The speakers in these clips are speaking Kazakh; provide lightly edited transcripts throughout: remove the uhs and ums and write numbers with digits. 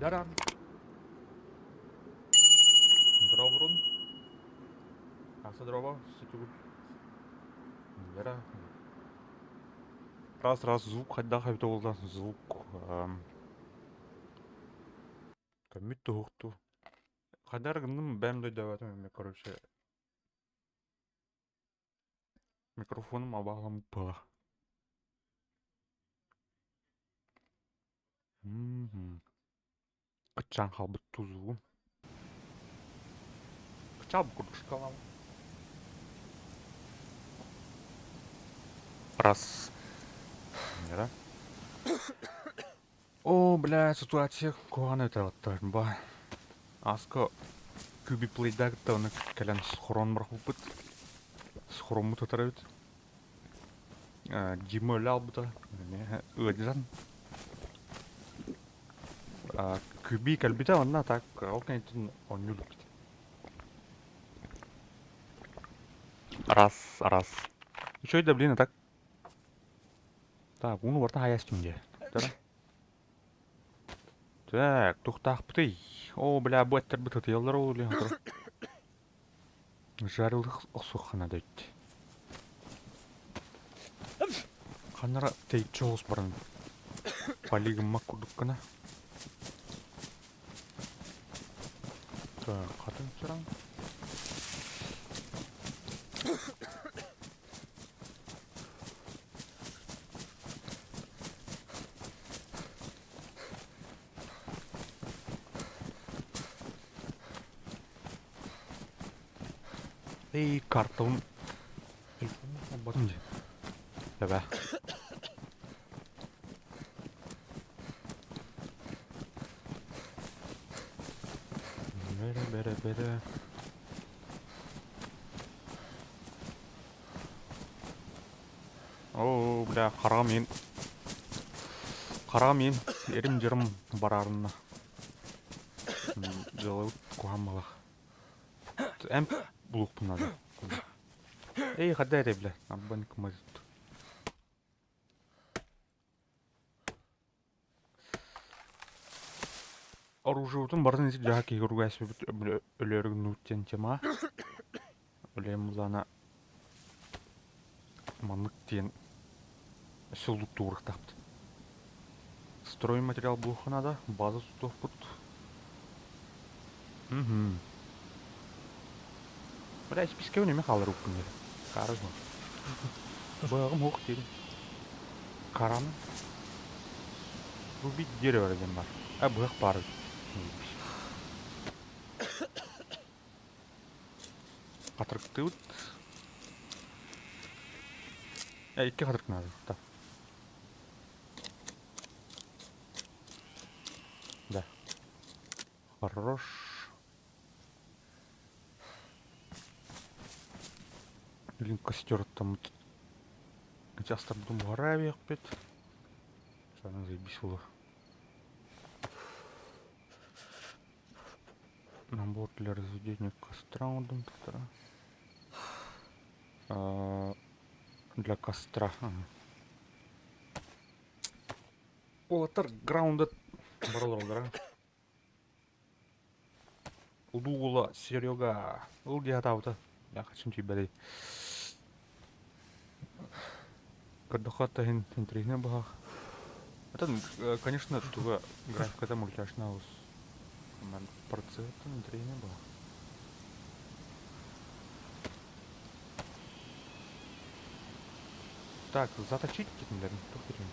Баран. Дробрун. Аса дроба. Сетюгу. Бара. Раз звук хайда хайда болдан звук. Көмүт тухту. Хадар гынным бәм дойдаватым мен короче. Микрофоным абаламып бала. Кычан халбыт тузу. Кычал курдушкалам. Раз. Бара. О, бля, ситуация куаны таваттар ба. Аско күби плейдаг тауны калан схорон брахупыт. Схорому татарабит. Димолял бута. Ыдзан. Күби калбита онна так. Алканитын онюлуп. Раз. Еще и да, блин, так. Так, уну варта хаястимде. Так, тухтах пты. О, бля, баттер бытыт елдар ол, блин. Жарылдық ұқсуқана дөйт. Қанара тейт жоғыз барын. Палигім мақ күрдік кіна. Так, қатын сұраң. Эй, картон. Батым де. Бәбә. Бәрі. О, бля, қарам мен. Ерім барарына. Жылы қуамала. Әм бұлық бұнады. Эй, қада әрі, бля. Аббаны кімазит. Оружиутун бардын isi жака кегируга эсбебит өлөрүгүн нуттен тема. Олем улана манык тиен сулук туурактапты. Строй материал булханада, база сутовпут. Бля, списке неме калыр уккун еді. Карызма. Баягым оқ деді. Караны. Рубить дерево деген бар. Бұяқ бары. Қатырықты өт. Икке қатырық надо. Да. Хорош. Блин, костер там. Астар будем в Аравиях петь. Что она заебись было. Набор для разведения костра. Для костра. Олатар граунда баралар. Удула, Серега. Улги тавта. Я хочу тебя дать. Кадахата интригна была. Это, конечно, туга графика там мультяшная us. Процент интригна была. Так, заточить какие-то, наверное, кто хотел.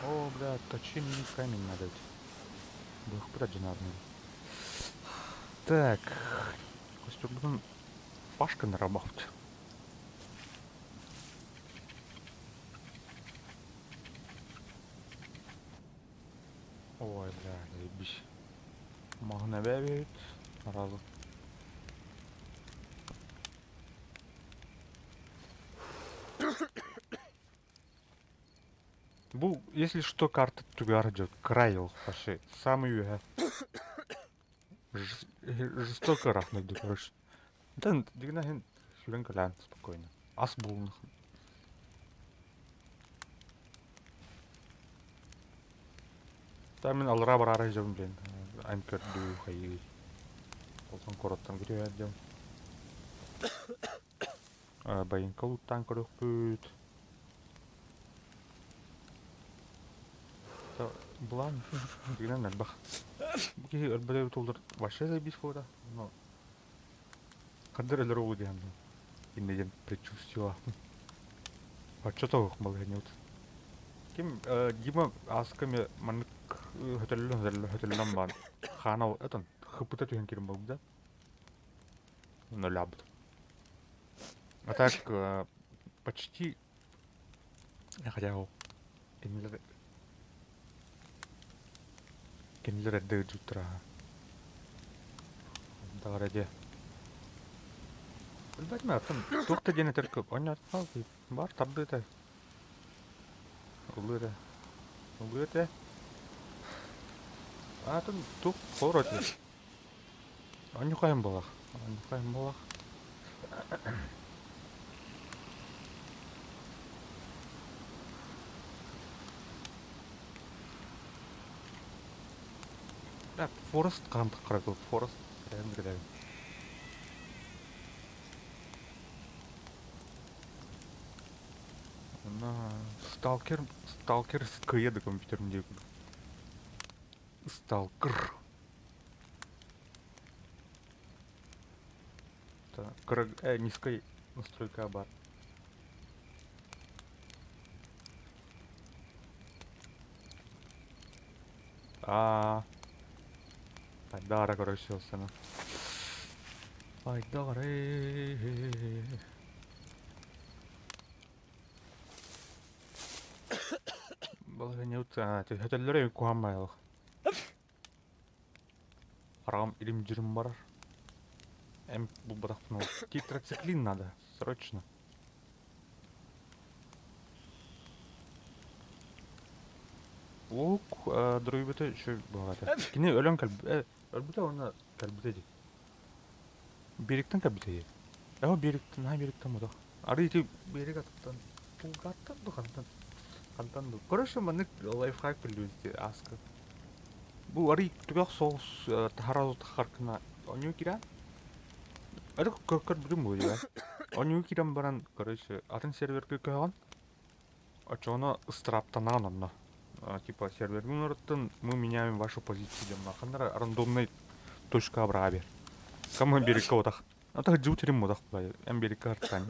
О, бля, точильный камень надо. Бог продинарный. Так. Костюм будем Пашка наработать. Ой, бля, заебись. Магна бегает. Сразу. Бу, если что, карта тугар идет. Крайл, пошли. Самый жестоко рахнайды, короче. Да, дегенде сен сүрен калан спокойно. Ас болын. Да мен алыра бар арай жабын білен. Анкерду хайы. Олсан короттан кірі әдем. Байын калуттан көрік бүт. Бұлан, дегенен әлбақ. Бұке өрбәдер толдар вообще забис фода. Но қадыр әлір олы дейін. Иннеден предчувствие. Что-то был гнет. Ким Дима асками манк хөтөллөн бан. Ханал этон хыпыта түйен кирим болды да. Ну лябд. А так почти хотя ол кенилер эдде жутра. Даграде. Bilmem atın. Çok da gene terkip. Oynat al. Var tabi de. Olur da. Olur da. Atın çok zor atıyor. Anyu kayın balak. Anyu kayın balak. Ya forest kandık kırakıl. Forest. Ben de gidelim. Сталкер скыеді компьютерімдегі. Сталкер. Низкой настройка бар. Айдара, короче, сена. Айдара. Бұл не өтті, хөтелері куамайлық. Арам илим жүрім барар. Бұл бадақпын ол. Тетрациклин надо, срочно. Лук, дұройбеті шөй бағады. Кіне өлен кәлбі, өлбіті оны кәлбіті де. Беріктен кәлбіті де. Беріктен мұдақ. Ары еті берік атыптан. Пулға аттан Антанду. Короче, маннык лайфхак білуізде аскы. Бұл ары түгіқ соғыс тахаразу тахаркына оню киран? Ады көркөр білім болды ба? Оню киран баран, короче, атын серверге көйған. Очоны ыстыраптанаған онна. Типа сервердің ұрыттын, мы меняем вашу позицию демна. Қандара рандомный точка абрабер. Кама берекка отақ. Атақ жутерім отақ бұлай. Әм берекка артқан.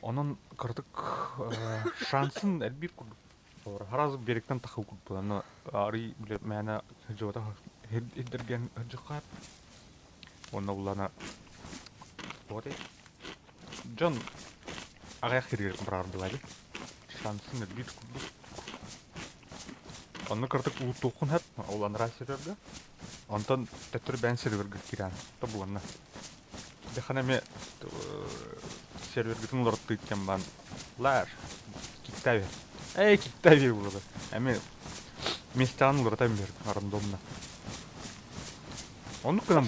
Onun kırdık şansın elbir kurdu. Haraz berekten takıl kurdu. Ana ari bile mana hıcıvada hiddergen hıcıqat. Ona ulana Ode John ayak hirger kurardı var. Şansın elbir kurdu. Onu kırdık ulu tokun hep ulan raserverge. Ondan tetür ben serverge kiran. Tabu ona. Dehane me сервергетін ұлыртты еткен бан. Лар, кикта бер. Кикта бер болды. Әме местағын ұлыртайын бер, рандомна. Оны күнім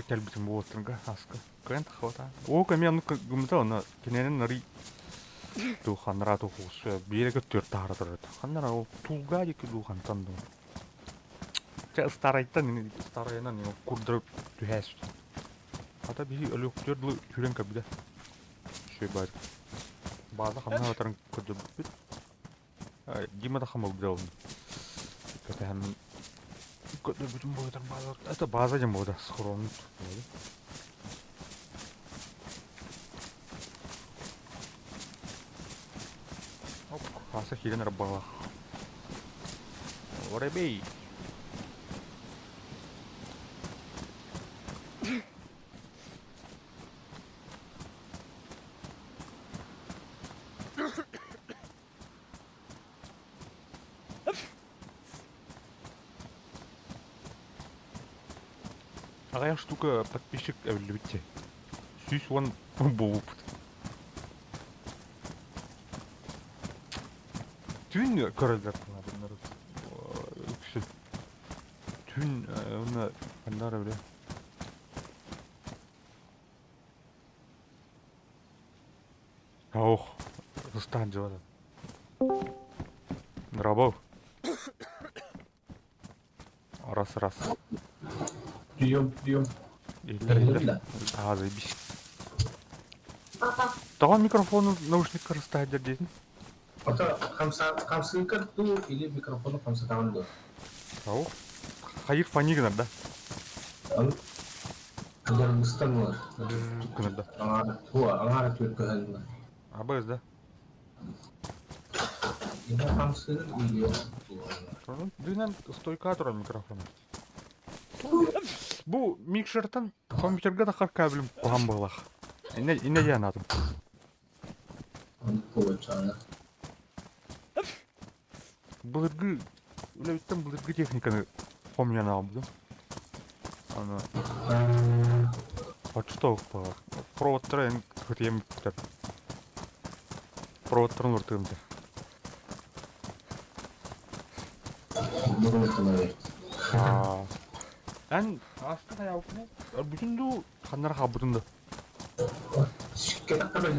кәлбітім болуыттырынға, асқы. Көйін тақывата. О, кәме оны күмді, оны кененен ұри дұғаныра тұғысы, берегі төрт тағыры тұрады. Қаннара ол тұлға декі дұған тандың. Старайынан күрдіріп түхәс. Ата бейі өліқтер жүрен көбіде. Бар. База хамна ватран көдө бит. Дима да хамал бдел. Ката хам көдө бүтүн бойдан база. Это база жем бода схрон. Оп, хаса хирен рабала. Оребей. Какая штука подписчик в люте. Сюсь вон буб. Тюн королдер надо народ. Dün onu kanlara bile. Oh. Rustan cevada. Рабов. Раз. Прием. Илер. Заебись. Давай микрофон, наушник расставить здесь. Atau kamu speaker tuh ini mikrofonnya kamu tangan tuh. Ау. Hayır fani gınar da. Kamu ajar Mustang lah. Gınar da. Angar tuh kehan lah. Abaz da. Ini kamu speaker video. Dünden stойка тұрар микрофон. Bu mikserden kompüterge takar kabelim kohan bağlaq. İne diyen adım. Получается. Былыргы, öyle bitten былыргы техниканы хомян aldım. Ana, почтов bağlaq. Проводтары en kötü yemek tutar. Проводтарын ұртығымды. Bunu kullanıyor. En aslında hayatını, bütün de kanlar kabudunda. Kita kan aja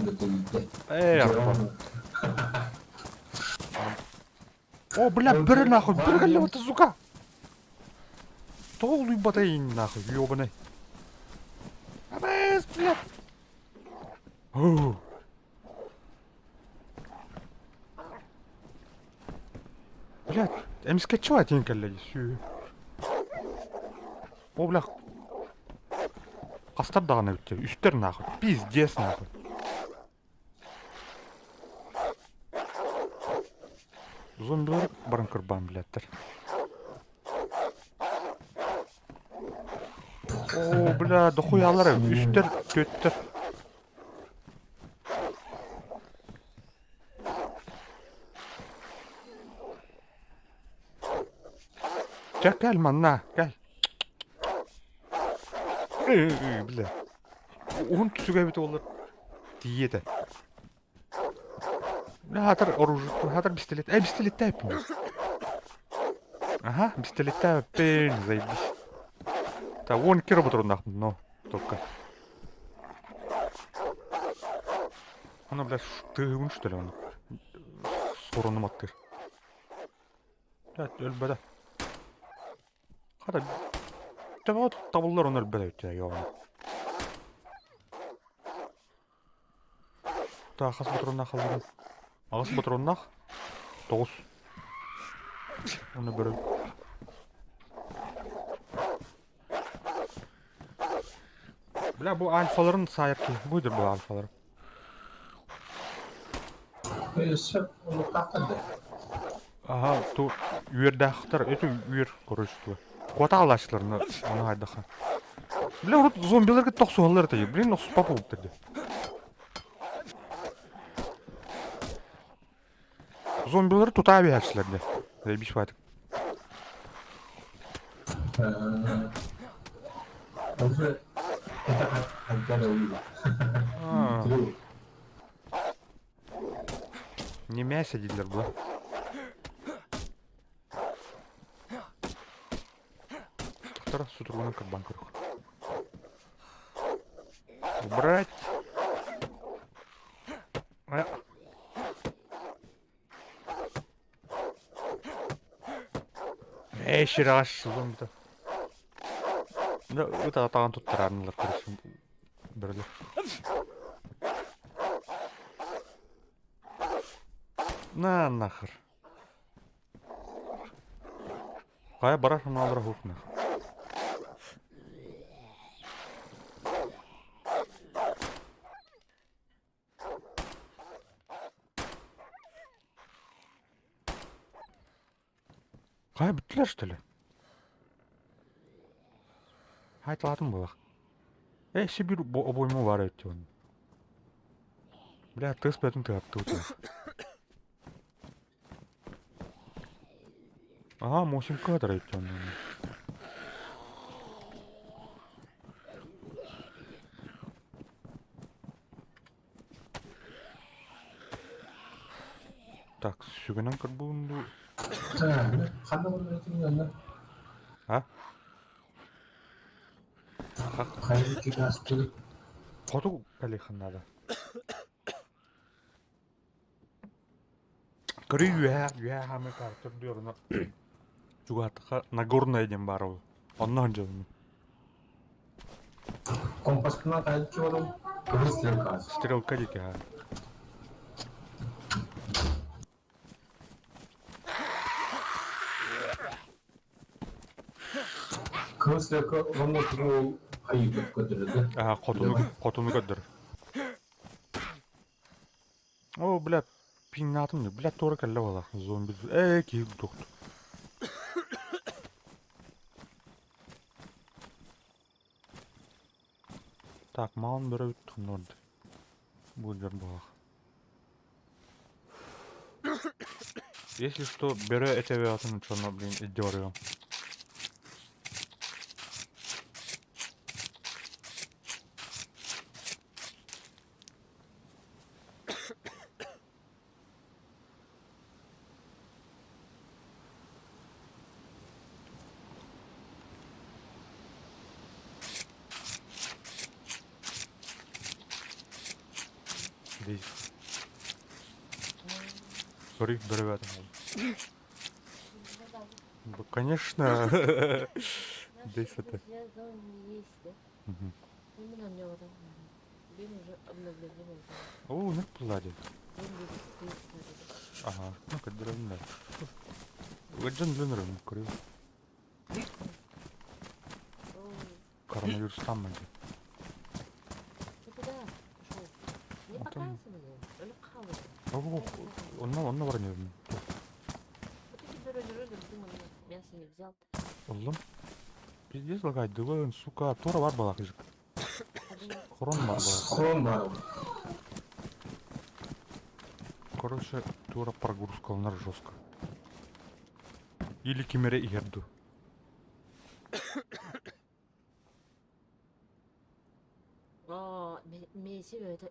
gitu gitu. Арба. О, бля, бери нахуй, бери галева-то, сука! Толуй батареи нахуй, ёбаный. Абэс, блядь! Оу. Блядь, эмиске чего один коллеги? О, бля. Қастар дағына өттер, үстер нахуй, пиздец нахуй. Зомбилар барын кырбан билеттер. О, бля, дохуялары, үстер, төттер. Gel manna, gel. Бля. Он түсуге бит олар тиеді. Хатыр оружие, хатыр пистолет. Пистолет тайпын. Ага, пистолет тайпын, заебись. Та, он кері бұтыр нахуй, но, только. Она, бля, тығын что ли, он? Сороным аттыр. Блядь, өлбәді. Хатыр. Вот табылдар onlar бәләүтә яуын. Та ағас бұтырынақ қалдырын. Ағас бұтырынақ 9. Оны бірі. Бля, бұл альфаларын сайырки. Бұйдыр бұл альфалары. Сәп, оны қақтады. Ага, ту үйерді ақтар. Өті үйер көрішті. Қуата алашыларына оны айдаға. Бля, ұрып зомбилерге тоқсу алар тәйі. Блин, оқсу папа болып тұрды. Зомбилер тута авиашыларды. Заебись ватық. Уже это агар өлі. Не мясо дилер бұл. Тахтара с утругана как банкер. Убрать. Шираш зомби-то. Да, это атаған тұттыранылар, короче, бірлер. На, нахер. Қая бараш, ана алыра хук, нахер. Қая біттілер, что ли? Айтылатын болақ. Себе обойму бар өтті оны. Бля, тыс бәтін тығапты өтті. Ага, мосинка адыр өтті оны. Так, сүгінен кір бұлынды. Қандай болмайтын ғана. А? Хайр кигасты. Хоту калиханада. Кыры юа хамы картер диyorlar. Чугатка Нагорная дем бар ол. Оннан жолун. Компаскына кайт чорум. Кырыстыр каз. Стрелка дики ha. Кырыстыр ромно туру хайып көтөрдү. Ага, котуну көддөр. О, блядь, пинатым, блядь, тора келе бала. Зомби. Ки доктор. Так, маун бирө түнөрдү. Бул жер бала. Если что, беру эти авиаторы, что на, блин, и дёрю. Здесь. Сори, беру авиаторы. Ну, конечно. Здесь это. О, нет, плади. Ага, ну как древно. Леджен длинный, курил. Коронавирус там где. Он на вороне. Мясо не взял. Oğlum. Пиздец лагайды, он, сука, тора бар бала кыжык. Хрон бар бала. Хрон бар. Короче, тура прогрузкалар жестко. Или кемере ерду. Месси это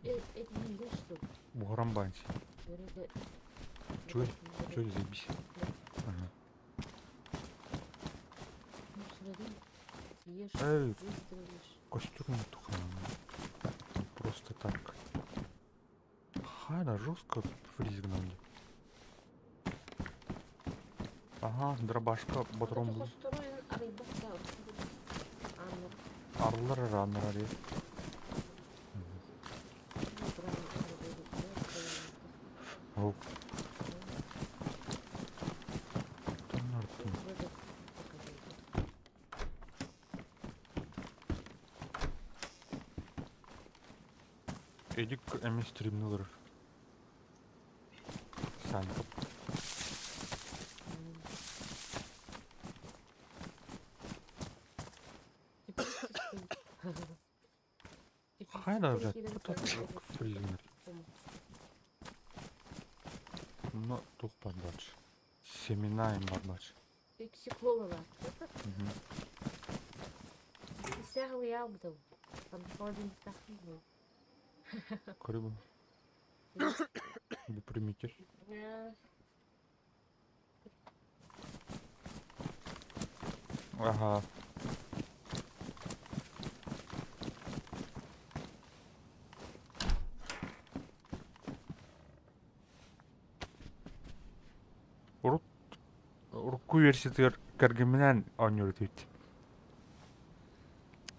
не видишь, что? Буграм банси. Чё заебись? Ага. Ну смотри, ешь, Эй, выстрелишь. костюм тухан. Просто так. Хайда жестко фризигнали. Ага, дробашка, ботром был. Арлар раннар ари. Оу. Эдик эмес стримнылар. Сань. Хайда вже фризинер. Ну, тух подбач. Семена им подбач. Психолога. Сягал я буду. Там ходим так. Крыбу. Депримитель. Ага. Руку верситер кергеменен ойнойт.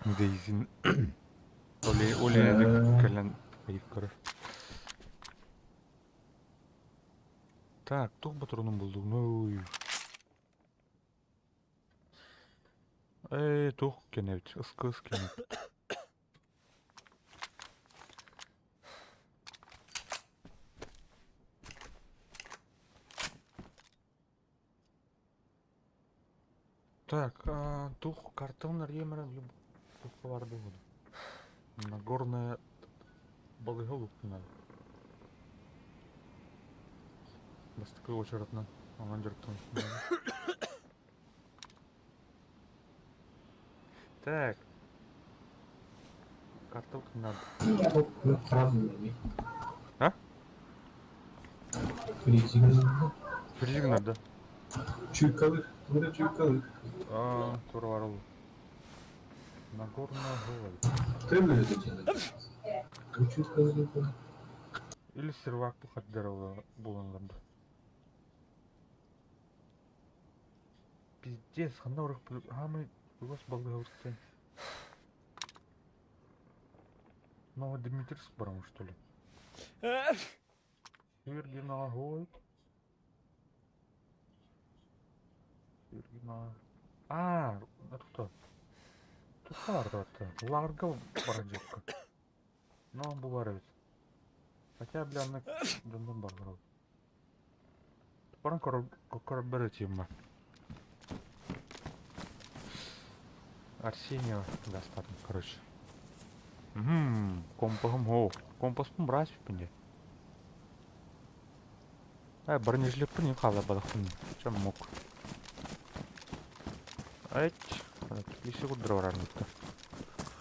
Дейзин. Оле кален айыпкары. Так, тух батронун булду. Ой. Тух кеневич, ыскы кенеп. Так, тух картонар емерен тух бар болды. Нагорная балыга надо. Бас такой очередно. Аман жертван. Так. Карта надо. Ну, правильно. А? Фризик надо. Чуйкалык. Тура чуйкалык. Тура варыл. Нагорная голой. Ты выйдешь. Учу. Или сервак пухаддерова буланларды. Пиздец, ханаврах мы вас балгаустен. Новодмитриевск барам, что ли? Сергина голой. Сергина. А, это кто? Тут это. Ларгал барадетка. Но он был варить. Хотя, бля, на дандон баргаров. Паран кораберативно. Арсеньева достаточно, короче. Компасым, о, компаспын брать в пенде. Бронежилетпен кала балахын. Чем мог? Ать, если вот дрова ранит-то.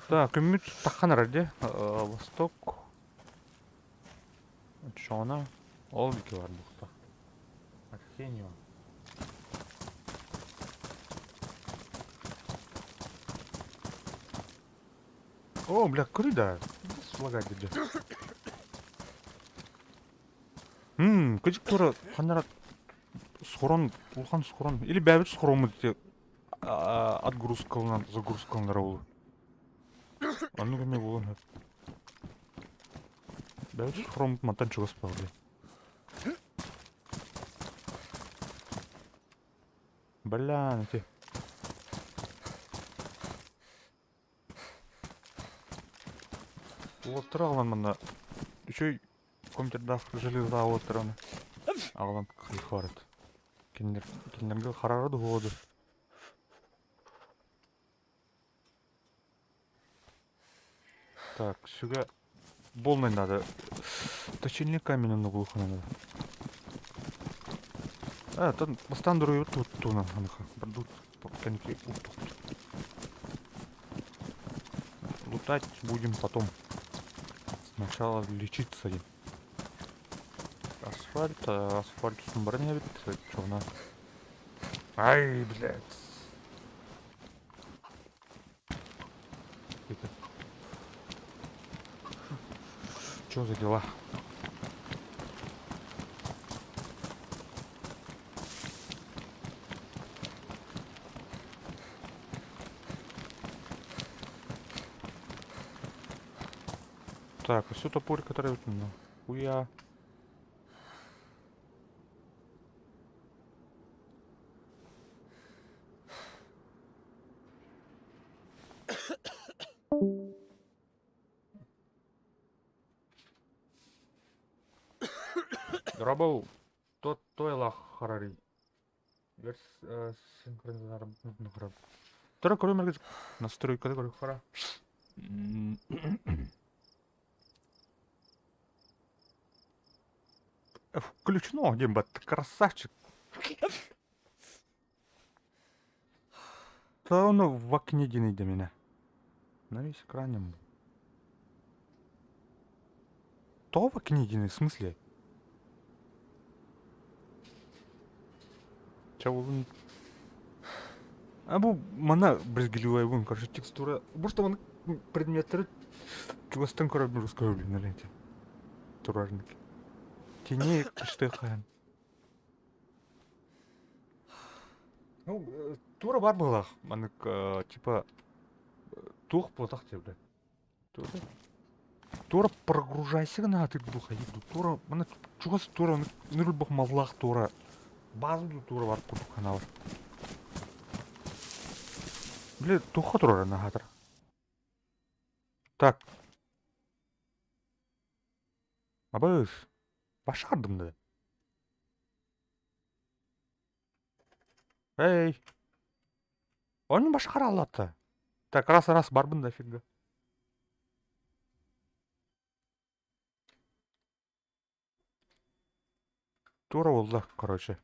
Так, имит тахан ради. Восток. Что она? Олбики var бухта. Арсеньева. О, бля, куда? Слагать где? Кыжык тура ханара схорон, улхан схорон. Или бәбіт схоромы те отгрузкалынан, загрузкалынан болу. Анну кеме болу. Бәбіт схоромы мантан чугас бағды. Бля, нете. Олаттыр ағылан мында. Үшөй комитетдақ железа олаттыраны. Ағылан қиық барады. Кендерге қарарады ғоды. Так, сюда болной надо. Точильник каменный на углу надо. Там бастандыру тут туна аныха. Тут коньки лутать будем потом. Сначала лечиться. Асфальт броня ведь что у нас? Ай, блядь. Что за дела? Так, а все топоры, которые вот ну, хуя. Рабау, той лах харари. Верс синхронизатор на храп. Тора кроме настройка такой хара. Включено, Димбат, красавчик. Да он в окне день до меня. На весь экране. То в окне день, в смысле? Чего? А бу мана брезгливая вон, короче, текстура. Может он предметы чувствуем корабль русского на ленте. Туражники. Тени штыхан. Ну, тура бар была, она типа тух платах тебе. Тура прогружайся на ты духа иду. Тура, она чувствует тура, не любых мавлах тура. Базу тура бар куру канал. Бля, туха тура на хатра. Так. Абыз. Башардым да. Эй. Он башкара алаты. Так, раз барбын да фига. Тура oldu, короче.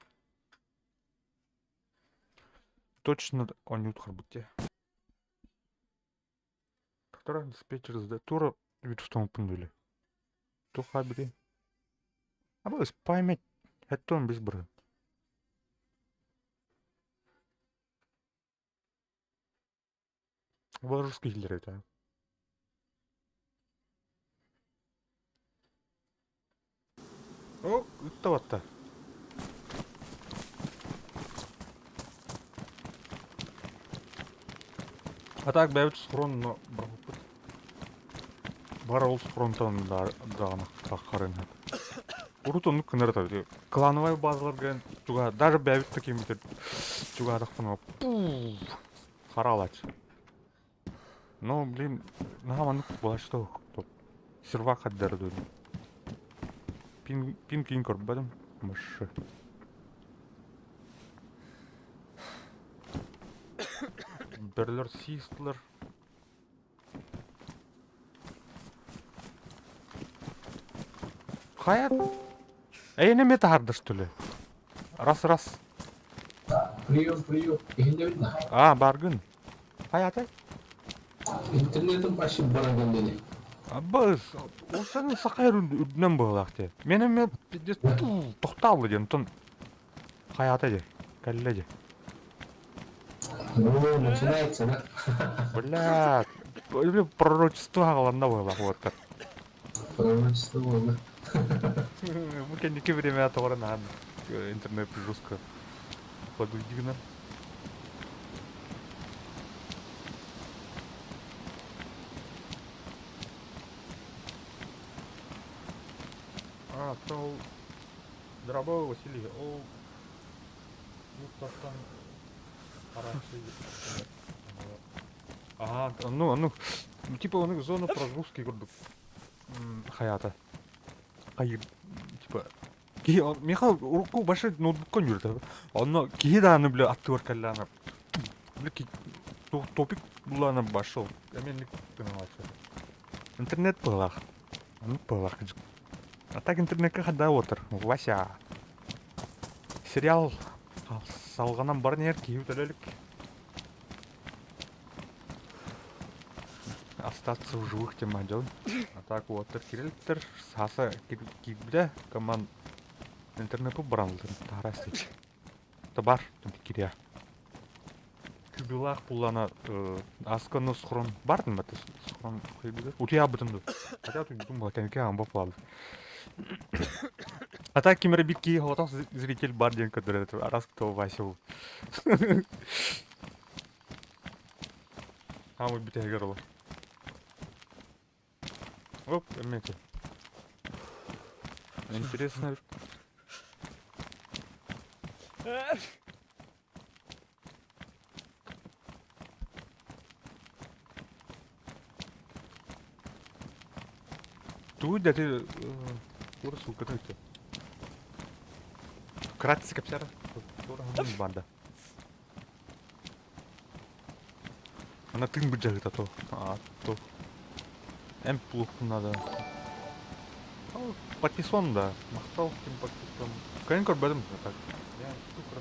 Точно он не утхар бутте. Который диспетчер сда. Тура вид в том пундуле. Туха бери. А вы поймет. Это он без бры. Бұл русский жерлер еді. О, ұттап атты. А так бәбіт сұрын бір құпыт. Бар ол сұрынтан дағына қаққарын әді. Ұрытын күнер әді. Клановай базылар ген чуга даже бәбіт таким бітер чуга адақпын қаралач. Но, блин, нағаманық была что сервак әддерді. Пин кейін көріп бәдім. Мұшы. Бірлер сейістілер. Хаят? Әйіне меті ардыш түлі. Рас. Прием. Ихинде видно. Баргын. Хаят ай? Интернетом почти баранган дени. Біз, осының сақайыр үрдінен бұғылақты. Мен тоқталды ден, тұн. Хаят ай де, кәлі де. Ну, начинается, да? Блядь, пророчество ағаланда бұғылақ өттір. Пророчество было. Мы кәнеке время атығырын ағын интернет жестко подудигна. Сол Дробова Василий, ол Мустафтан Араши. Ну, типа у них зона разгрузки көрдік Хаята. Типа, Михаил, руку большой ноутбукқа жүрді. Оны кейданы, бля, атты бар кәлі топик бұланы башыл. Әменлік интернет бұлақ. А так интернетке қада отыр. Вася. Сериал салғанан бар нер кейу тәлелік. Остаться в живых тема дел. А так отыр кереліктер. Сасы кейбіде команд интернету баранлы. Тарасты. Бар, кирия. Күбілақ бұлана асқаны сұқырын бардың бәті сұқырын қойбілер. Утия бұтынды. Хотя тут думала, кәнеке амбап лады. А так кемері битке ғалатақ зритель бар ден көдір әді. Арас кто Васил. Мой бите әгер Оп, әмеке. Интересно. Тут да ты урсу катыты. Кратце капсяра. Банда. Она тын бюджет то. То. Плух надо. Подписон, да. Махтал тем подписон. Конечно, бэдом так. Я штука.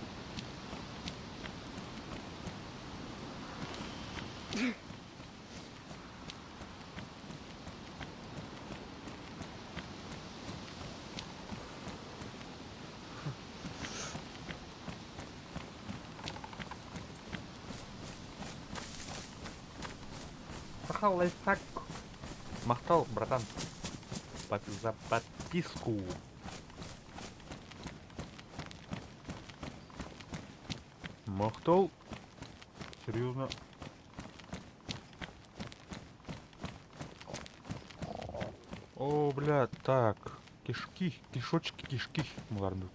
Лайфхак. Махтал, братан. За подписку. Махтал. Серьезно. О, бля, так. Кишки, кишки. Мларнут.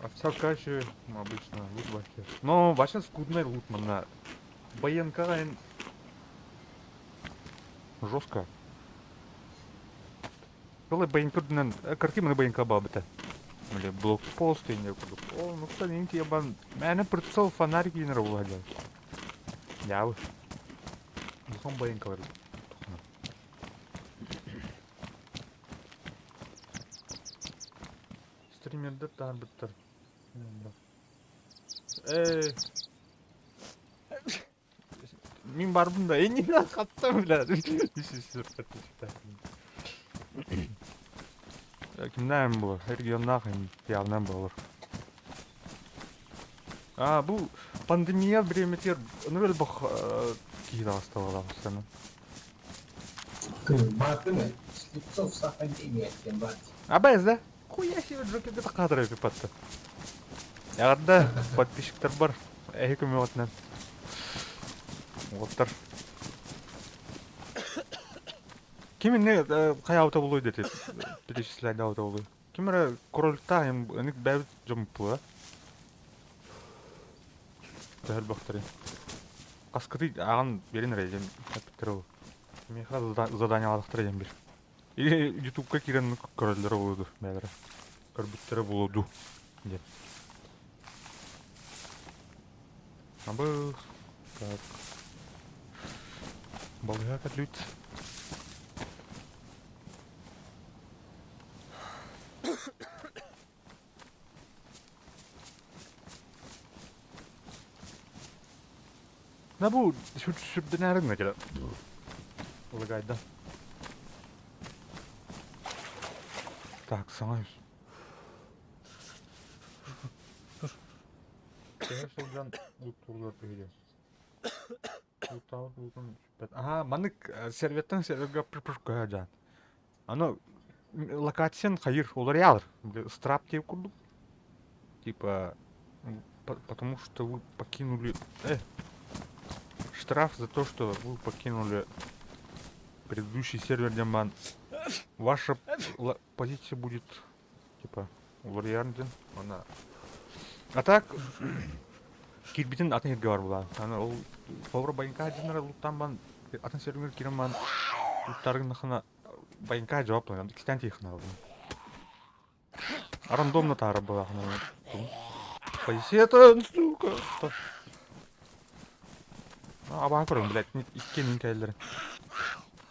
Овца же обычно лут вообще. Но вообще скудный лут на БНК жестко. Коли БНК картина БНК бабыта. Или блокпост и не куду. О, ну кстати, я бан. Мене прицел фонарик не владел. Я вы. Духом БНК говорит. Стримерді тар біттір. Мен барбын да, не қаттым, бля. Кімнен бұл? Регионнақ, явнен болыр. Бу пандемия времетер нөл бах кида оставала sana. Ты батыны, слепцов сохранения тем бат. Без, да? Хуя себе джоки где-то кадры пипатты. Ягда подписчиктер бар. Кім отнан. Оттар. Кимин кай аута болуй деді. Перечисляйді аута болуй. Кимира королта ем ник бәбіт жомып бұла. Дәл бақтары. Қасқыты ағын берін рейден әпіттері ол. Меха задания алақтары ем бір. Или ютубқа кирен королдары болуду бәлері. Көрбіттері болуду. Деп. Абы... Так... Балыға кәтлүйт. На бу шүрден әрін әкелі. Лагайда. Так, саңа үз. Кәне солжан ұлттуғылар бейді. Ұлттауыр ұлттың шүппет. Манык серветтен серверға пір-пір көйі жан. Ано, локациян қайыр, олар ялыр. Страп теп күрдік. Типа, потому что вы покинули... Штраф за то, что вы покинули предыдущий сервер Деман. Ваша позиция будет, типа, вариантен. Она... А так, кирбитин атын ерге бар була. Аны ол повар байынка жинара луттан бан атын сервер кирен бан луттарын нахана байынка жауап лан. Кистан тейхна алды. Рандомно тара была хана. Позиция, сука. Абаға көрің, блядь, иккен инкайлері.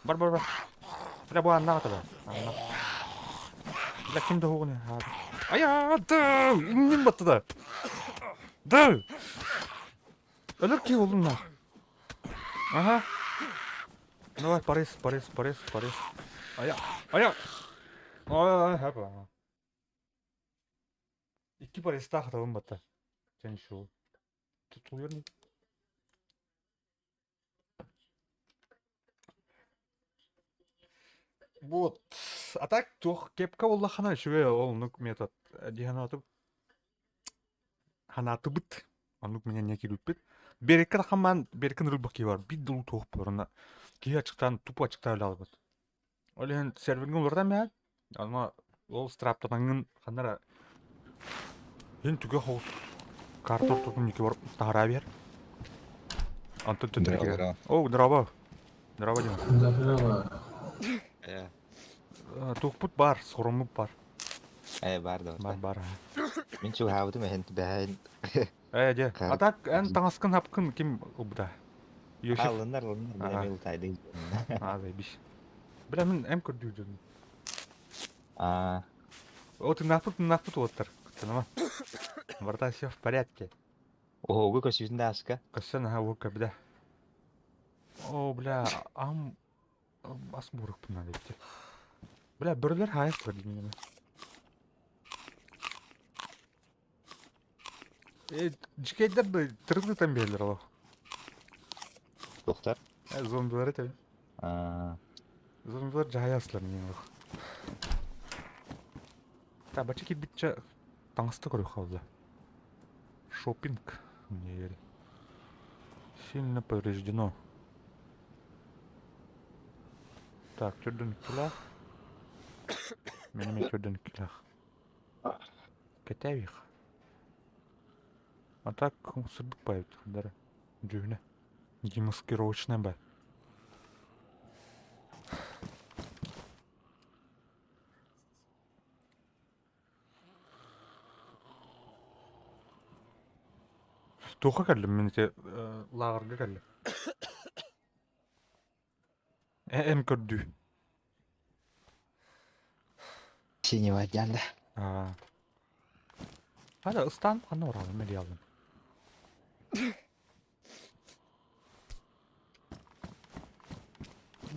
Бар. Бля, бұл анна қатады. Бля, кімді оғыны? Ая, да! Иннен батты да! Да! Өлір ке олым на. Ага. Давай, парис. Ая. Ай, хапа. Икки париста қаталым батты. Сен шоу. Тұл ерні. Вот. А так, тух кепка олла хана шуе ол нук метод. Диханатып. Ханатып бит. Анук менен не килүп бит. Берекер хаман, берекер рылбаки бар. Бит дулу тух борна. Ки ачыктан тупа ачыкта алабыз. Олен серверге олардан мен. Ана ол страптанын ханара. Ен түгө хоус. Картор тутун неке бар. Тара бер. Антон тендер. О, здорово. Здорово, Дима. Здорово. Тухпут бар, сорумлук бар. Бар да. Бар. Мен чу хавды мен бәһән. Же. А так, эн таңаскын хапкын ким убда? Йосиф. Алындар мен тайды. Заебись. Бля, мен эм көрдүү жүрдүм. О, ты нахпут оттар. Танама. Барда всё в порядке. Ого, көсүсүн да аска. Касан хавука, бля. О, бля, асмурык пына депти. Бля, бірлер хайыз тұрды менің. Жикейдерді тірді тән берлер ала. Тоқтар? Зомбилар етем. Зомбилар жай асылар менің ала. Та, бачы ки бітчі таңысты көрі қалды. Шопинг. Сильно повреждено. Так, түрден килах. Менің түрден килах. Кетевих. А так, сырдық байып тұрдары. Жүгіне. Демаскировочный бай. Туха кәлі, мен те лағырға кәлі. Әм көрді. Синева geldi. Hadi ıstan kanı oralım, öyle aldım.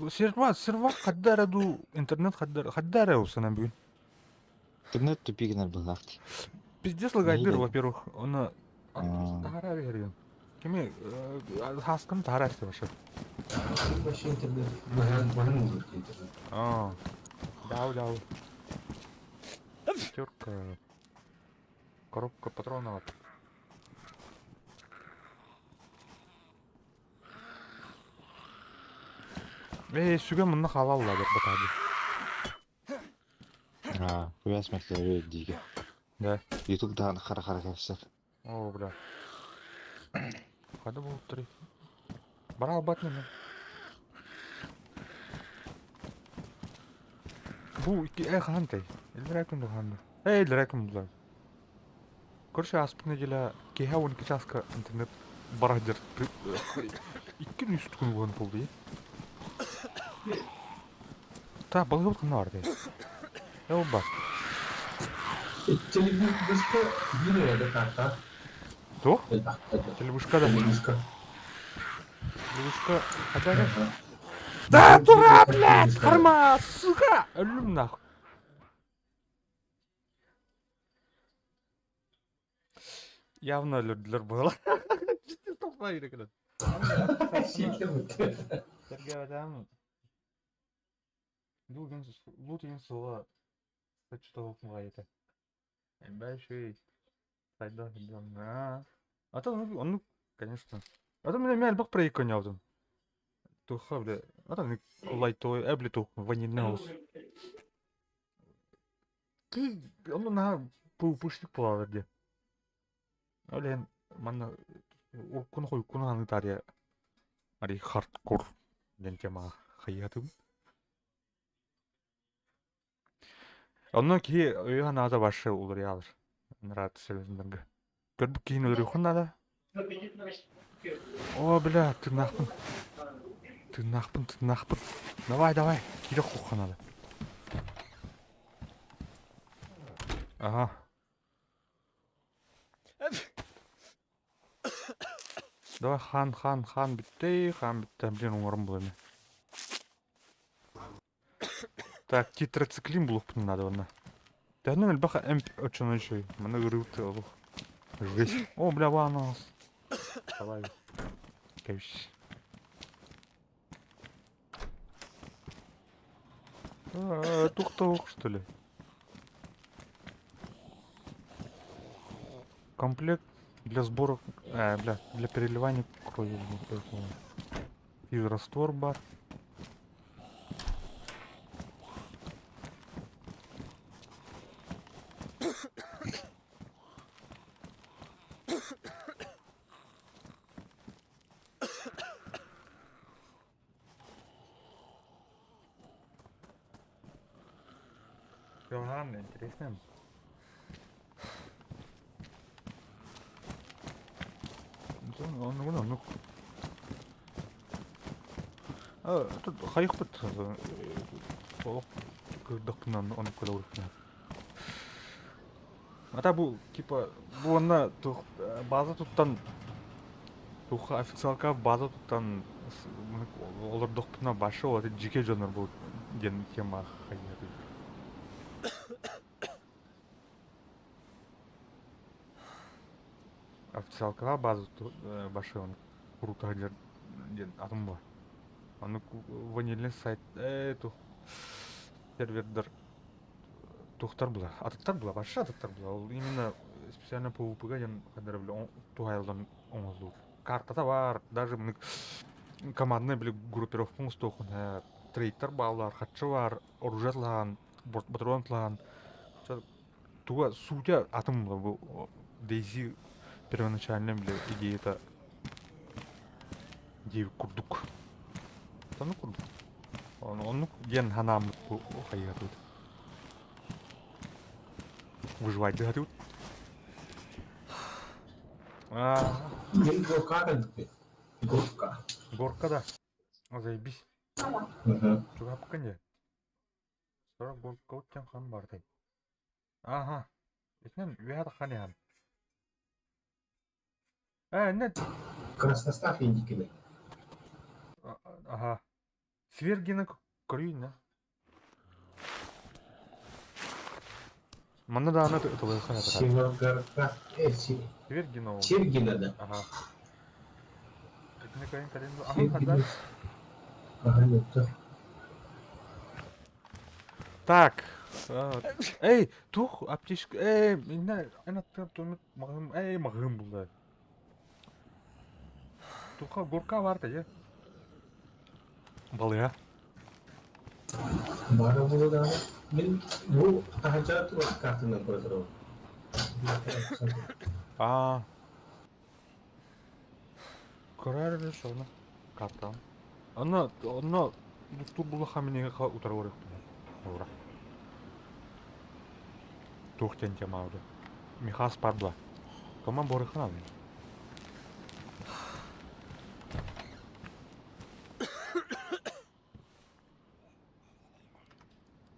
Серва қаддар аду интернет қаддар аусынан бүгін. Интернет тупигінер бұлақты. Пиздец лагайдыр, во-первых, оны Тара берген. Кеме хаскын тара істе башы. Вообще интернет. Маған музыка интернет. Дау. Терка. Коробка патронов. Сүге мұнны қалалладыр бұтады. Күйәс мәктәбі дейге. Да. Ютуб'дан қара кәпсір. О, бля. Қады болып тұр екен. Бара албатын мен. Бұл қандай? Елдер әкімді қанды. Елдер әкім бұлар. Көрші аспыны желі кейха 12 жасқа интернет барадыр. 2-3 күн болған болды, е? Та, бұл қына барды. Ол бар. Телевизорда биреді карта. То? Телебушкада. Телевизор. Телебушка. Қадары? Да, тура, блядь! Қарма, сука! Өлім нахуй. Явно өлірділер болы. Жітті тоқпа үйрекілер. Сәрге адам. Лут ең соға сәтшіті оқымға еті. Бәшей. Сайда білдім. Ата оны, конечно. Ата мен әлбақ проект көне Туха, бля. Ата мен лайтой, әблі тоқым, ванильный ауыз. Оны наға пұштық болады де. Олен, манна уркун қой күн аңы тария. Ари хардкор ден тема қайятым. Онно ки ойған ада башы олар ялыр. Нрат сөзіндіңгі. Көрбік кейін өлір ұқын ада. О, бля, тырнақпын. Давай, керек ұқын ада. Ага. Давай, хан бітті. Блин, оңырым бұл әме. Так, тетрациклин бұлықпын надо оны. Дәнің әлбақа әмп өтшіні жөй. Мұны үрігіті олық. Жвесь. О, бля, ванас. Давай. Кәвіш. Туқтауық, что ли? Комплект для сбора, для переливания крови. Физраствор бар. Ладно, интересно. Ну. Тут хайх бит. О, кырдыкнан оны көлөөр. Ата бу типа бу ана база туттан туха официалка база туттан олар доктуна башы ол жеке жанр бул деген тема хайыр. Официалка база башы он курутагер ден атым бар. Аны ванильный сайт сервердер тухтар була. Атыктар була, башы атыктар була. Ол именно специально PvP-га ден кадыр биле туайлдан оңозду. Картата бар, даже командный биле группировкаң стохун, трейдтер балар, хатчы бар, оружетлан, патронтлан. Туга судя атым бу Дейзи первоначально биле идея-то идею курдук. Тану курдук. Он ген ханам хайятут. Выживать говорят. Горка, да. Заебись. Чуга поканде. 40 горка өткен хан барды. Ага. Етінен үйады қане хан. Нет. Красностав индикеле. Ага. Свергина көрейін, да? Мана да ана это лайфхак. Севергарка, Вергинов. Чергина, да. Ага. Какие кайын кален. Ага, Чергина. когда? Ага, это. Так. Эй, тух аптечка. Эй, меня она там магым. Эй, магым булды. Туха горка бар да. Балыя. Бара было, да. Ну, тахача туh картина продал. А. Көрәр шоны. Картам. Ана тур була хамине утар орык. Ора. Тух тенте мауды. Михас падла. Коман борыхын алды.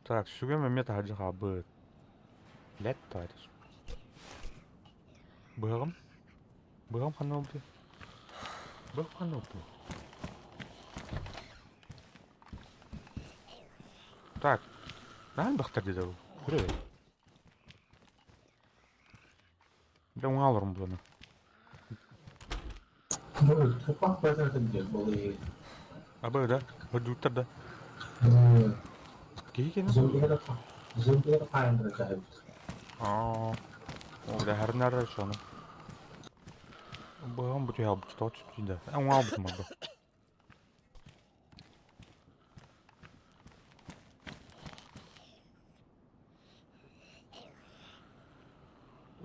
Так, сүгем мемет хаджыға бұд. Ләт тайдыз. Бұғым? Бұғым қаны олды? Бұғым қаны олды? Так, нәл бұқтар деді бұл? Күре? Бі оңа алырым бұны. Ну, тупак базар где было. А бұда? Бұд ұттыр да? Кей кені? Зумбера пайндра жайып. Aa, o da her nerede şu an? Bağım bu ya bu tutar tutuydu. Ama aldım abi.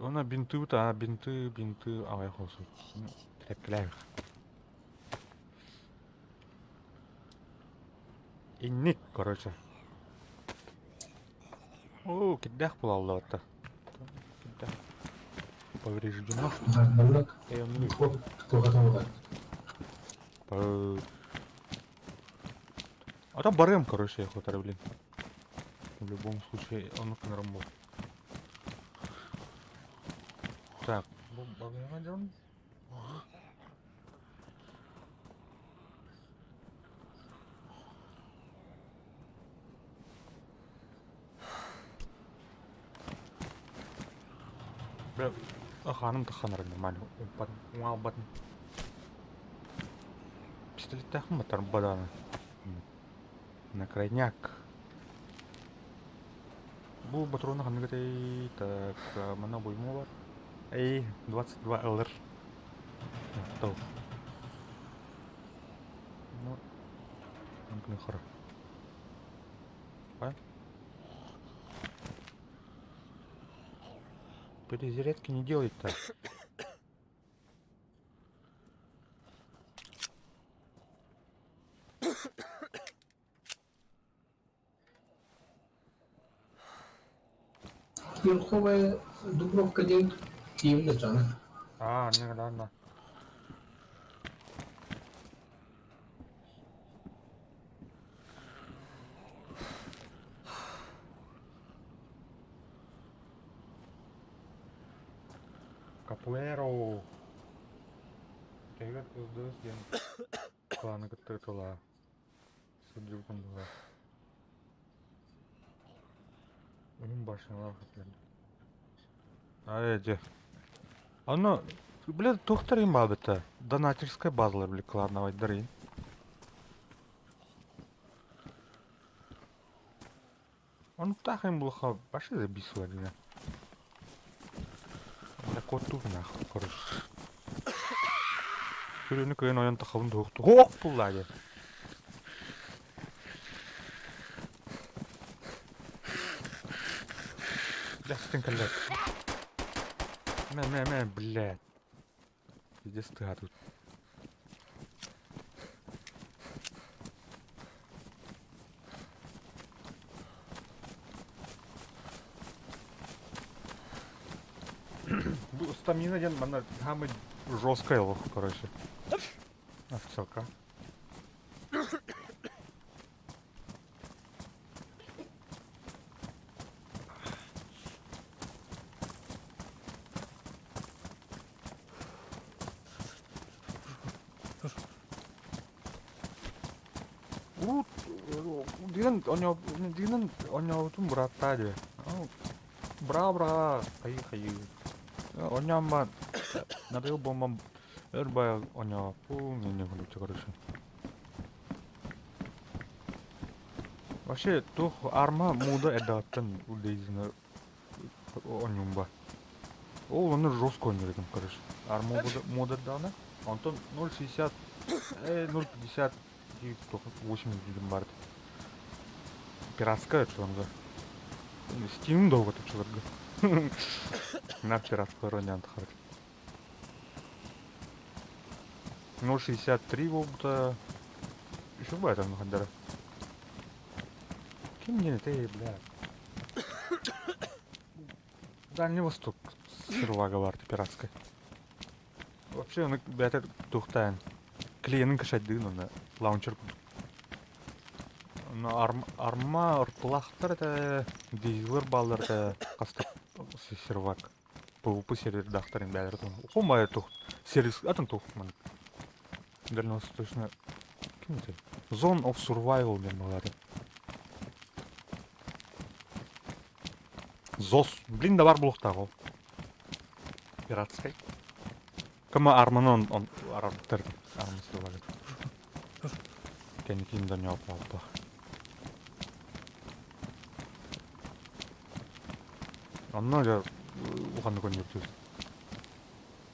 Ona binti ta binti ayak olsun. Tepkiler. İnnik короче. О, кидах булалды атта. Кидах. Повреждено. Намнак. Я не Кто готов? А там барем, короче, охота, блин. В любом случае, он к норму. Так, багажон. Бля, ханым таханар нормально. Умал Пистолет тахым батар баданы. На крайняк. Бұл патроны қаны кетей. Так, мына бойму бар. Эй, 22 ЛР. Тау. Ну, мүмкін қара. Бай. Перезарядки не делает-то. Верховая Дубровка день Киев Джана. А, не, да. Капуэро. Кегат өздөөс ген кланы кыттыртыла. Судюкун була. Onun başına laf geldi. Аэже. Аны, бля, тоқтарым бабыта. Донатерская базалар, бля, клановать дарин. Он тахаем блоха, баши забисывали, да. Так вот тут нахуй, короче. Сürünü köyün oyan takalım doğuktu. Hop bulladı. Ляхтен калет. Блядь. Иди стыга тут. Стамина ден мана самый жесткая лох, короче. Офицерка. Динен оня брата де. Бра, хай. Оняман Надо его бомбам. Эрбай, оня, не буду короче. Вообще, тух арма муда эдаттан удейзина онюмба. Ол оны жестко ойнайдым, короче. Арма мода дана. Антон 0.60, 0.50, 80 дедім барды. Пиратская чонга. Стимім долго тут чылырга. На пиратская ронянты хард. 0.63 болда. Еще бывает там хаддара. Кем мне это, бля? Дальний Восток сервага барды пиратская. Вообще, он бәтер тухтан. Клиенің кішәді оны лаунчер. Арма ұртылақтар да, дейзілер балдар да қастық сервак. PvP сервер дақтарын бәлір тұн. Қомай тұқ. Сервис атын тұқ мұн. Дальневосточно. Кем это? Zone of Survival мен балары. ЗОС. Блин, да бар бұлықтағы ол. Пиратскай. Кама арманы он арабтар армысы бар. Кәне киімді не алып алды. Анна жа ұғанды көн ертіз.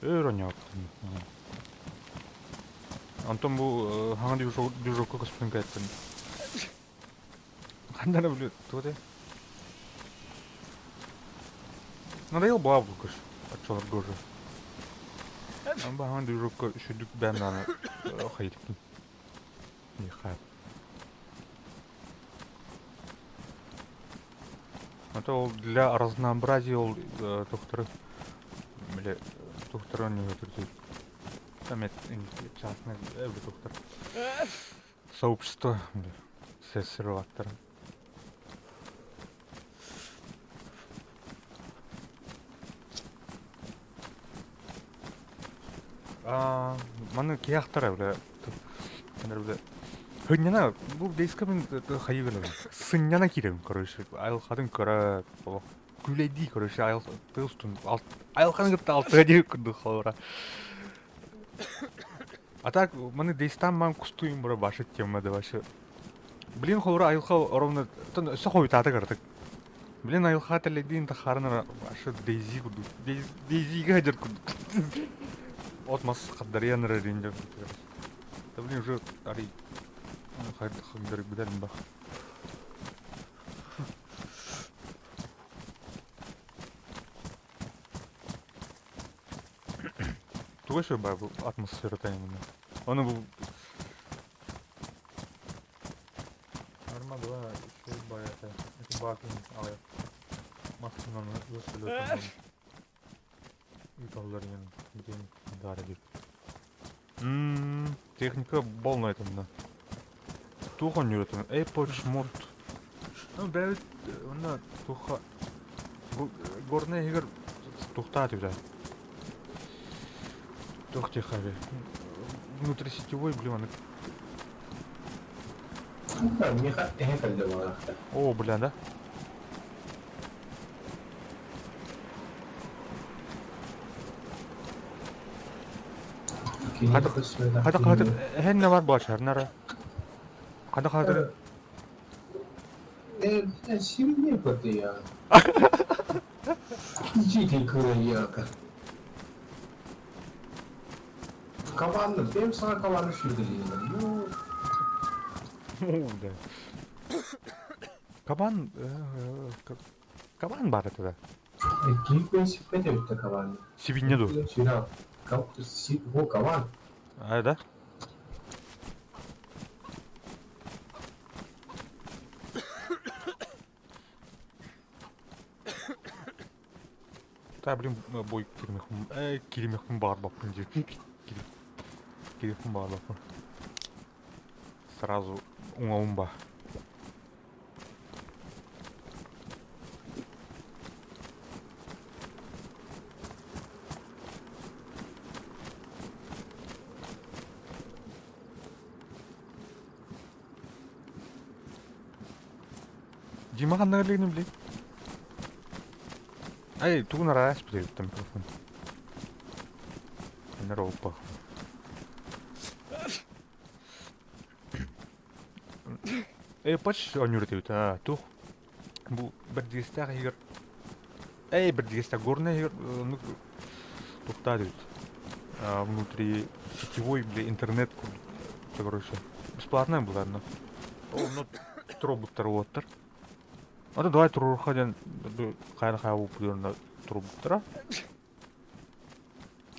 Өрі не алып. Антон бұл хаңа дюжокқа көспен кәттін. Қанданы білі, тұғыды? Надоел бабу көш. Атчалар гожы. Баған дюжокқа үшідік бәмнаны қайдықтың. Не қайып. Это ол для разнообразия ол тоқтыры. Мөлі тоқтыры не өтірді. Там это частный доктор. Сообщество с серватором. Маны кияқтара бля. Бля. Хынняна бұл дейскамен хайвелем. Сынняна кирем, короче. Айлхадын кара күлейди, короче, айлхадын айлхадын гытта алтыға дейіп күрді қалуыра. А так, маны дейстан ман кустуем бара башы темады башы. Блин, холура айлха ровно өсі қойты аты кырдык. Блин, айлха тәледейін тахарына башы дейзи күрдік. Дейзиге хадер күрдік. Отмас қаддариян рәрінде күрдік. Да блин, уже арей хаддар бідәрін бақ. Туға шо бар бұл атмосфера тайымында. Оны бұл... Армады ба, шо бар әті. Әті бақын алайық. Маскинаны өсілі өтімді. Үйталдар ең бітен дары деп. Техника болна айтымда. Туған үйретім. Эйпоч морт. Бәуіт, онда туға... Горная егер туқтады бля. Тох тихо, внутрисетевой, блин. Не хотел делать. О, бля, да? Хада хенне бар башар, нара. Хада. Сильнее потея. Житель Кураяка. Кабанны, benim sana kabanı sürdürüyorlar. Да. Кабан бар это да. Giyip ben sipet evde kabanı. Сибинне ду. Сюда. Bu kaban. Да? Та, блин, бой киримехун бар бапын деп. Киримехун бар бапын. Сразу ума-умба. Дима қандай кірлігіне білейді? Ай, туғын арас білейді телефон. Ленер опа. Почти он юртеют. Тух. Бу бірдестер егер. Бірдестер горный егер. Тухтадут. Внутри сетевой, интернет. Короче. Бесплатная была, но. Ну, троботтар оттар. Ада давай турурхаден кайда бу пулерна троботтара.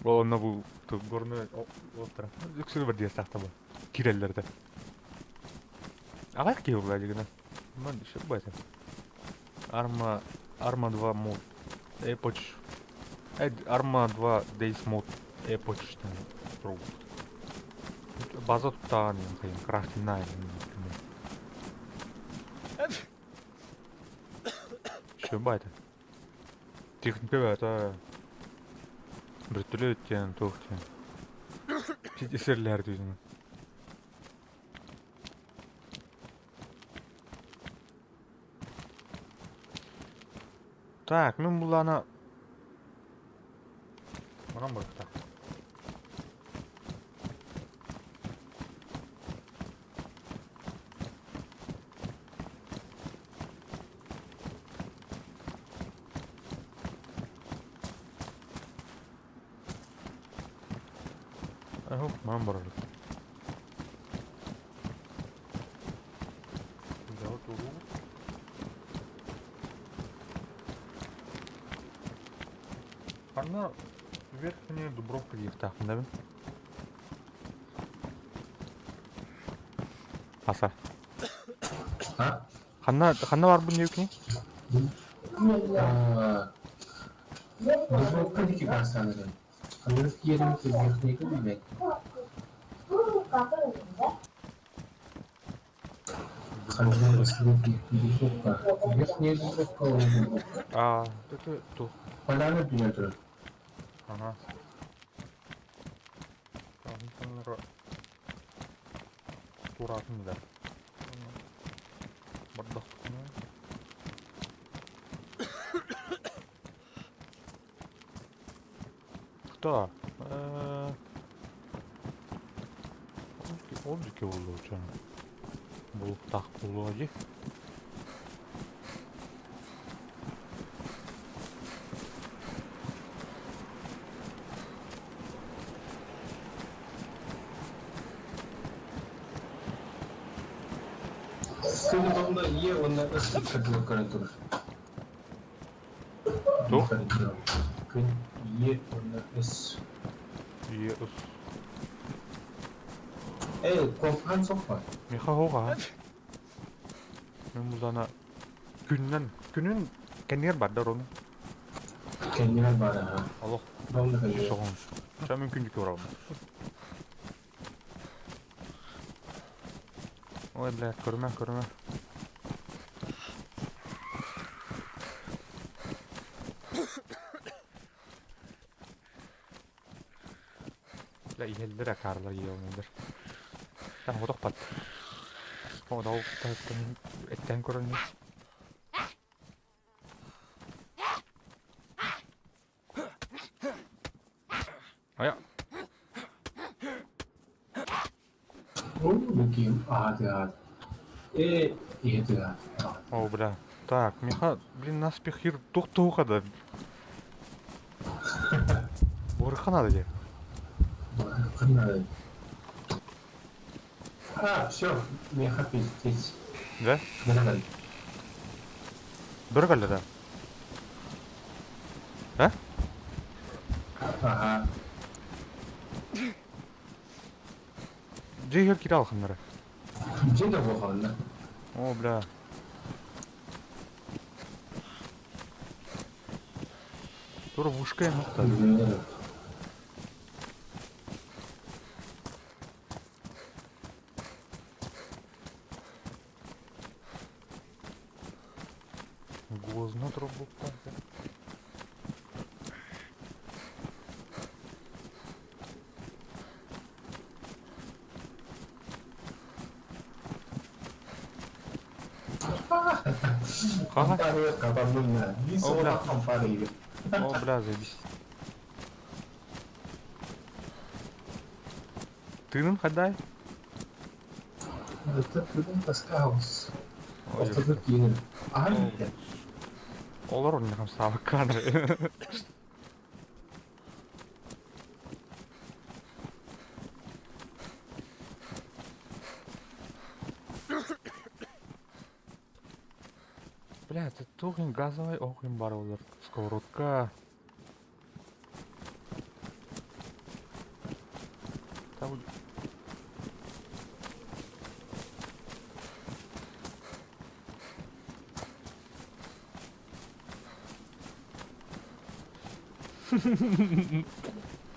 Ол на бу горный оттар. Үксү бірдестер таба. Киреллерде. Ағай кеу бұлай дегені. Мен шық байтын. Arma 2 мод. Эпоч. Arma 2 Days мод. Эпочтан. База тұттаған ең қайын. Крафтин найын. Шық байтын. Техника бәті. Бір түлі өткен, тоқтен. Сетесерлер дейін. Так, мен бұл ана... Маған бұрық так. Ағып, маған бұрық. Она верхняя Дубровка ехта, да? Аса. Ханна бар бұл не өкіне? Дубровка деке барсаңыз. Қандырып ерімді верхнегі білмек. Қандырып ерімді Дубровка. Верхнегі Дубровка олды. Это то. Паданы біле тұрыр. Ага. Insanlara turatın da. Bardak tutma. Кто? Oldu ki oldu canım. Bu tak bulucu. Senin onda iyi ondan nasıl katılıp karıntılır? Dur. Gün iyi ondan nasıl? İyi. Korkan sokma. Miha hoga. Ben bu sana günün kendiler barda onu. Kendine bana ha. Allah. Ben de kendine. Soğan. Sen mümkün ki olalım. Ой, блядь, көрме. Бля, иелдер акарлар иелмендер. Там одақ бат. Одақ эттен көрінді. Aya. Bakayım. Hadi. İyi de. О, бля. Так, Миха, блин, наспех хир тоқтауға да. Орыққа надо де. Надо. Все. Меха пиздец. Да? Нормально. Бір қалды да. А? Ага. Жегер кире алқындары. Где-то болғанда. О, бля. Тура вушка емақта. Гвоздно тұрып бұқта. Компания кабанына. Висола компания. О, бля, заебись. Тыным хадай. Это придум таскаус. Ой, Автоды кинем. Ага, О. Олар он нахам сабак кадры. Бля, это тухин газовый огонь бар олар. Сковородка. Там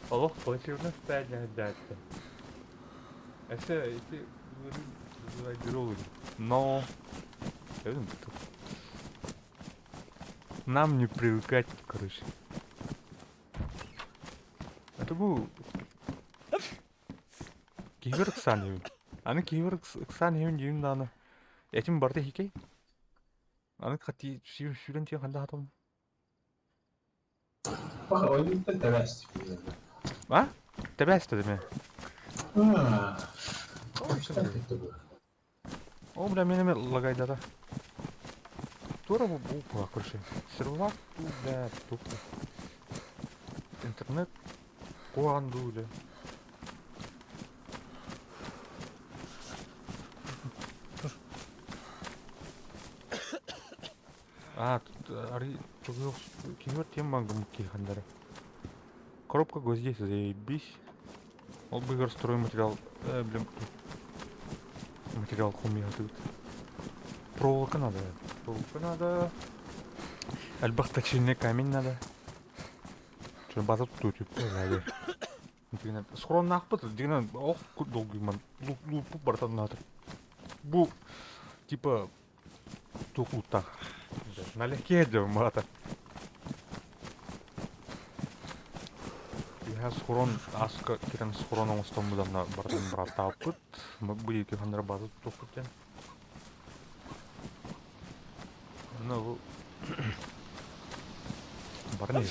Олох плачевно стадия дядька. Это эти герои. Но я думаю, тут нам не привыкать, короче. Это был Кивер Ксаневин. Аны Кивер Ксаневин дейін даны. Этим барды хикей. Аны қати сүйрен тия қанда хатым. Паха, ойын тен тәбәсті. А? Тебәсті деме. Штан текті бұл. О, бля, менеме лагайдада. Тура бұл бұға, короче. Сервак ту, бля, тупо. Интернет қоған ду, бля. А, тут ари чугук кивер тем мангам кихандара. Коробка гвоздей заебись. Ол быгар стройматериал, блин, материал хуми тут. Проволока надо. Проволока надо. Альбахтачильный камень надо. Что база тут надо. Дигнен схрон нахпыт, дигнен ох долгий ман. Лупу бартан надо. Бу типа тухута. Налегке де мата. Я схрон аска кирен схроном устамудан на бартан брата апыт. Мы были кихандра база тухутен. Ну барни.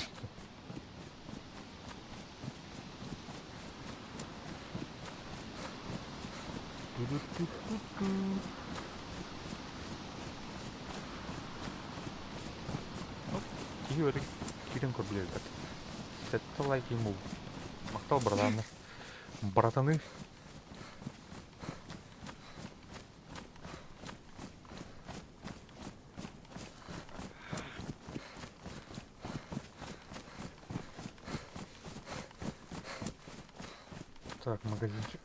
Киюрик кирен көрбілер дәт. Сәтті лайк ему. Мақтал братаны. Братаны. Так, магазинчик.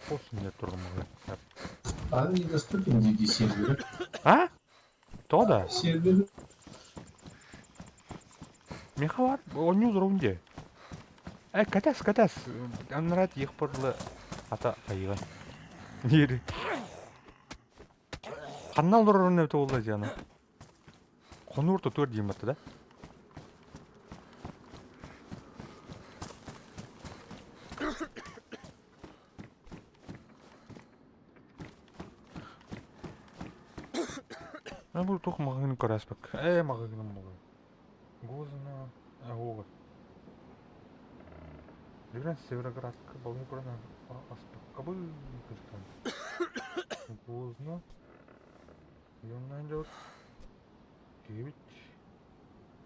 После нет турмага. А недоступен диги сервер. А? То да. Сервер. Мехавар, он не узрунде. Катас. Анрат их подлы ата айга. Нери. Канал дурун өтө болду жана. Конурто төр дейматты да. Бұл тоқ мағын көреспек. Мағыным бұл. Гозына ағуғы. Жүрен Североградқа балын көрін аспаққа бұл күзіктен. Гозына. Йоннан жауыз. Кевич.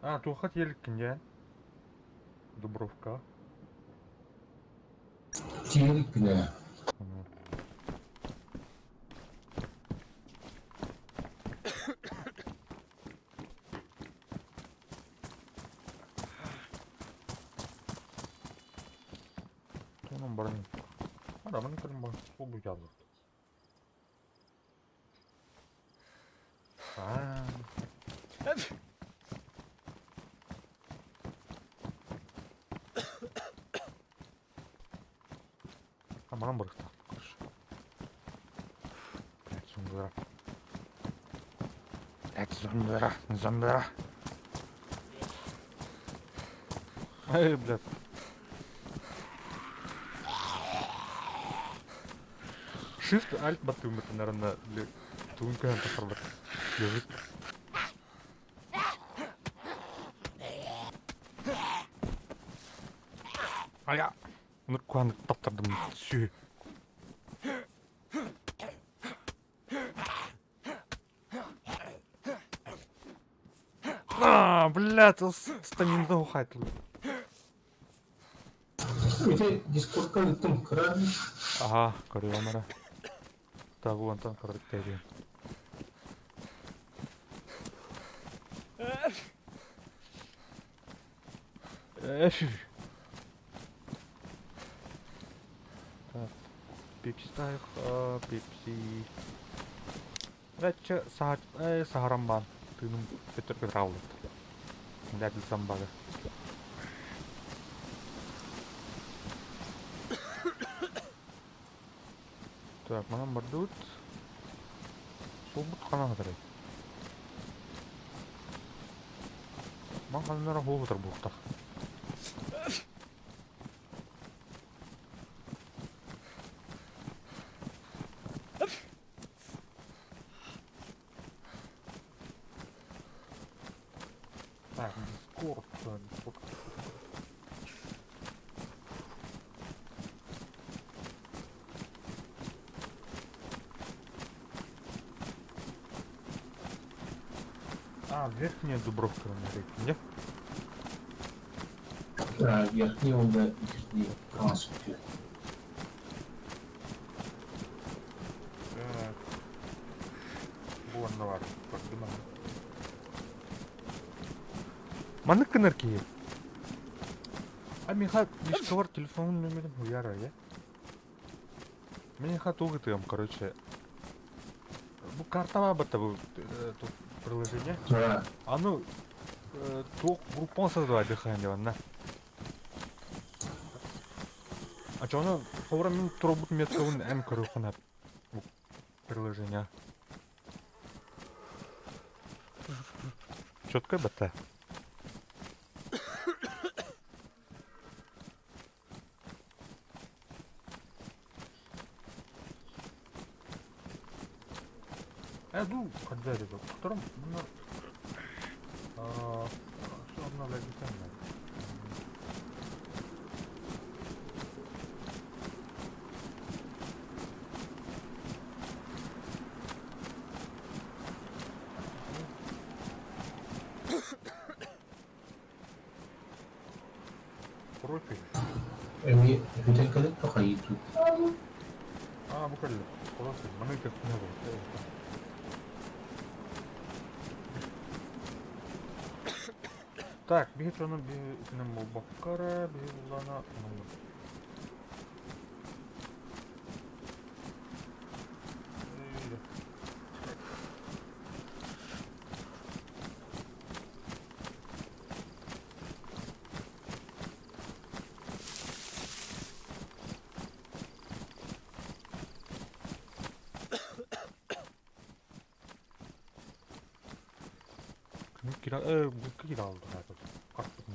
Туқат еліккен жән. Дубровка. Телек біне. Баран. Адамын көрін бар. Ол бұл жазыр. Аман бұрықта. Зомбира. Ай, блядь. Shift Alt батым это, наверное, Туын көн тахарбат. Лежит. Ая. Нур куан таптардым сүй. Блядь, стаминда ухайтыл. Itu Discord kan itu keren. Ага, көрüyorum ana. Tabu ondan kırdık dedi. Так, Пепси ставих, Пепси. Рэче сахарамбан. Тыным петерге травлык. Дәдил самбага. Так, манам бардут. Собут қана қыдырай. Ман қанынара хол қыдыр бұқтақ. Так, Дискорд. Верхняя Дубровка на реке, нет? Верхний он да и красный. Вон навар, поднимай. Маны кынырки. Мен хат мишкавар телефон номерін уяра, я? Мен хат угытыгам, короче. Бұл картава бата бұл тут приложение. Оно тук группон создавать дыхание, ладно? А чё оно ховра мен турбут меткавын әм көрүханат бұл приложение. Чётко бата. Ну, когда это? Втором, ну, что обновлять не. Профиль. Ini kita kali pakai itu. Bukan lah. Профиль. Mana itu punya apa? Так, бігать воно бігнемо бакара, бігла на bu kira oldu zaten. Kalktık mı?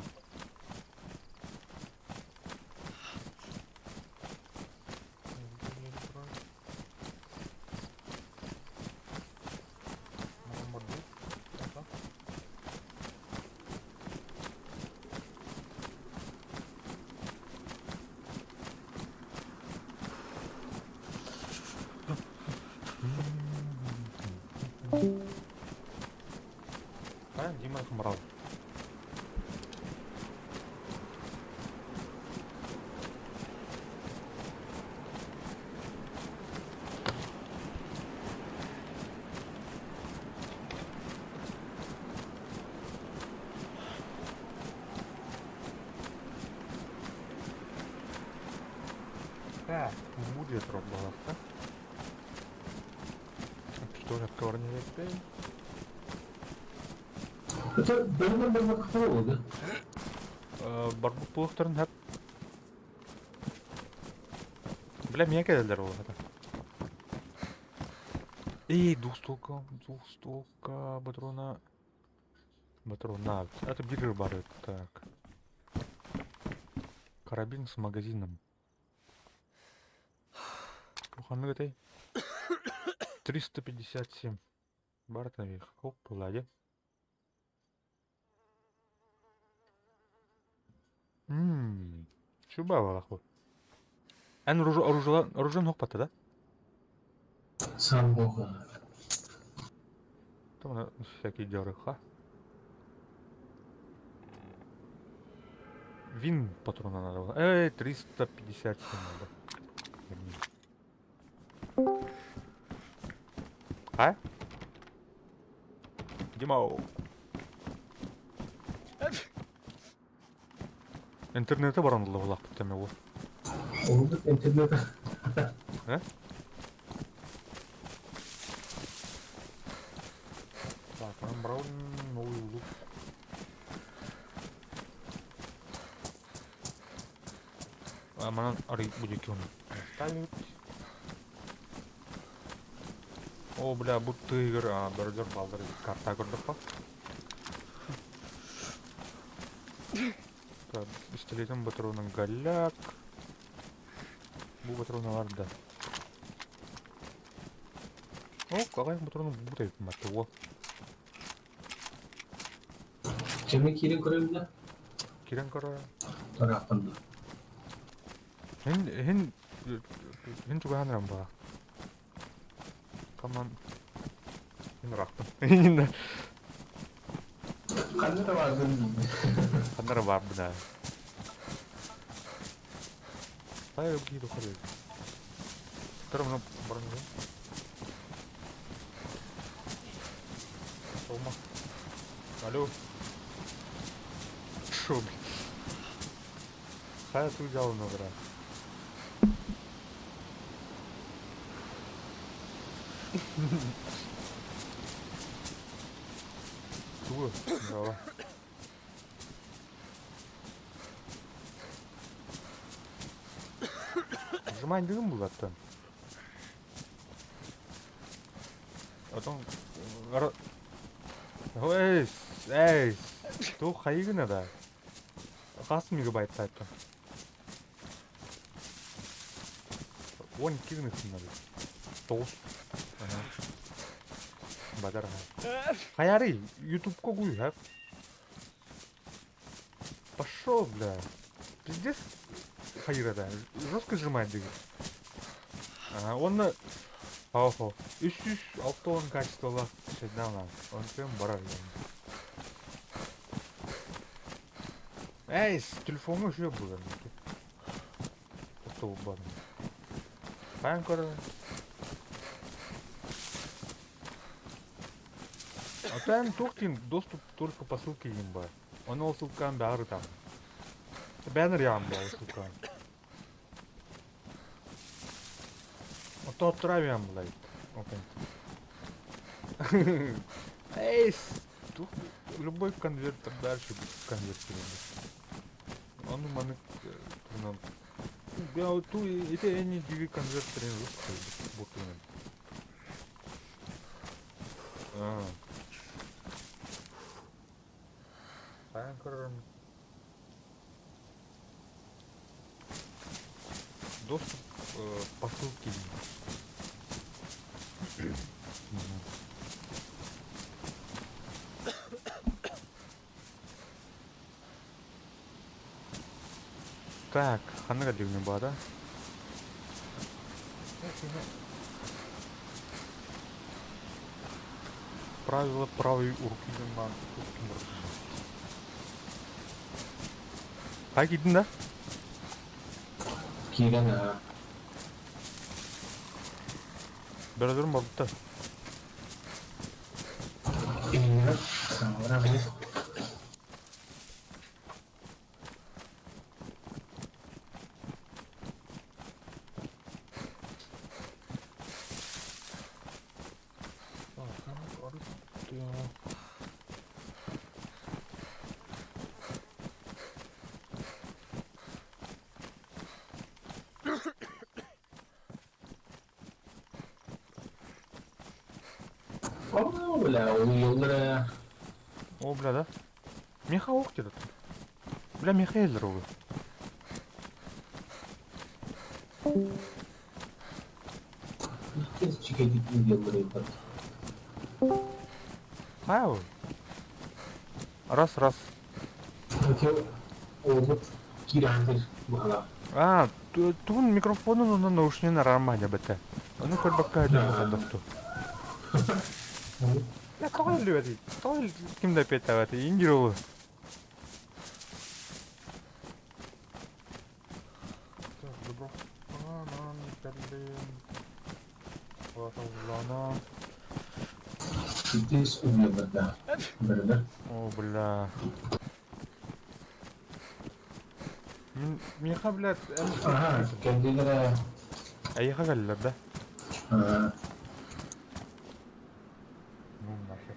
Дима Хамрал. Так, будет рок-баласта. Что же, корни весь. Это benar-benar ketawa udah. Барбук булыктарын хәп. Бля, меня кәделдер ул хата. Двухстволка, патрона. Патрона. Это биржа бар, так. Карабин с магазином. Туханны гытай. 357. Бар наверх. Хоп, ладе. Чуба балаху. Эн оружие хоппаты, да? Самбога. Там всякие дерыха. Вин патрона надо было. 357 надо. А? Димау. Интернеті барандылы болақ біттеме ол. Oldu internete. Э? Так, మనం браун новый лук. А манан арый будет он ставить. О, бля, будто игра, бердер балдыр карта көрдік па? Так, пистолетом патроның голяк. Бұл патроны var да. О, какая патроны бұдай күмәтті ол. Cemil kirin kuruyla. Керен кара. Tarafında. Хен juga hanram ба. Каман. Хен рақтым. Kanada vardı. Хандар бар бұда. Қай өкейді қорей. Тұрымны бұрын жай. Олма. Алло. Шо, блин. Қай өту жалыны бұра. Туы, жала. Нажимай дегім бұл аттан. Атон... Эй! Ту қайығына да. Қасы мегабайт сайттан. 12 гынысына да. 9. Бадар ага. Хаяры, YouTube когуй, а? Пошел, бля. Пиздец. Хайра, да. Жестко сжимает двигатель. Ага, он на... Охо. Ищ, алтон качество лах. Шеддауна. Он прям барар. Эй, с телефоном еще было. Что угодно. Панкора. А там тоқтин доступ только по ссылке имба. Он ол ссылканың бәрі там. Бәнер ямба ол ссылканың. Ото тұра бәм бұлай. Эй, любой конвертер дальше конвертируем. Он маны турнан. Я вот ту это они диви конвертеры русские буквы. Анкор. Доступ по ссылке. Так, ханага дивный бада. Правило правой руки на Как идем, да? Kirin ha. Бердерім барды. İyi. Sonra bir. О, бля, uyuyorlar. О, бля, да? Меха охтер. Бля, меха елдер İlk çıkacak videoları yaparız. Ау. Раз. Peki oğlum girendir bu hala. А, тугун микрофонун унан наушнигин араманя бете. Аны көрбөккө айдын болдокту. Я тойл бети. Тойл кимде пете бети. Ингир олу. Добро. Анан келдим. Ваталлана. Ciddi söylüyorlar da. Böyle. О, бля. Миха, блядь, Aha kendileri. Айяха келдилер да. Ha. Ну нахер.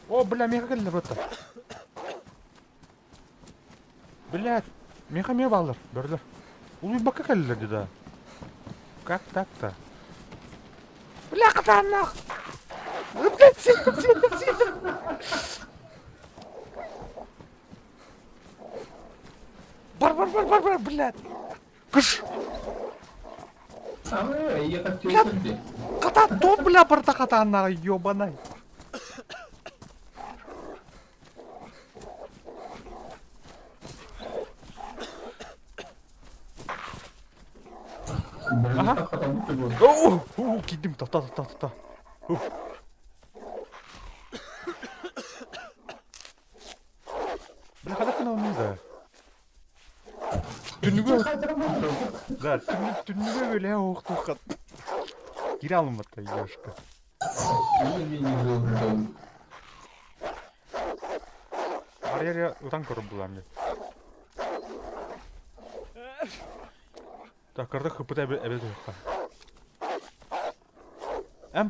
О, бля, миха келдилер бата. Блядь, миха мия балдыр, бөрлөр. Улуй бака келдилер да. Как так-то? Бля, катан нах. Блядь, сидим. Бар, блядь. Кыш. Ama iyi katıyorsun diye. Катан, то, бля, барта катан нах, ёбаный. Aha. Кидим, та. Бля, когда ты на униза? Да, түнүгө эле октукат. Кире алынбатта ёшка. Арья утан көрүп булам. Так, кырды хыпыта эбет жокка.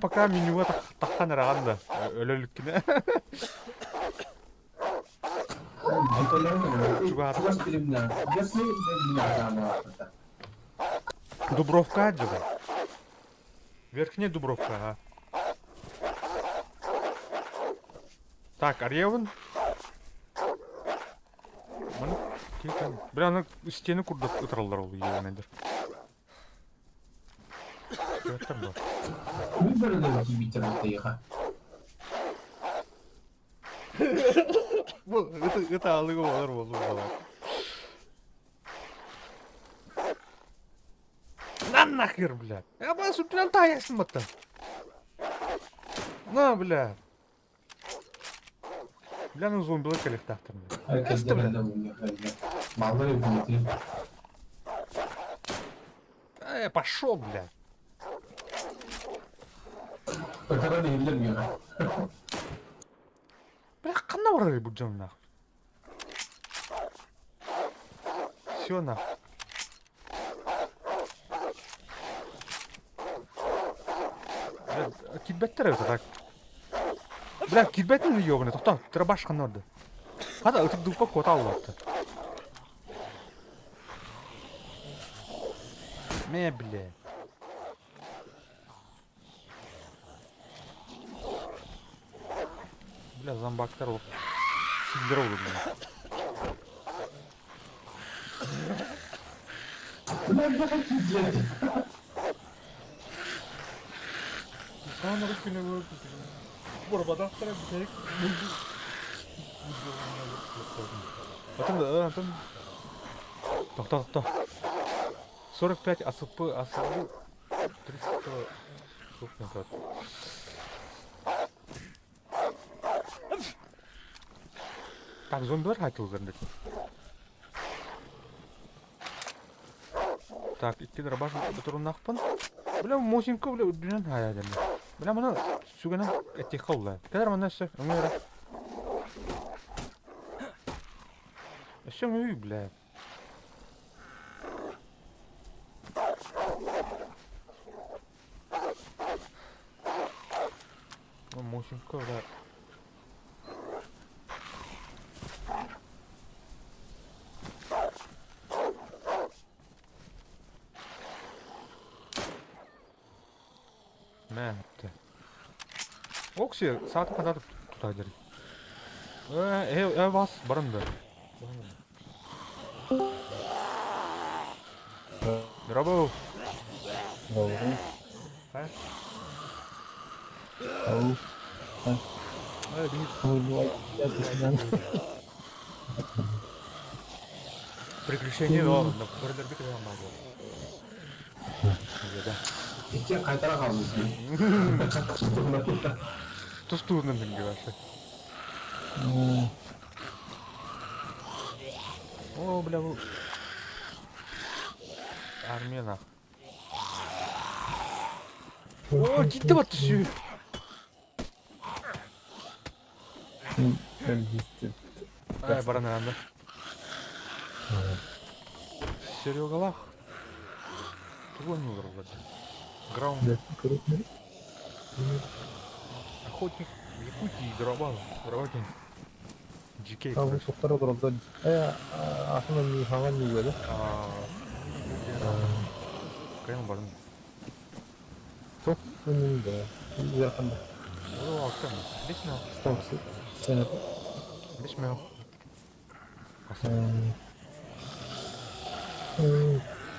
Пока менюга таккан араганда өлөлүккине. Чуваш filmler. Ясны filmler Дубровка отжига. Верхняя Дубровка, Так, Арьевын. Бля, аны стены курдап ытыралдар ол егенедер. Өттім ба. Кім бірінің битерді еға? Это алығы олар болу бала. На нахер, бля. Я бы сутуян таясын бата. На, бля. Бля, ну зомбилы коллектахтар. Herkes de bende bulunuyor. Malları yönetiyor. Пошел, бля. Öteren eğilemiyor. Бля, қандай барар бұл жан нахуй. Все нахуй. Бля, китбеттер өте так. Бля, китбеттің ебаный, тоқта, тірі башқан орды. Хада өтіп дупа кота алыпты. Ме, бля. Бля, зомбактар олып. Синдер олып. Bunlar daha güzel. Sana rüküne vurdu. Burada ақтара бітейік. Атым. Тоқта. 45 асылпы. 300. Так, зомбилар қайтылды. Так, ikki дробаш бітіруін ақпын. Бля, мосинка, бля, дүнен хая дәмі. Бля, мұны сүгенен әттек қалды. Кәдір мұны әсі, өңері. Әсі өңі, бля. Мосинка, бля. Мәтті. Окси, саатын қадады тұтайдыр. Бас, барынды. Мирабу. Doğru. Ha? Au. Öyle değil. Vurdu. Gerçekten. Приключение var. Көрелер бит оян бар. Да. İki kaytara kalmış. Тустуунун динге башы. О, бля, бу. Армена. О, gitti battı şu. Ben hissettim. Ay, баран анда. Серегалах. Тугон не вроде. Граунд. Да, крупный. Охотник в Якутии дробал. Дробал. Дикей. Abi çokları olur orada. Aslında bir hava ne böyle? Кайын барын. Çok önemli de. Yakında. О, актан. Бесмеу. Çok sık. Sen Бесмеу.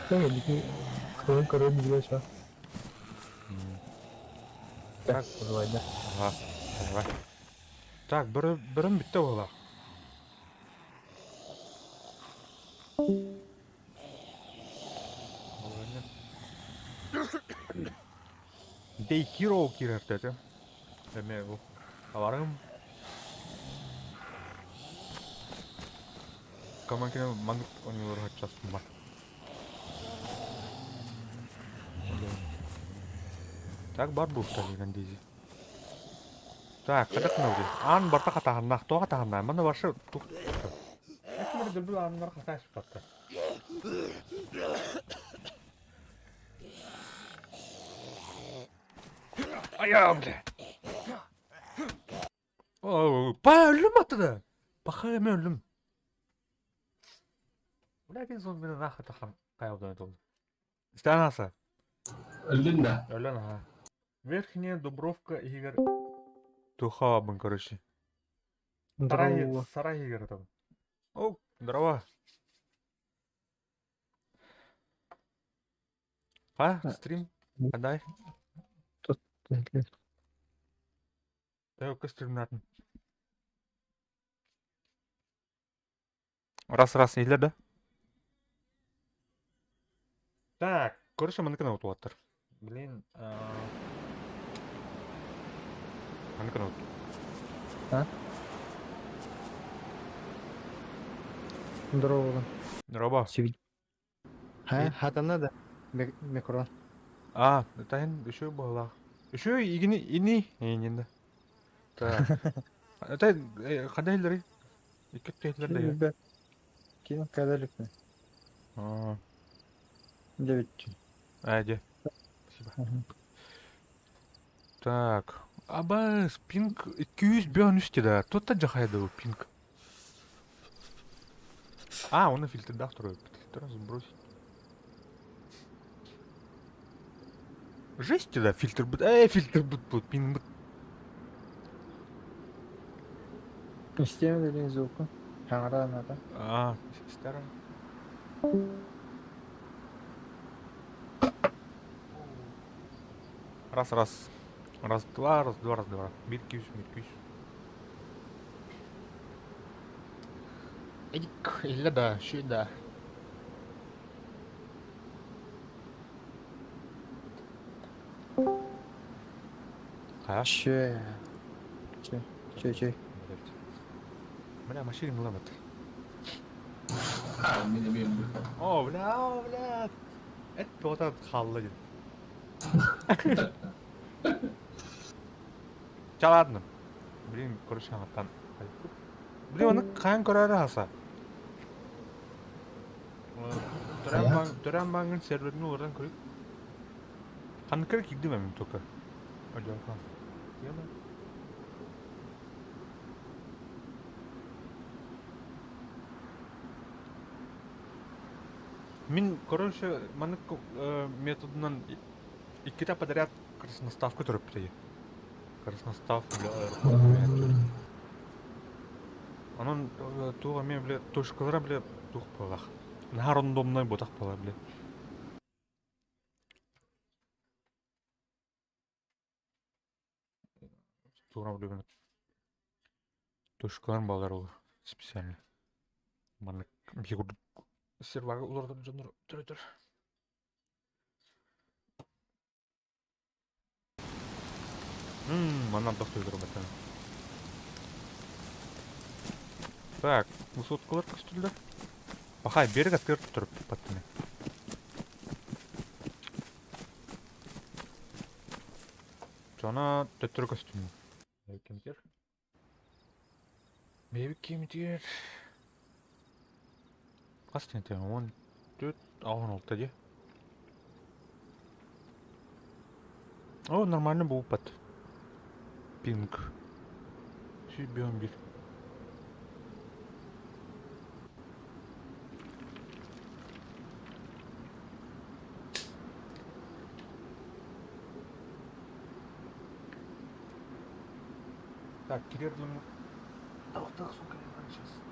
Tamam bir karın bir şey var. Так, Давай. ага, давай. Так, бірін бітті ола. Дей хиро кирер деді. Деме бұл. Аларым. Каманкine маңып ойныларға частым бар. Так, бар бұл ұсталыған дейзі. Так, қадақ нәуде. Ан барта қатағыннақ, тоға қатағыннақ. Мана башы тұқ. Әкімір дүлбіл анынлар қата ашып бақта. Ayağım bile. Oo, bayağı öldüm atladı. Bakayım öldüm. Lakin son beni nakı takam kayavdan öte oldu. İşte anası. Öldün de. Ölen ha. Верхняя Дубровка Игорь Тухабын, короче. Сарай Игорь там. О, здорово. А, стрим? Отдай. Только стримнатын. Раз, ийлер да? Так, короче, маныкына өтіп жатыр. Блин, маныкына өтіп. Ha? Здорово. Здорово. Сивить. Хатана да. Микро. А, это еще было. Еще ини, енді. Так. Это қандай елдер? Екі елдер де я. Кино кадаликный. Девять. Де. Спасибо. Так. Аба, пинг 200 бен үстеді. Тотта жақайды ол пинг. А, оны фильтрда второй. Фильтр сбросить. Жесть да, фильтр будет. Фильтр будет, пинг будет. Система dediğin звука. Хаңара надо. Старая. Раз. Раз, два. Миркиш. Эдик, или да, сюда. Че. Бля, машина ломит. Ha, benim. О, бля. Это вот этот халлы. Çaladın. Блин, короче, аттан. Блин, оны қайын көрәрі аса. Төрән маңын серверіне ордан көріп. Қаны кірі кегді мәмін тоқа. Öyle Мен, короче, маны методынан iki подряд красноставка тұрып бітеді. Красностав, Анан туға мен, бля, точкалара, бля, туқ болақ. На рандомной ботақ бола, бля. Туграм любим. Тушкалар балдар ол специально. Мана бигур сервага улардан жандар төрөтөр. Манан дохтой дұрматан. Так, высоткалар көстілді. Бақай, берік атқырып тұрып паттыны. Жана төттір көстімі. Кемтер. Бейбік кемтер. Қастын етен, 14, 16 де. О, нормально бұл пат. Пинг. Сүйбеуім бір. Так, кирердің... Так, сука, не сейчас.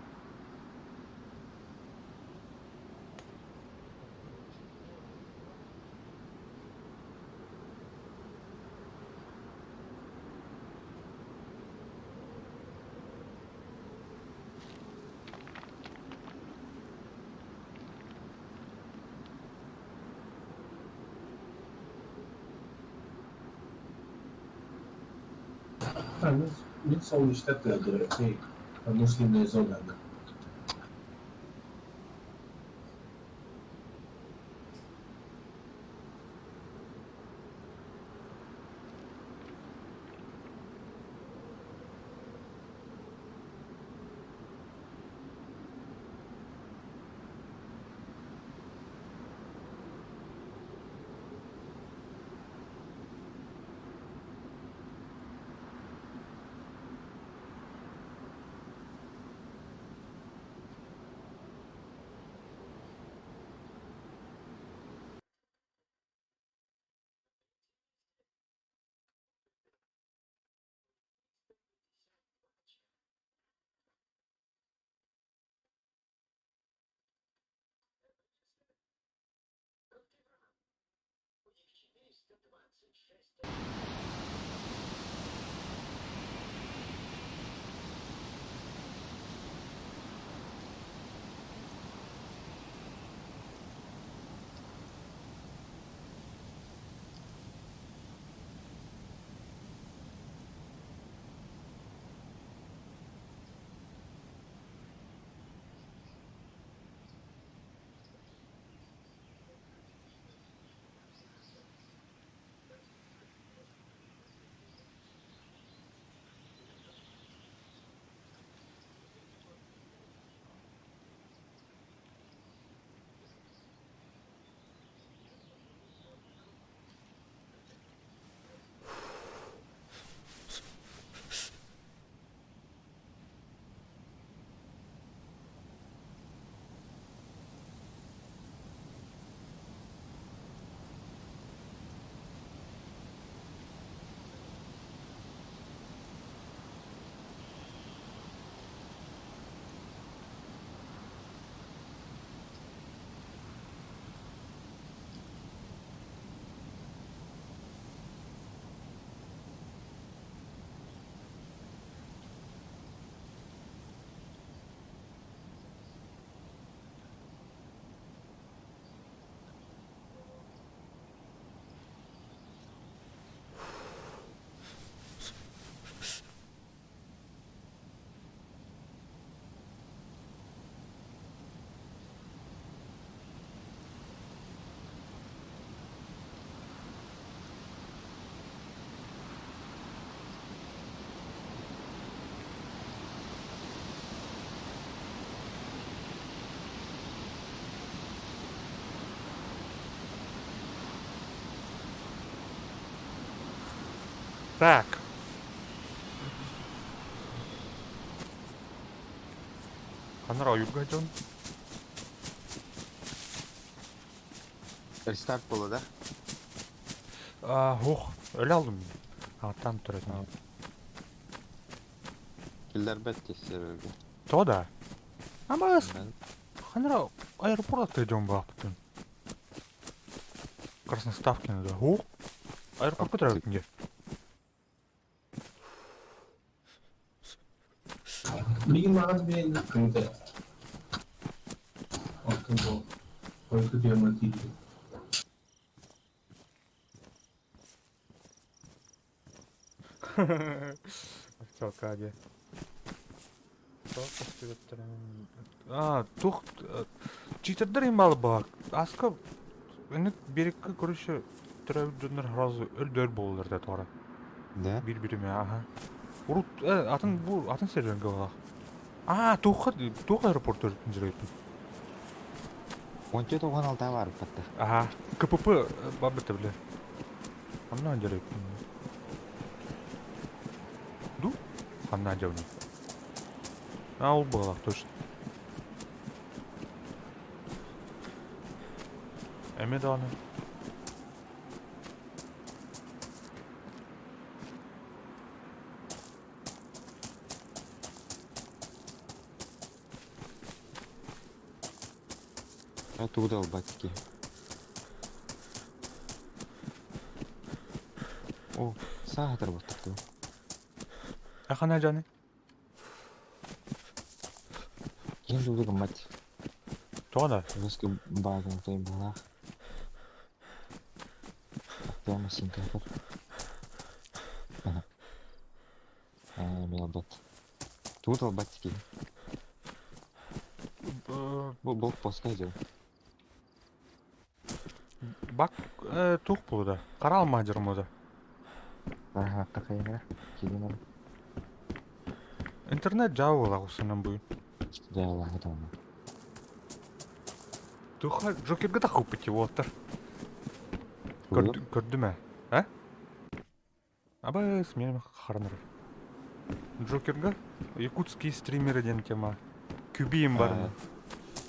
Niet zo'n stad de moslim zona. Так. Қаныр аюрға жон. Restart болады. Өлі алдым. Аттан тұратын. Килдер бетті серверге. Тода. Ама Мен қаныр аэропортқа жон бақтын. Красноставкина да. Аэропортқа тұратын ге. Bilgin mağaz bir günde. Altın bu. Koydu diye mı değil. Çok acı. Çok kötü. А, тух, читердер им бал бак. Аска, эне берекке көрүшү төрөбүдүнөр разы өлдөр болдур да тора. Да? Бири-бириме, аха. Урут, атын серверге бала. Тух аэропорт жүрөйтүн. 17 оған алда бар бітті. Аха, КПП бабыты биле. Андан жүрөйтүн. Ду? Андан жауны. Ол бала, точно. Эме да аны. Оттуда батьки. О, сағатыр баттықты. Ахана жаны. Кен жылдығы мать. Тоғана. Русский багом той была. Прямо синкапер. Мелбат. Тут албатики. Бұл поска жел. Бак, тух болуда. Каралма жырмода. Ага, такая килимер. Интернет жабыла усунан буюн. Да, ладно, tamam. Туха Джокерге да хупити отыр. Көрдім. Көрдү мө? А? Абай менин караныр. Джокерге якутский стример деген тема. Күбейим бармы?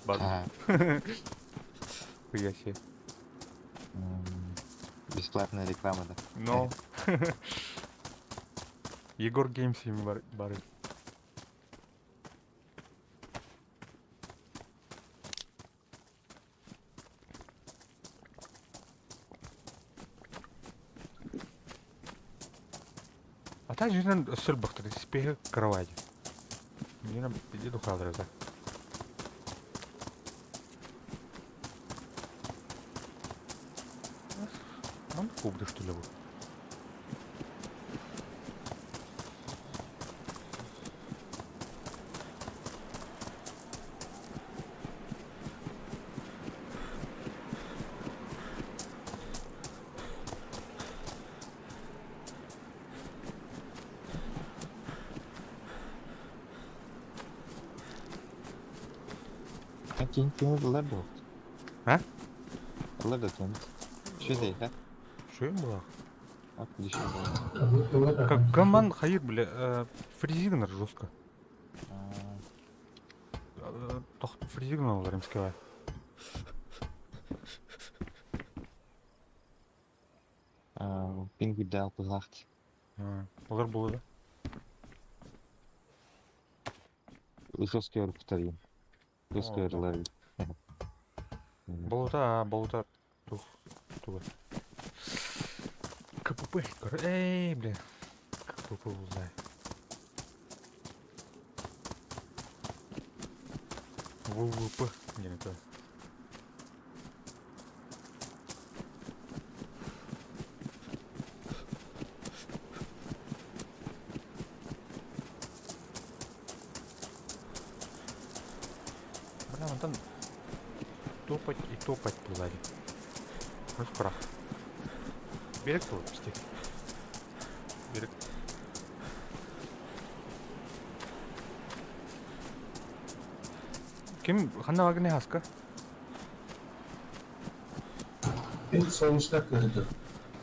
Бар. Хуяси. Бесплатная реклама, да? Но. Егор Геймс им бары. Ата жинен өсөл бактыр, спеге кровать. Мне иди хадыр да. Он кубды что ли вот. Keyin temizlar bu. Ha? Ular da temiz. Şu değil ha? Что им было? Bak düşüyor. Гаман хайыр биле, фризигнер жестко. Фризигнер олар эмскебай. Pingüde de alpılacht. Олар болду. Жесткий örüp tutarayım. Жесткий О, örüler. Болута. Тух. КПП, эй, блин. КПП узнай. ВВП, не то. Бля, вон там топать и топать позади. Ну, прав. Берег был, стих. Берег. Kim Hanna Wagner haska? Ben sonuçta kırdı.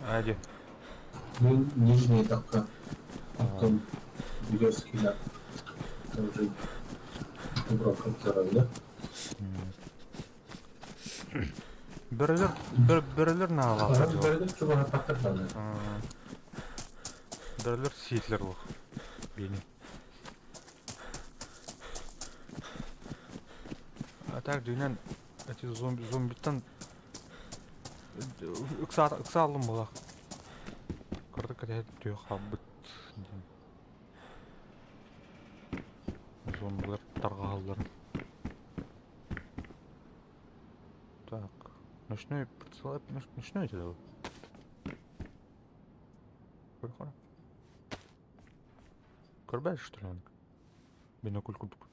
Hadi. Ben нижний dakika. Потом Березкина. Тоже Дубровка второй, Бөрөлөр на да? алат. Böyle çubuğa patlatmadı. Бөрөлөр сиетлер бол. Бени. Так дүйнен эти зомбитан ыксалым була. Кырды кыдет түйө хабыт. зомбилар таргалдылар. Так. Ночной прицел, ночной это да? Көрхана. Көрбәш что ли он? Бинокль курдук.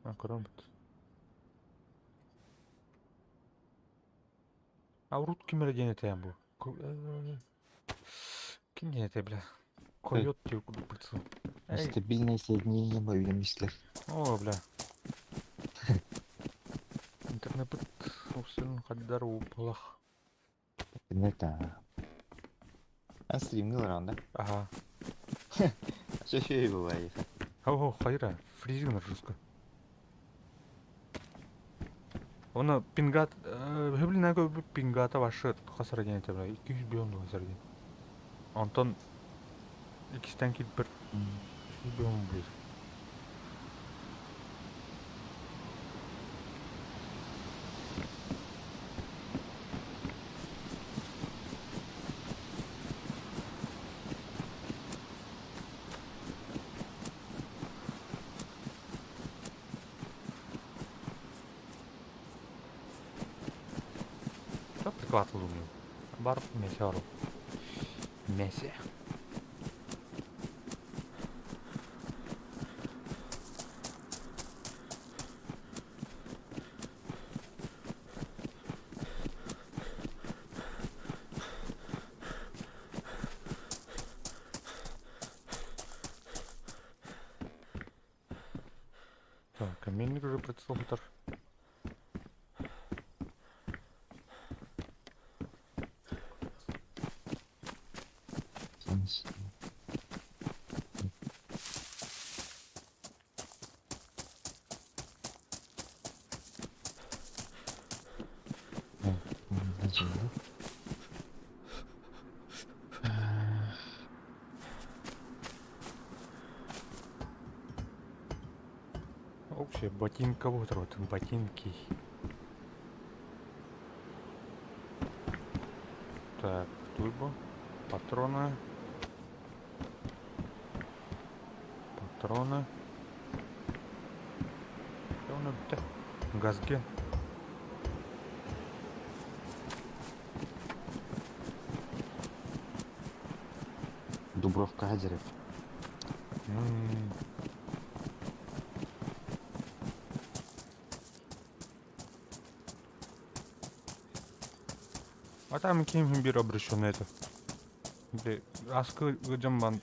А, көрәм бит. Аурут кимере денетем бу? Ким денете, бля? Койот тебе курдук прицел. Эй, Стабильное соединение мобильных мыслей. о, бля. Интернет бит усун каддар упалах. Это... А стримил рано, да? Ага. Что еще и бывает? О, хайра, фризинг нагрузка. Оны пингат, хөблинә көбі пингата башы қасыр екен әте бля, 200 бион қасыр екен. Антон, ikisinden kit bir 200 бион бұйыр. Çok prikvatlı oluyor. Barıp mese var o. Mese. Так, каменник уже прицел хутор. Вообще, ботинка вот, ботинки. Так, турбо, патроны. Патроны. Что у нас тут? Газген. Дубровка Адерев. А там кем бир обращен это. Где аскы гыжамбан.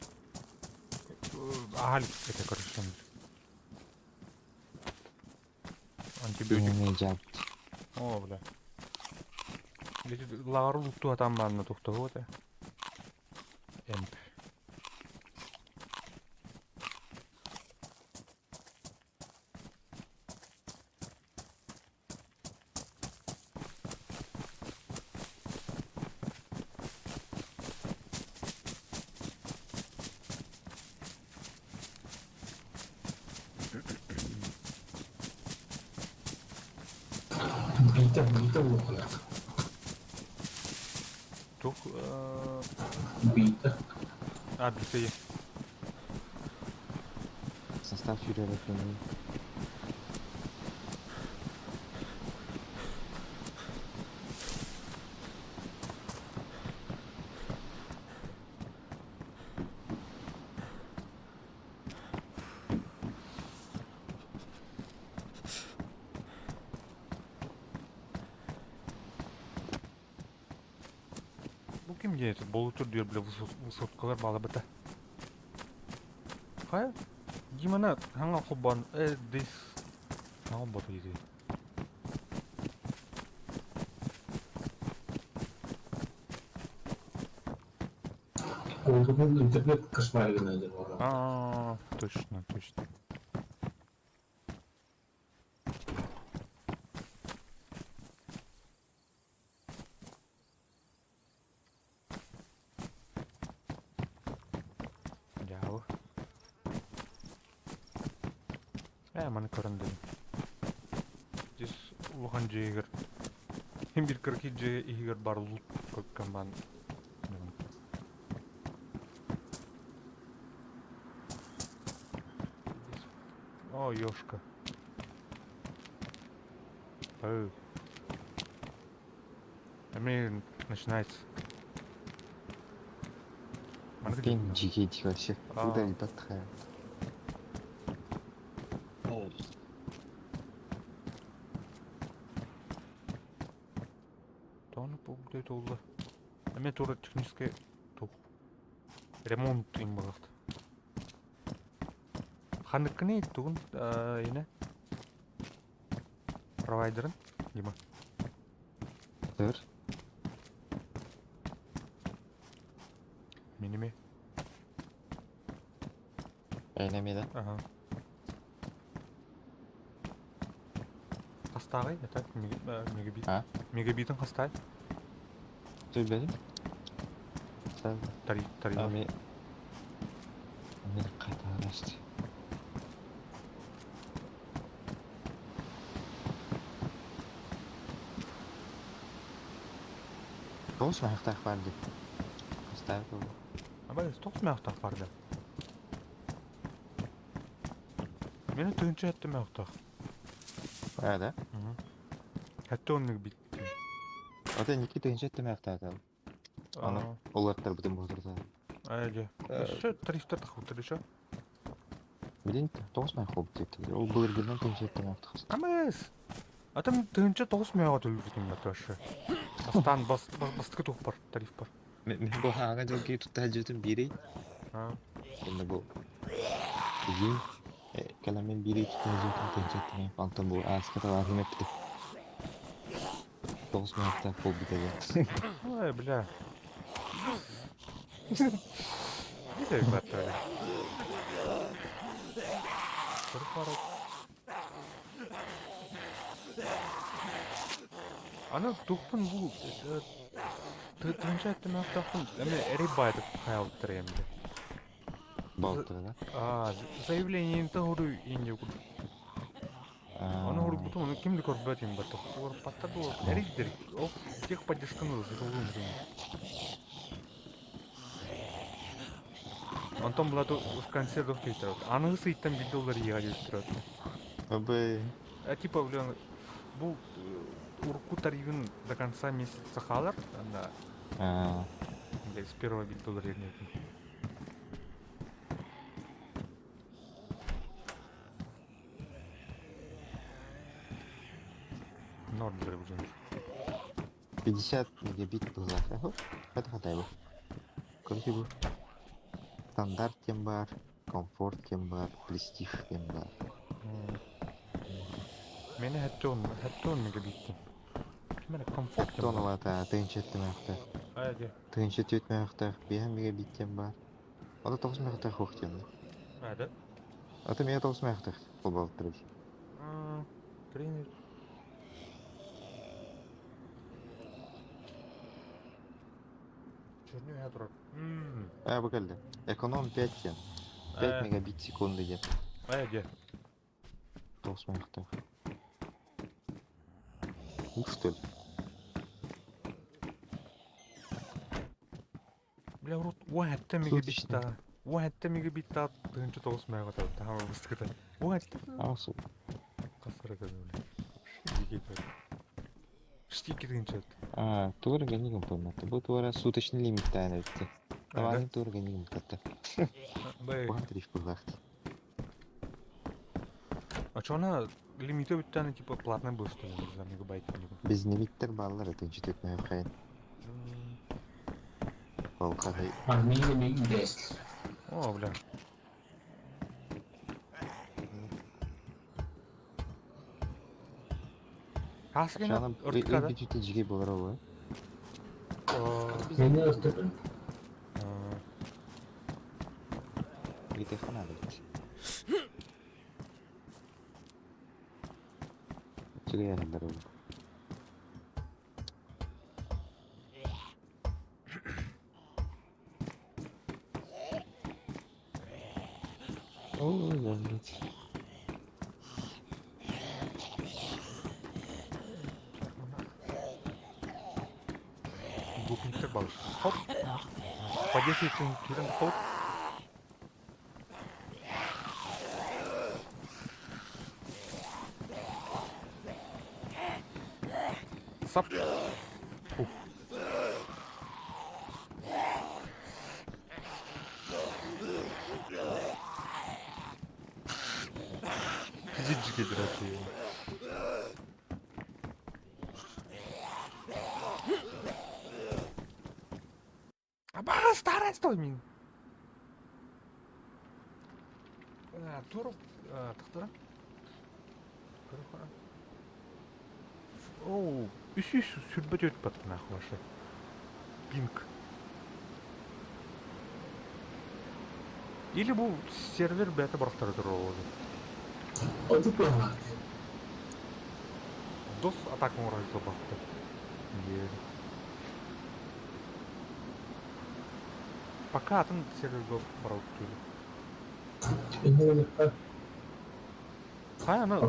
Алик это короче. Антибиотик. Не идет. О, бля. Лару туа там банна тухтаготе. Эмп. Бита лопала. Тух. Бита. А, битые. Состав фюрера первый. Bu kim diyeti? Bolutur diyor bile vысоткалар бала бата. Кая? Гимана ханга хобан дис. Ханга бото иди. Олдун интернет кошмарный деп бар. А, точно, точно. Яу. Маны көрінді. Здесь улған жегір. Hem bir 42 егер бар лут көккен бан. О, О, ёшка. Начинается. Пин джигейти вообще. А. Куда батхая. Тоны побудет олды. Мен тура технический ремонт им багат. Ханыкны тугун ene провайдерын дима. Төр. Миниме. Әйнәмеді. Ага. Хастагы это мегабит. А? Мегабитин хастай. Сөйлбедім. Сәл. Тари. Ами. Мен қайта арашты. Тоғыз маяқтақ бар деп. Қастай бұл. Абай 9 маяқтақ барды. Мені түгінші әтті маяқтақ. Әді? Әтті он мегабит. Ота неке түйінші әтті маяқтақ ал. Аны оларттар бұтын бұтырды. Әйде. Шо тарифтар тақуытыр шо? Білейін, 9 маяқ болып дейті. Ол бұл ергелден түйінші әтті маяқтақ. Амайыз. Атам түгінші 9 маяға төліп жүрген бәті ашы. Астан бастықы тұқ бар, тариф бар. Мен бұл аңа жол кей тұтта жүрдім берей. Енді бұл ең кәләмен берей тұтта жүрдім түйінші әтті маяқ. Антон бұл асқата лағым әпті. 9 маяқтақ бол бітеді. Ой, бля. Где бәті әлі? Тұрып барып. Ана тұқпын бұл түгінші әтті маяқтақпын әрі байды қаялыптыр емді. Балтыр, да? Заявление ғұру енде күл. Аны ғұру бұтым, оны кімді көрбәт ем бәті. Ғұру паттады ол әрейдер. Ол тех поддержканы ғылым ғылым. Антон бұлады консервдов кейтір. Анығы сайттан $1 еға жетістір. Обы... Типа, блин, бұл урку тарифін до конца месяца қалар. С первого $1 ернетін. Норм жүрі бұл жөнір. 50 мегабит было. Это хатай был. Короче, был. Стандарт тем бар, комфорт тем бар, престиж тем бар. Мені хәттон мегабиттен. Мені комфорт тем Тоны лата, түйіншетті мәқтақ. Әйде. Түйіншет өт мәқтақ, 5 мегабит тем бар. Ода 9 мәқтақ хоқ темді. Әйде. Ода мега 9 мәқтақ бұл балық тұрыш. Тренер. Черный я тұрар. Бұл кәлді. Эконом 5 тем. 5 мегабит секунды деп. Әйде. 9 мәқтақ. Что ли? Бля, урод, 1 мегабит та түгінші 9 мега тауып. Тағамы бұстықыда. 1 Алсу. Қасыры көзі, бля. Штики түгінші өтті. Тур органигм пойматты. Бұл туара суточный лимит тайны өтті. Давай тур органигм қатты. Бұған тариф бұлақты. А чё она лимиты өттәні типа платный был, что ли, за мегабайт? Без лимиттер баллар өтінші төтмей қайын. Ол қағай. Мини 10. О, бля. Асыгена ұртқада? Бюджетті жеге болар ол, Мини ұртқада? Гите қана бәйт. Жеге яғындар ол. Ой, блядь. Гупниктер балыш. Хоп. По 10 килен хоп. Сап. Ух. Физически драться. Аба, старая стой мен. Туруп, тахтара. Оу, үш сүрбөт өтіп баттын ақылашы. Пинг. Или бұл сервер бәті бұрақтары тұры олады. Onde pular? Дос атакын орайсыл бақты. Пока атын серверге барау түйлі. Ele não tá Қай аны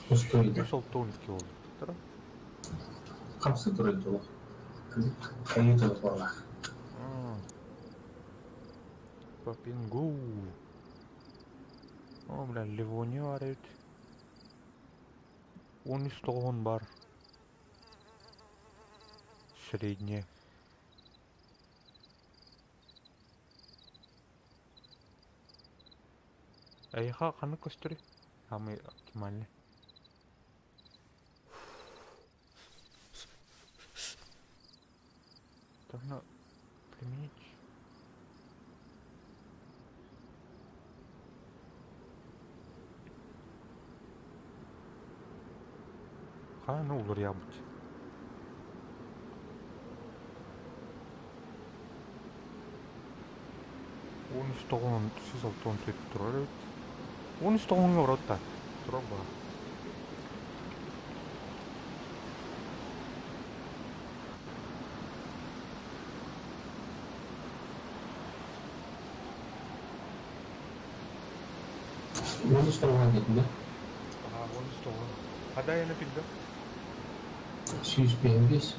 construído. үш ол тоғынетке олды. Тұра? Kamsa durdu o. Kayı da var. Папингу. О, бля, Ливония арайт. 13 тоғын бар. Средне. Айха қаны көстірі? Самый оптимальный. Должно применить. Қаны олар ябыт. Он үш тоғын сіз алтын төтіп тұрар өт. 13 тоғынға ұрады. Тұрар ба. Onde está o lado né? 13 тоғын. Қада ені білді? 205.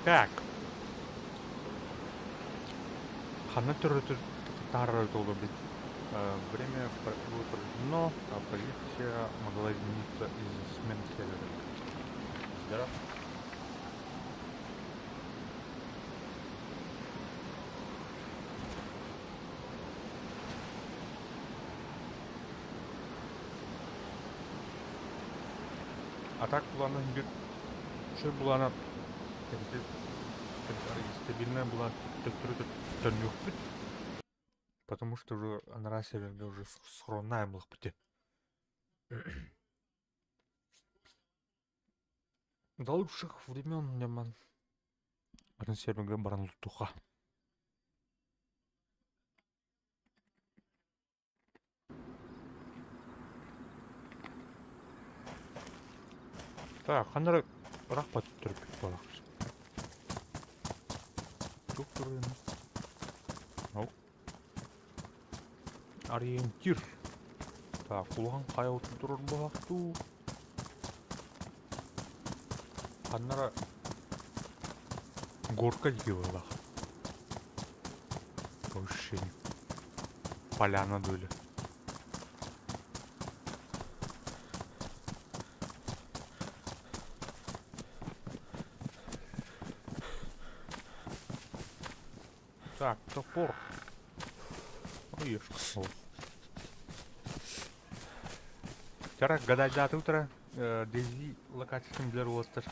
Так. Қаны түрі тары толы бит. Время будет проведено, а позиция могла измениться из смен сервера. Здоров. А так буланы бир чөй буланы стабильная была тönüp потому что уже на серверге уже схронная был пути. До лучших времен неман на серверге баран туха. Так, қаныры рахпат түріп балақ. Çok duruyor. Ау. Ориентир. Так, кулған қай отын тұрыр бұлақту. Қаннара горка деге бұлақ. Повышение. Поляна дөйлі. Так, топор. Ой, ешка. Вчера гадать даты утра. Дези локациям для роста.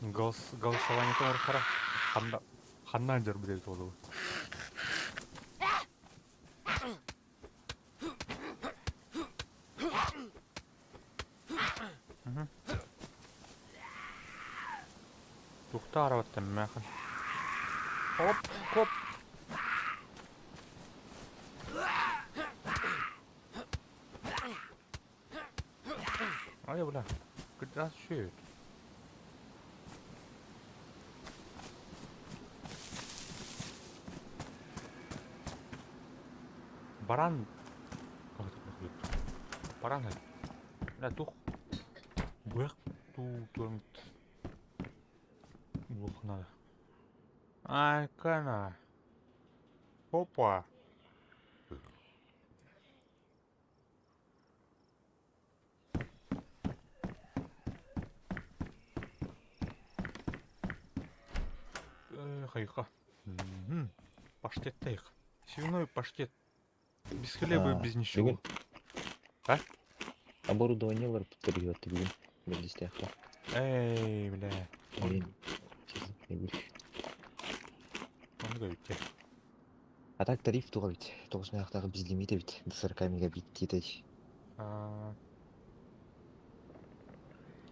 Голосование тоже хорошо. Ханнадер, блядь, вот. Тухтарова там мяхан. Хоп, хоп. Ай, бля, куда шеют? баран. Баран. Да тух. Бэх ту. Ух, надо. Ай, кана. Опа. Хайха. Паштет тайх. Свиной паштет. Без хлеба и без ничего. Бүгін А? оборудованиелар бітіріп бүгін. Бірді сияқты. Эй, бля. Мен не білші. Он говорит, А так тариф туға бит. 9 аяқтағы біз лимиті бит. До 40 мегабит дейді.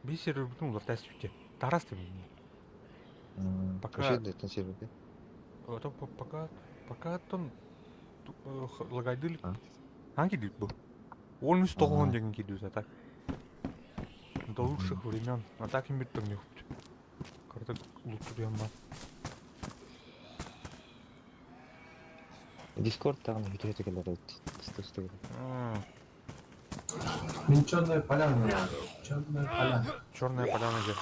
bir server bütün ular test bitti. Тарас ты мне. Пока- Вообще да, это серверде. Пока там лагайдыл. А? Hangi dil bu? 13-9 Ага. деген gidiyoruz а так. До лучших времен. А так им бит не хупчу. Когда лучше ямма. Дискорд тағына кетеді келер өтті. Стықты. Мен черная поляна надо. Черная поляна. Черная поляна жер.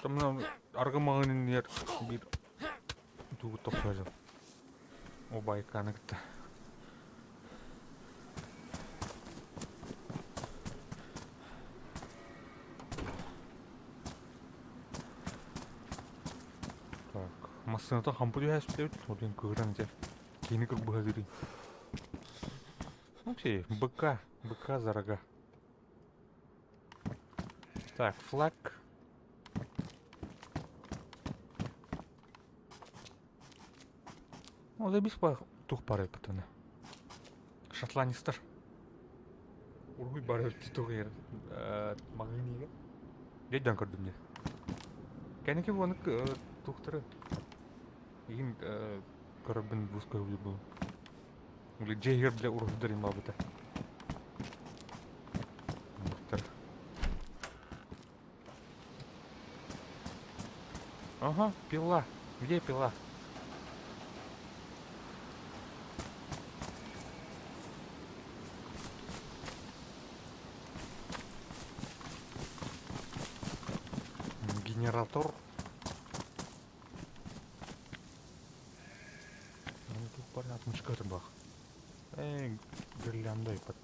Там арғы маңының ер bir туғы тоқтайды. Оба эканы кітті. Так, массыната хампуди хэсптэвит, один кыгран жер. Кейні кыр бұғадырын. Вообще, быка за рога. Так, флаг. Ну, забис па тух пары патаны. Шотландистер. Ургуй бары тух ер. Магниге. Деден көрдüm де. Кәнеке оны тухтыры. Егін көрібін бұскай ұйы бұл. Или джейгер бля ургударин бабыта. Ага, пила. Где пила? Генератор. Ну тут понятно, что это бах. Гирлянда и под.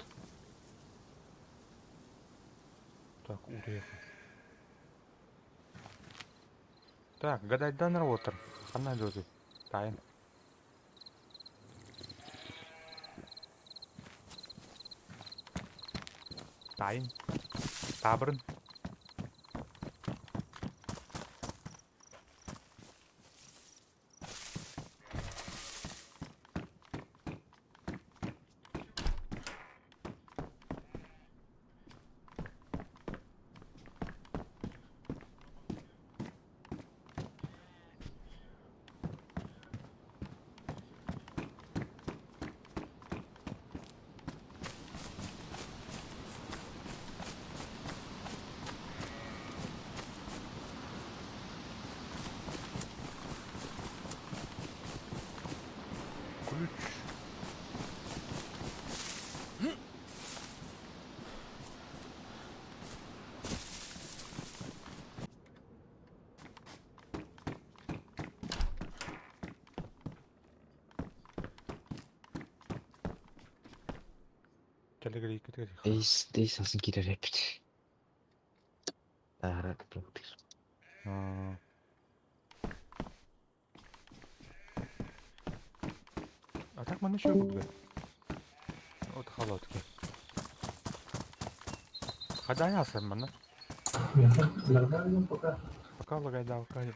Так, уехал. Так, гадать дан работар. Она лёзы. Тайн. Тайн. Табрын. Ключ. Телегрейка. Дейс асын келер әпіт. Ара, тұқтыр. А так мы еще будем. Вот холодки. Хода я сам, мана. Нормально пока. Пока лагайдалка.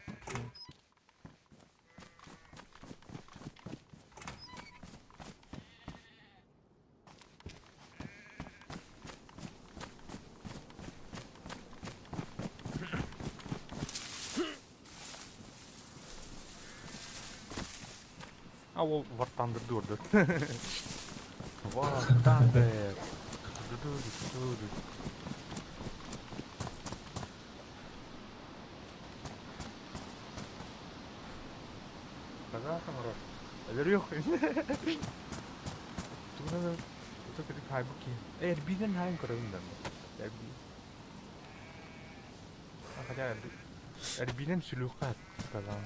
А ол вартандырды орды. Вартандыр. Ду-ду-ду-ду-ду. Казахым рас. Veriyor. Tuğla tuğla halbuki. Erbiden hayın kararından. Erbi. Hakikaten Erbi'nin sülükat kazan.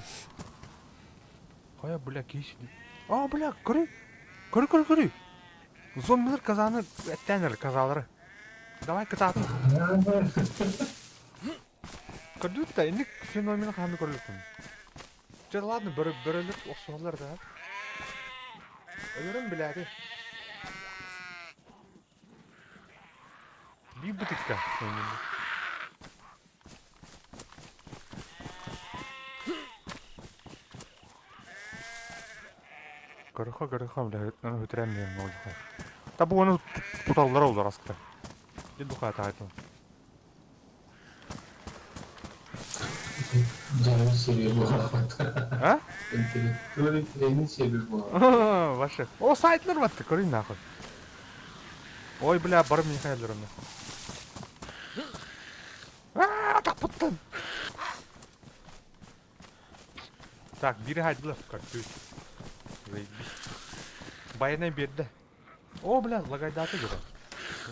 Kaya bula kişi. Aa bula kırı. Kırı. Zombiler kazanır. Ettenler kazaları. Давай кататын. Көрдік та, енді феноменің қанды көріліктің. Жа ладно, бірілік оқсуғалар да. Ölürüm bilədi. Bir butikka. Кырыха біләді. Өтірәмдерін олжықай. Та бұл оны тұталылар олдар асықта. Дел бұқай атағайтын. Jangan serius banget. А? Ini serius banget. Вообще. О, сайтлар батты, көрейін нахуй. Ой, бля, барым Михайлер оны. Так бұттын. Так, бири хайдылар, көртөй. Баянай берді. О, бля, лагайдаты жүрі.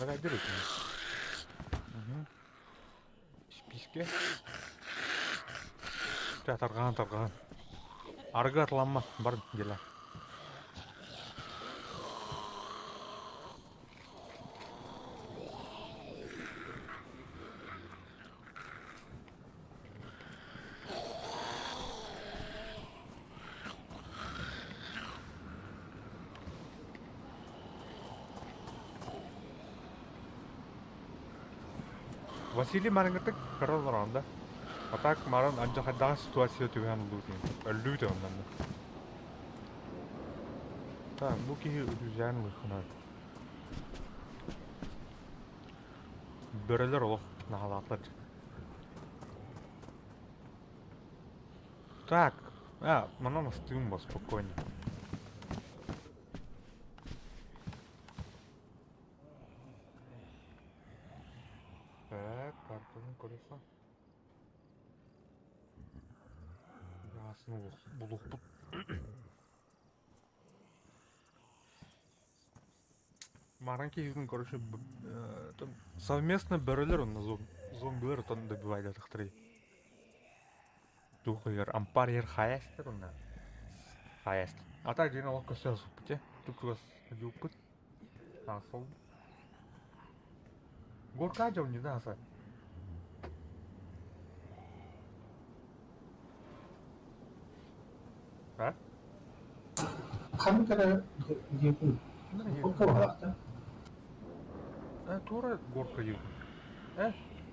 Лагайдыр өтін. Списке. Тарған. Арғы атыланма, бар келі. Василий Марангатык қаралар анда. Атак маран анча хаддағы ситуация өтуген өллүйді ондан да. Так, бұл кейі өтузән ұйқына. Бөрелер олық нағалатлар. Так, мана настығым ба, спокойно. Так, картаны көресің. Булух тут. Маранки юзун, короче, совместно бөрөлөр онна зомбилер тон добивайды атыктырый. Дух егер ампар ер хаястыр онна. Хаяст. Ата жена локко сөз путе. Тут вас юпут. Асол. Горка жау не знаса. А? Kami kira dia pun. Kok var da? Тура горка юзун.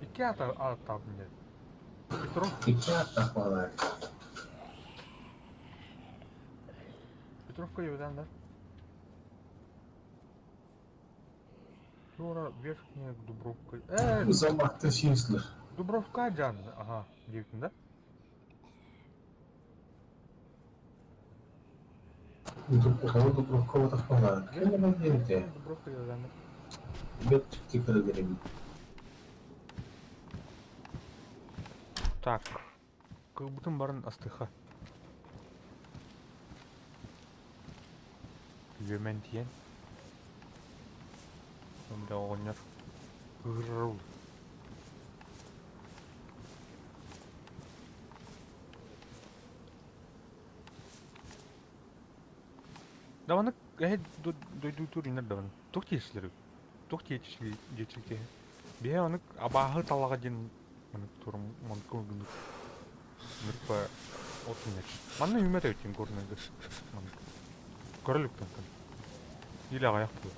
İki ata ne? İki atak var. Петровка юзан да. Тура верхняя Дубровка. Zamanında şeysler. Дубровка жан. Ага, дейтін да? Dubrovka atak var. Kendime geldi. Дубровка юзан да. Bir çıktı kırılır. Так, как будто барын астыха. Йөмен тиен. Онда оңнар. Гыррыл. Даваны дойду туринер даваны. Тук тиешлери. Тук тиечли жетилке. Бе аны абахы талага ден турум манкын гынып. Нырпа отынеч. Манны юмет өтен көрнөгө. Көрөлүктөн. Или аяк бу.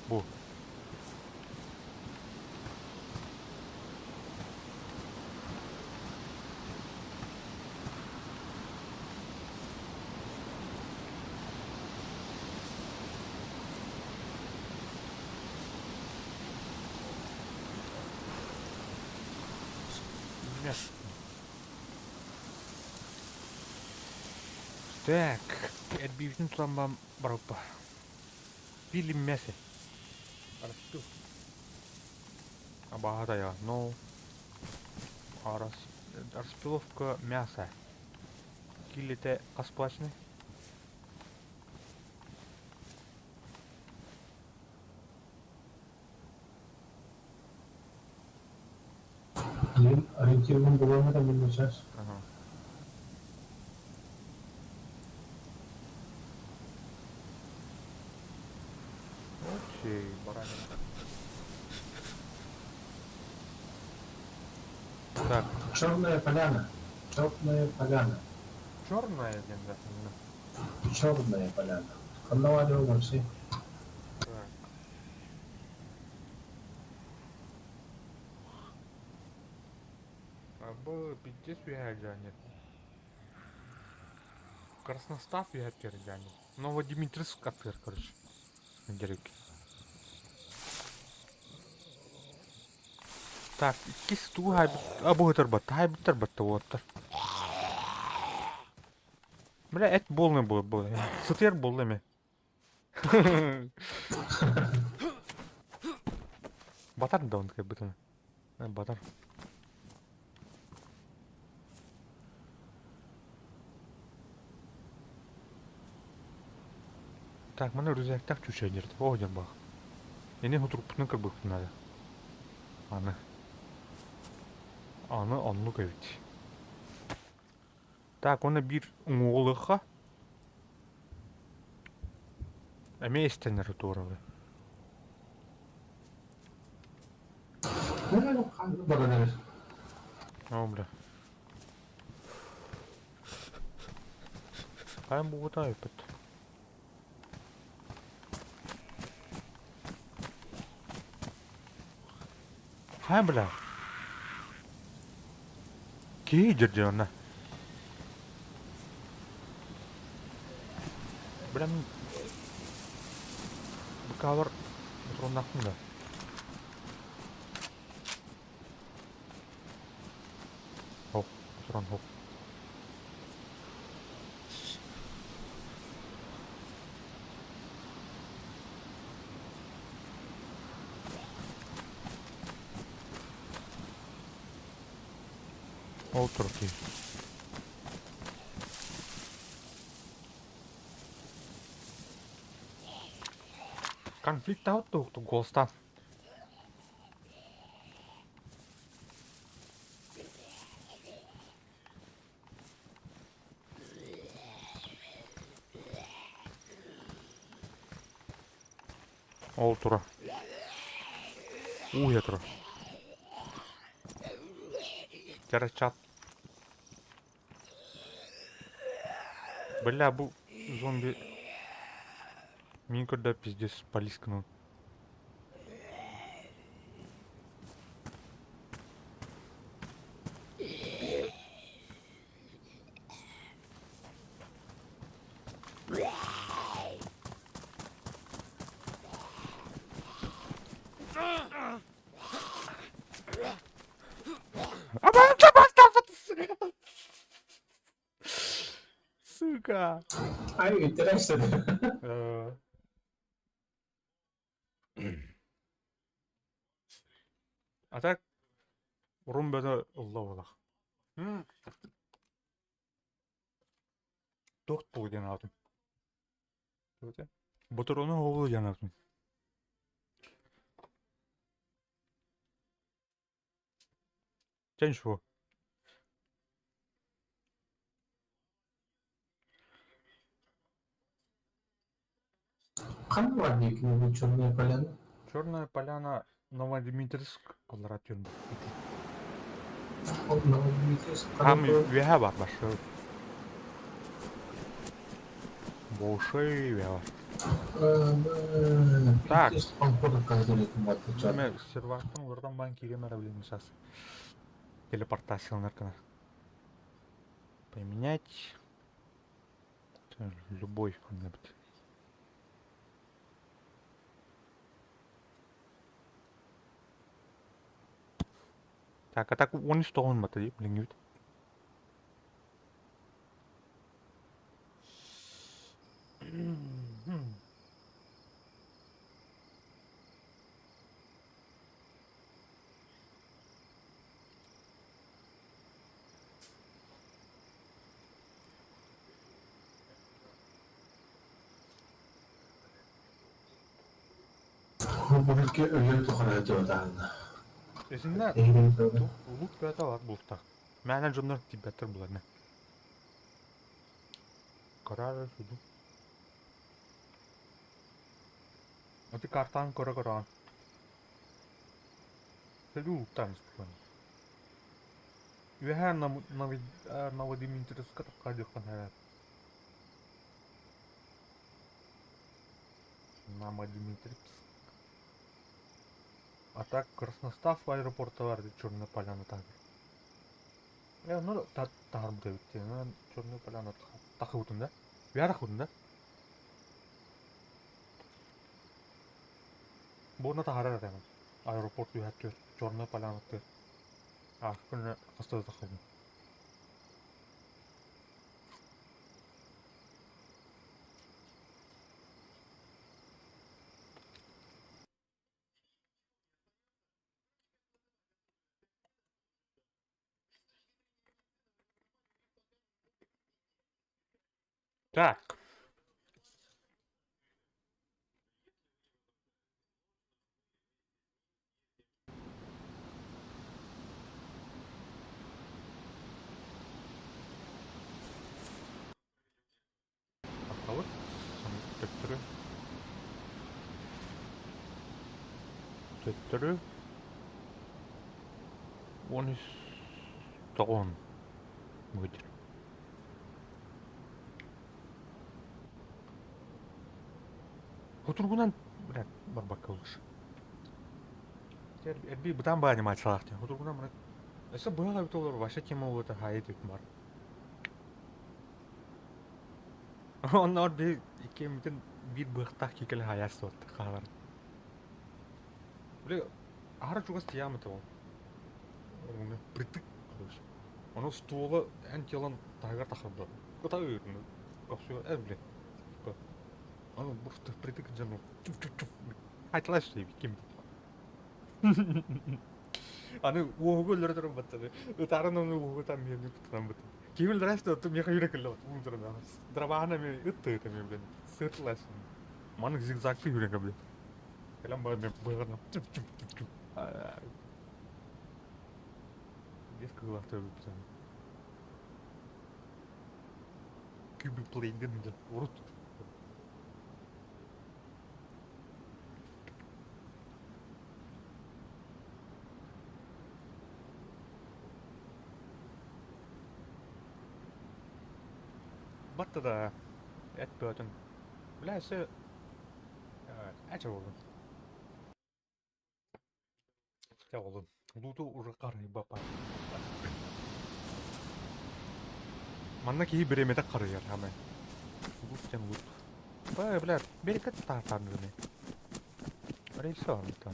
Бу. Так, отбивным пломбам барупа. Пили мясо. Распил. Багато я, но распиловка мяса. Килите касплачный. Ориентированным было на минут час. Ага. Окей, баранина. Так, Черная поляна. Черная поляна. черная лента. Черная поляна. Канаварио Марси. Так. Абы пиздец виһаджанет. Красностав виһаджанет. Новодимитровск кафе, короче. Дерек. Так, кис ту хайб. Абу хайбиттер вот. Бля, эт болны был. Сытер бол эме. Батар да он как будто. Батар. Так, мана рюкзактар чүшәдер. Оғден бақ. Ене хутрупны как бы надо. Аны. Аны анлы кәвит. Так, оны бир уңғылыға. Әме естенер туыралы. Благодарю. О, бля. Хайм бұғыта өпіт. Хайм, бля. Кей жерде оны. Бля, мен... Бұқавар... Бұтырындақтың да. Хоқ, бұтырын хоқ. Ол тұр кей. Конфликт ауытты ұқты голстан. Ол тұра. Уя тұра. Жара чат. Бля, бұл зомби... Мен көрді пиздес полискінің. Сука! Ай, интересно. А так, урын бәді ұлла олақ. Тоқт бұл ден атым. Бұтыр оны оғылы ден атым. Сен шо? Канаварио кімі черная поляна. Черная поляна Новодимитровск олара түрін. Ол Новодимитровск. Там веға бар башы. Болшай веға бар. Так. Мен сервактың ұрдан бан керем әрәулейін сас. Телепортациялар кіна. Поменять. Любой какой-нибудь. Так, а так он что он матери, блин, Porque ölü tuğra diyordan. Esinde Eğri böyle. улут бята бар бултак. Мәнә жоннор тибеттер буларны. Карар суду. Ати картан кора. Селу уттан спан. Юха наводи минтер скат кадыхан харат. Наводи минтер. А так Красностав аэропорта бар, Черная поляна также. Ну, тагыр буда битти. Черная поляна тахыбытында. Бярахыбытында. Буна тахарар экен. Аэропорт юхаттыр, Черная поляна. Күнү кыстыбы тахыбы. Так. Акалык. Төттөрү. 13 тоғон. Мөдир. Хутургунан бар бакалыш. Эрби бутан ба анимациялахты. Хутургунан мына. Эсе буяга битолор башка тема болот хайыт бар. Onlar bir ikimizin bir bıhtah kekeli hayat oldu kahlar. Böyle ahara çok az tiyamı tamam. Onu pritik kılış. Onu stoğla en yalan tagar takıldı. Kıta öğrünü. Kapsıyor evli. Onu bu pritik canı. Haytlaş şey kim? Hani uğuğu öldürdüm battadı. Utarın onu uğuğu tam yerini tutan battadı. Kimil resto tu mi khayra kello tu dra drabana mi itte te mi ben sirtlas man zigzag fi yure gabe kelam ba me bërna Yes ku wachta bu Kubi play din de urut batta da et bötün bilese aça oldu ya oldu Lutu urqarı bapa manna ki biremede qarıyor hemen Lut can Lut ba bilar berikat tartan ne öyle sor tam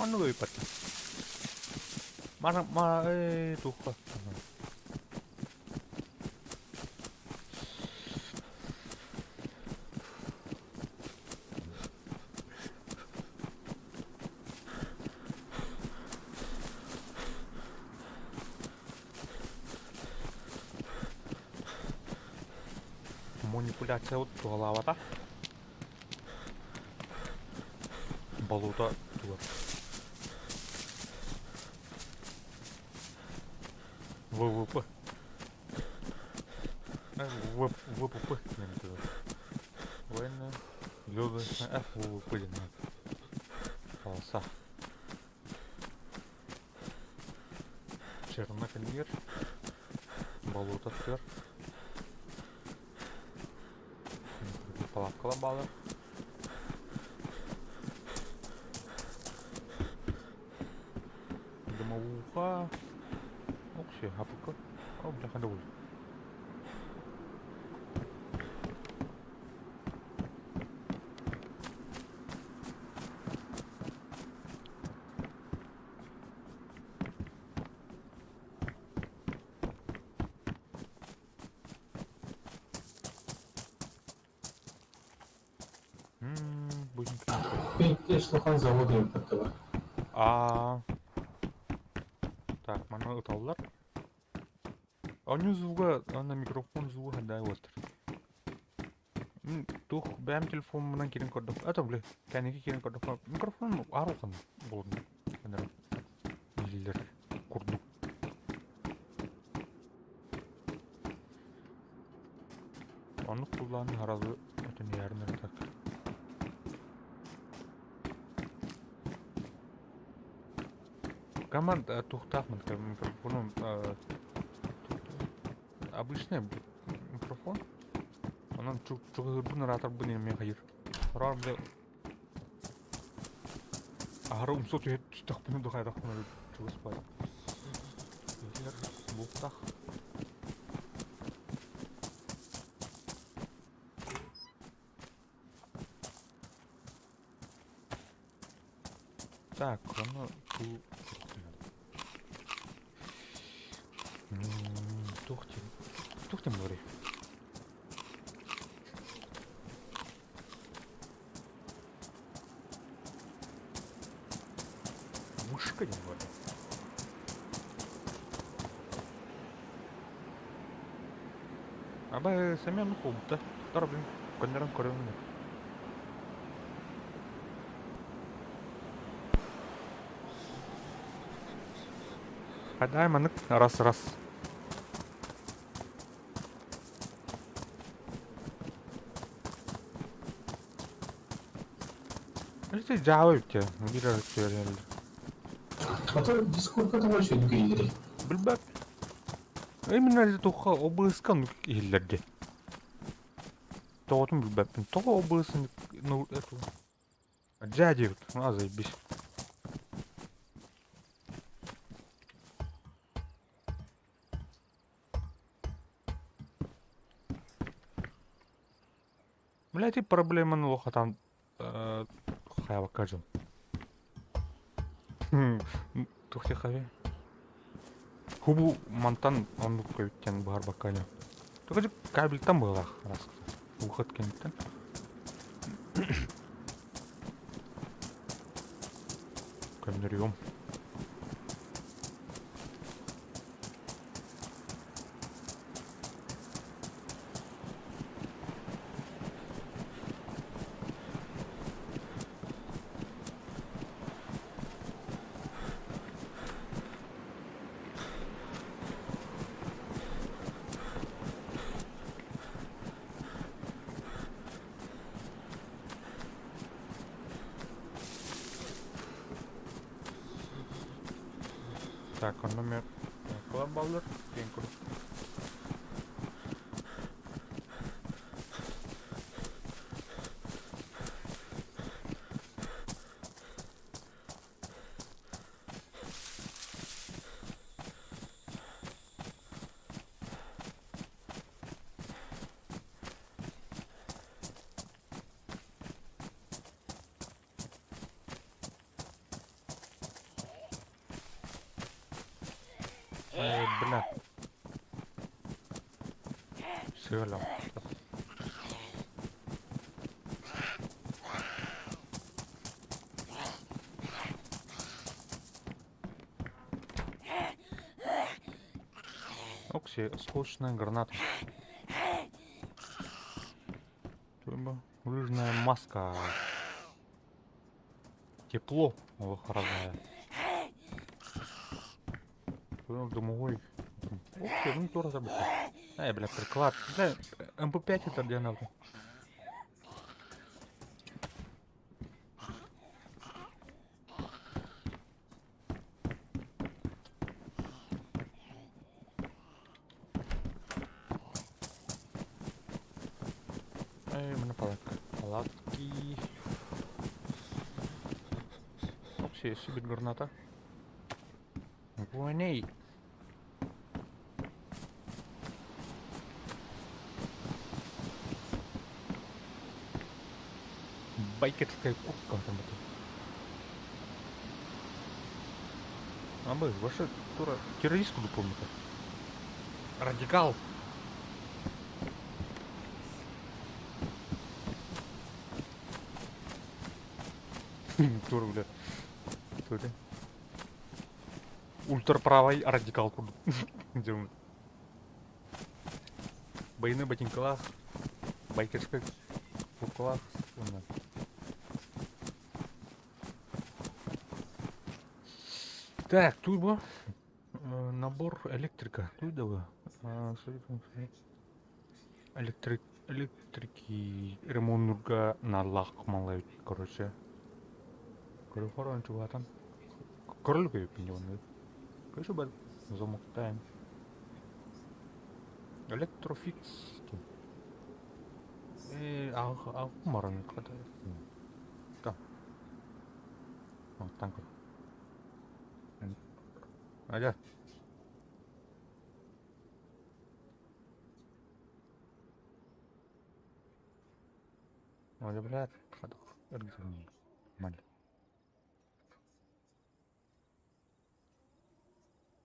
onu da ipatta mana tuh манипуляция от туалавата болото туар ВВП ВПП военная люди ВВП полоса Черноконвер болото туар палаткала балы Домовуха Окши, хапыка О, бляха доволь Будем Ишлаган заводы yapıttı var. Так, мана ыталлар. Они звуга, ана микрофон звуга да вот. Тух бәм телефон менен кирин көрдүк. Ата биле, кәнеге кирин көрдүк. Микрофон арылган болду. Менә билдер курдук. Onu kullanın haralı ötün yerine tak. Команда тухтахман микрофоном обычный микрофон. Onun çok hırbın rahatlar bu neyim hayır. Rar bile ahara umsot yet tutak bunu da hayrak bunu çok spay. Diğer bu tak. Так, оно тут. Тухтим. Тухтим море. Мушка не вода. Аба самим хубта. Торбим. Коннеран корен. Хадай манык раз. Это Java бите. Бирер söyledi. Ата Discord катабар шөйдүк ийдири. Билбеп. Эмне туха обыскан илерге. Тоотун билбеппин. Тоо обысын ну эту. Жадир. Заебись. Блять, и проблема ну там хаява кажем. Тухте хаве. Хубу мантан он көйттен бар бакаля. Только же кабель там была раз. Выход кенттен. Камерём. Так, он номер колобалер, пенку. Бля. Сыграл. Окси, скучная граната. Лыжная маска. Тепло выхоражает. Думаю, окей, ну тоже забыл. Бля, приклад. Бля, МП5 это где надо? Mana палатки. Окей, сибит граната. Войней. Байкерская куртка там это. Ваша тура террорист буду помнить. Радикал. Тура, бля. Тура. Ультраправый радикал курду. Бойны ботинкалах. Байкерская Куклах. Так, тут был набор электрика. Тут да электрики ремонтга налах малай, короче. Короче, чего там? Король пеньон. Короче, бал замок тайм. Электрофикс. Маран када. Да. Танк. Аля. Аля, блядь. Хадах. Эргизм. Маль.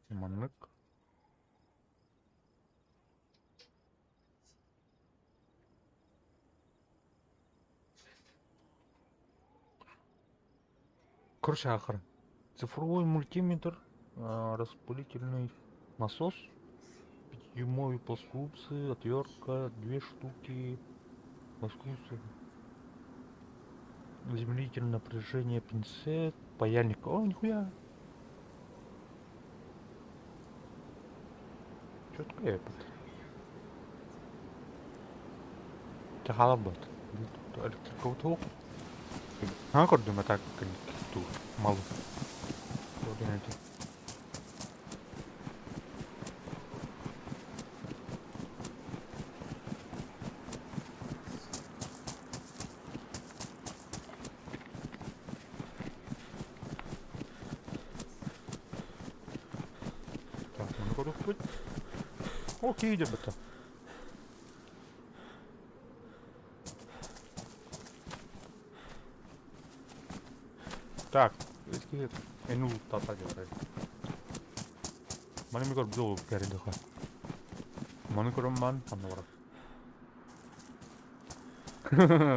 Маннык. Короче, ахр. Цифровой мультиметр, распылительный насос, питьевой плоскогубцы, отвертка, 2 штуки, плоскогубцы, измеритель напряжения, пинцет, паяльник. О, нихуя! Чётко я это. Тахалабат. Электрикауток. Көрдім атак ту мал. Так, bunu көріп. Окей деп бітті. Так, эски эну тата говорит. Маны микор бдол керди ха. Маны көрөмман аннора.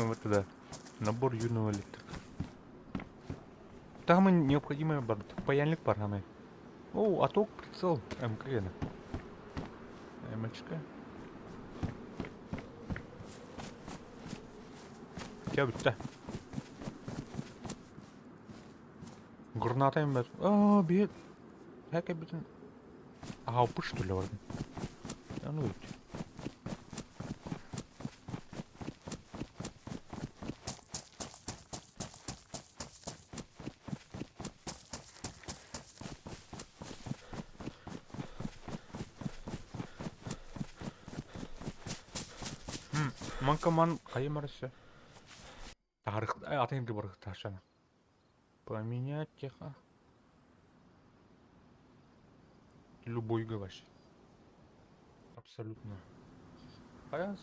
Вот туда. Набор юного электрика. Там необходимый паяльник парами. О, аток прицел МКН. МЧК. Кя бітті. Граната емес. Бет. Хәке бітін. Пуш түлі бардың. Ну өт. Манкаман қайым арасы. Тарих, атайымды барғы ташана. Поменять теха. Любой гаваш. Абсолютно. Аяс.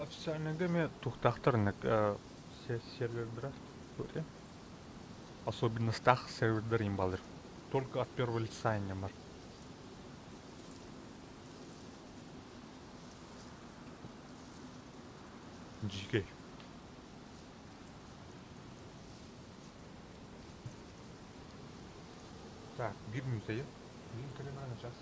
Официальный гаме тухтахтарнак сервер. Особенно стах сервер имбалер. Только от первого лица не мар. GK. Так, bir minutaya. Bir kalem alacağız.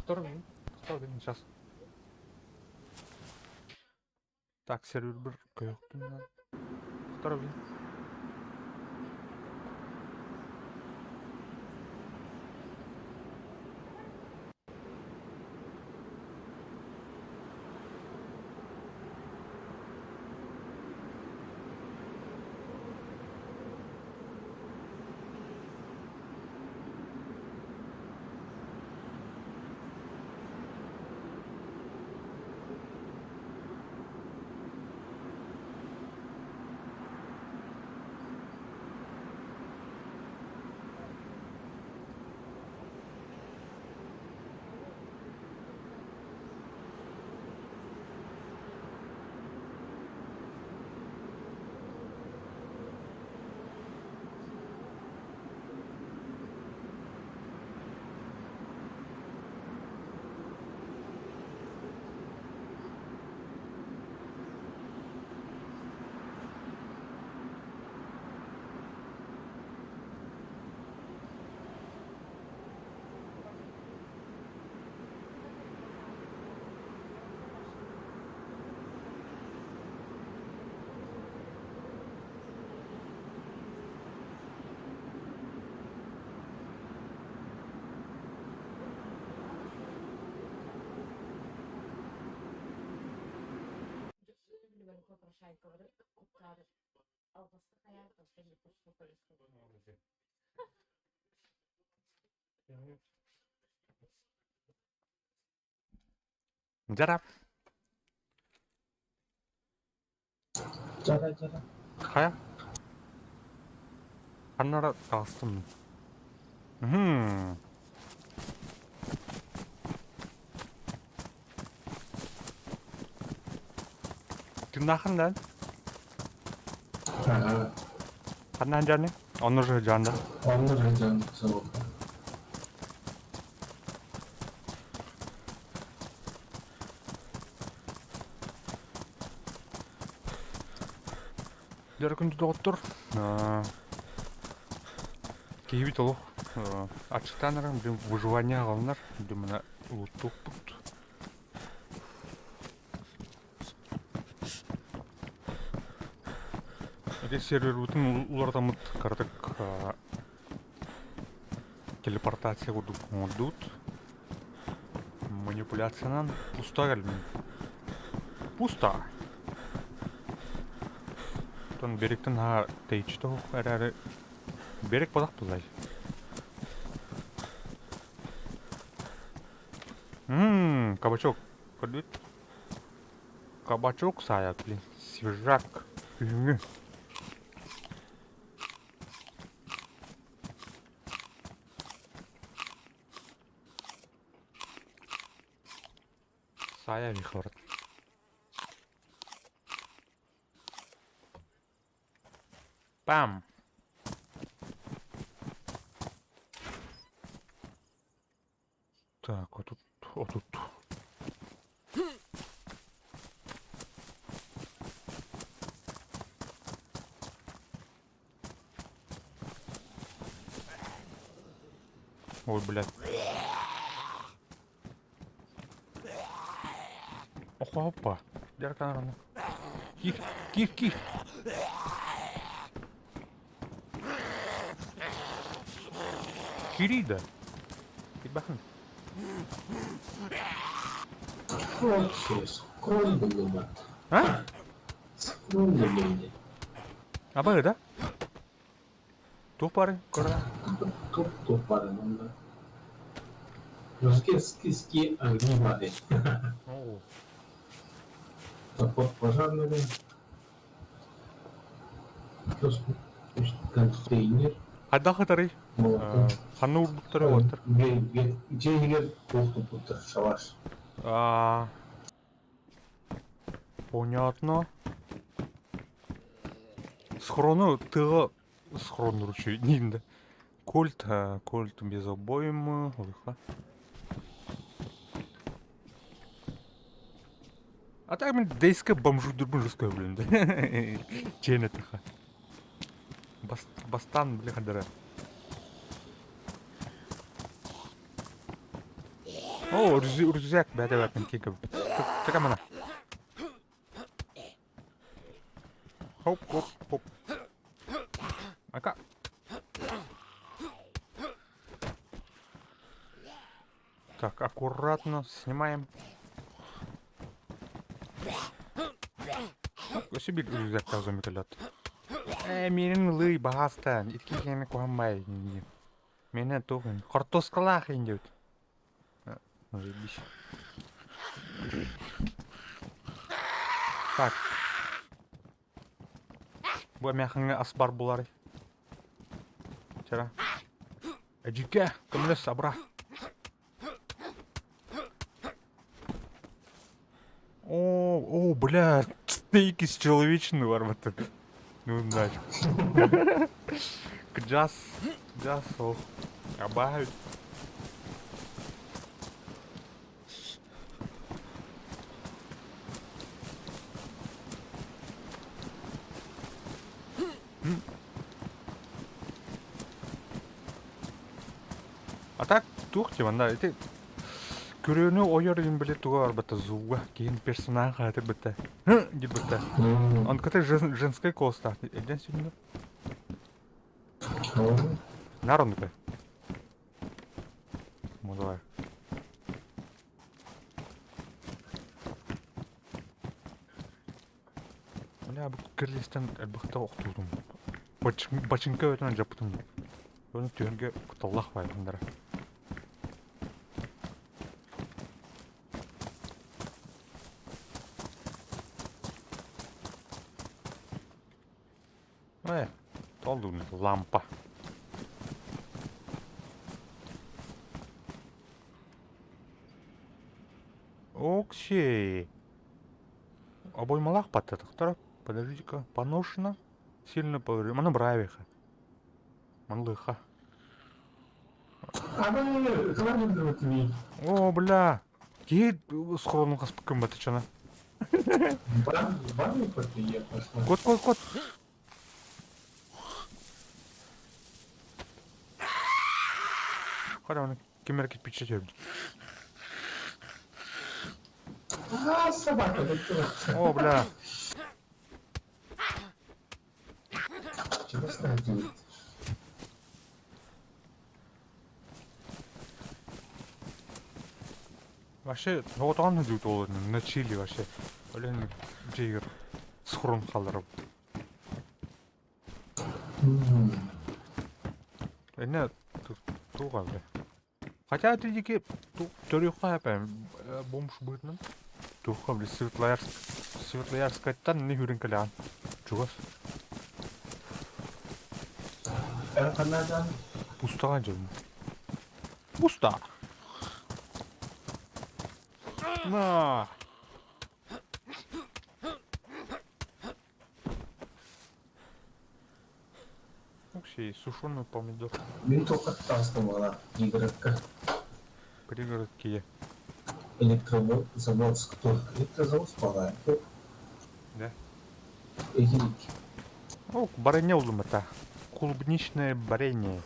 Который блин? Кто блин сейчас? Так, сервер бір көйөктүн. Который блин? Ben попрошайка куптары. Албасты каяр, последний почту полисту. Жарап. Cara. Кая? Канара тастым. Мхм. Ким нахын lan? Ага. Одна Джанни? Он уже Джанда. Он уже жан зовут. Деркін доктор. Кейбит олух. Ачыктанырым, выживание алынар. Мына улуттук бут. Эти сервер бутын уларда кардык телепортация курдук оңдут. Манипуляциянан пуста кәлмин. Пуста. Тон беректен ха тейчі тоқ әрі берек бадақ бұлай. Кабачок. Көрдет. Кабачок сая, блин. Свежак. Үйіңі. Сая вихорат. Пам. Так, вот тут. Ой, блядь. Опа. Дерка рано. Ких. Кирида. Бахан. Вообще, скромно было. А? Скромно было. Абай, да? Тупары, кора. Туп паранында. Мужики ски огни воды. О, Топор пожарный. Контейнер. Адда хатары. Молоток. Ханны урбуттары отыр. Жеңгер толтып отыр шалаш. Понятно. Схрону тыга схрон ручей нинде. Кольт без обоймы. Лыха. А так мен дейске бомжу дурбун жускай блин. Чейна тыха. Бастан бля хадара. О, рюкзак бәді бәтін кегі. Чака мана. Хоп. Ака. Так, аккуратно снимаем. Себе рюкзак тазом келет. Менің лый бағастан. Итке кені қуанмай. Мені тоғын. Қортосқалақ ендеуд. Заебись. Так. Бұл мяқыңа ас бар болары. Чара. Әжеке, көмілес абра. О, бля, стейки с человечины бар вот это. Ну, нафиг. Джаз, о. Абают. А так, тухти ванда, это көрөөнү ойор ин биле туга арбата зууга кейін персонаж хатыр бітті. Деп бітті. Он ката женская коста. Эден сүйінді? Наронды. Ну, давай. Бля, бұл кірлестен әлбіқта оқтудым. Бачынка өтінен жапытым. Оны түйінге құталлақ байғандары. Толду лампа. Окей. Обоймалақ паттадықтар. Подождите-ка, поношено. Сильно поврежден. Мана бравиха. Манлыха. Аны кылар мендир өтүнүй. О, бля. Кейт схованный хаспыкым батычана. Бар мı kötü yer başına? Кот. Қара, оны кемер кетпейші жерді. Aa, собака, bitti. О, бля. Чего ставить? Вообще, отаған өдеуді ол на чили вообще. Олен жегір сұрын қалдырып. Эне туға бля. Хотя это деке төрюха әпәм бомж бұйтынан. Туға бля, Светлоярск айттан не хүрін кәліған. Чуғас. Канадан. Пустаған жерім. Пуста. На. Вообще, сушеный помидор. Мен только тастым ала игрокка. Пригородки. Электровоз кто? Электрозавод спала. Да. Эгерик. О, барыня улым это. Клубничное варенье.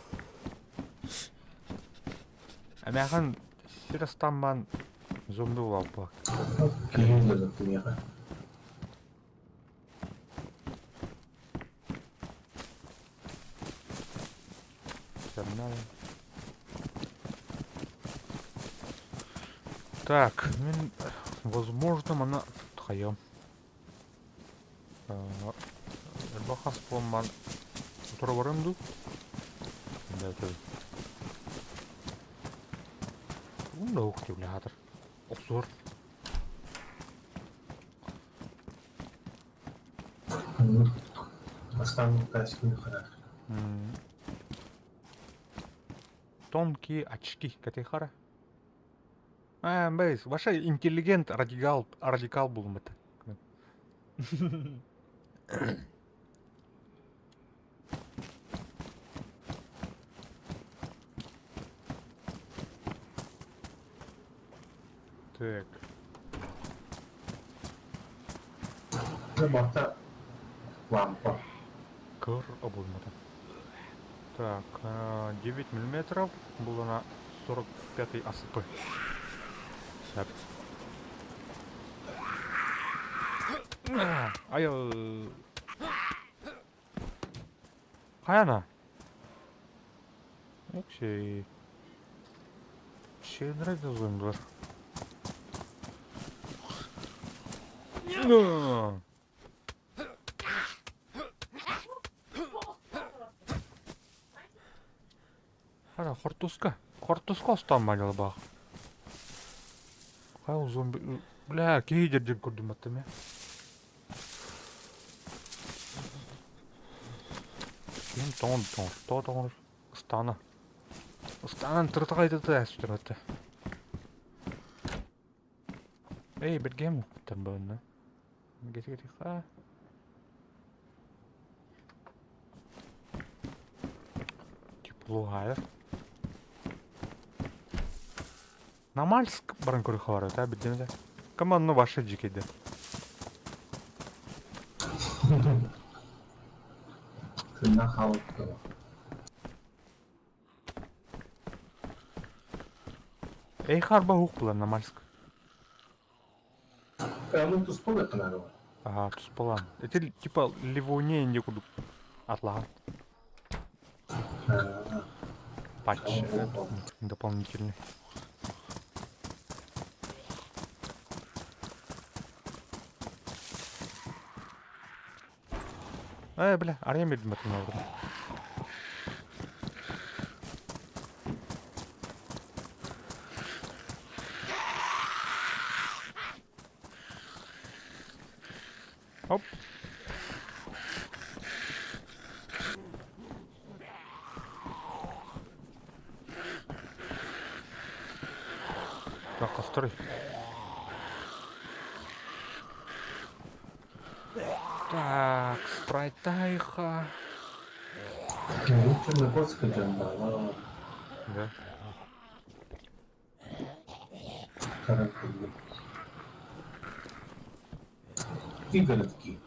А мяхан сирастаман зомби лапа. Келелер дүнияға. Так, возможно, она тхаем. Бахас пломан. Который варенду? Да, это. Ну, ух ты, бля, хатыр. Обзор. Остану таску характер. Тонкие очки Катехара. Бейс, ваша интеллигент радикал был это. Так. Работа лампа. Кор обузмата. Так, 9 миллиметров было на 45-й АСП. Ай, Хаяна. Окей. Şey nerede zombiler? Ана Хортуска ұстамайды бақ. Қай ол зомби... Бля, кей жерден көрдім аттым, Кейін тоңыр. Ұстаны. Ұстанын тұрты қайтыды әсіптен өтті. Эй, бірге мұқ біттен бөңді. Кеті, қа. Тепло ғайыр. Намальск барын көрі қавары, та білдемді. Командны башы жекеді. Кына халық тұр. Эй, харба хуқ бұлар Намальск. Кәмін тұс бұл әқінары бар. Ага, тұс болан. Это типа Ливония инде күдік атлаған. Патч дополнительный. Бля, арьям едім әтін ауырды. Оп. Так, острый. Так. Так, спрайтайха. Лучше на год скажем, Да. какие городки?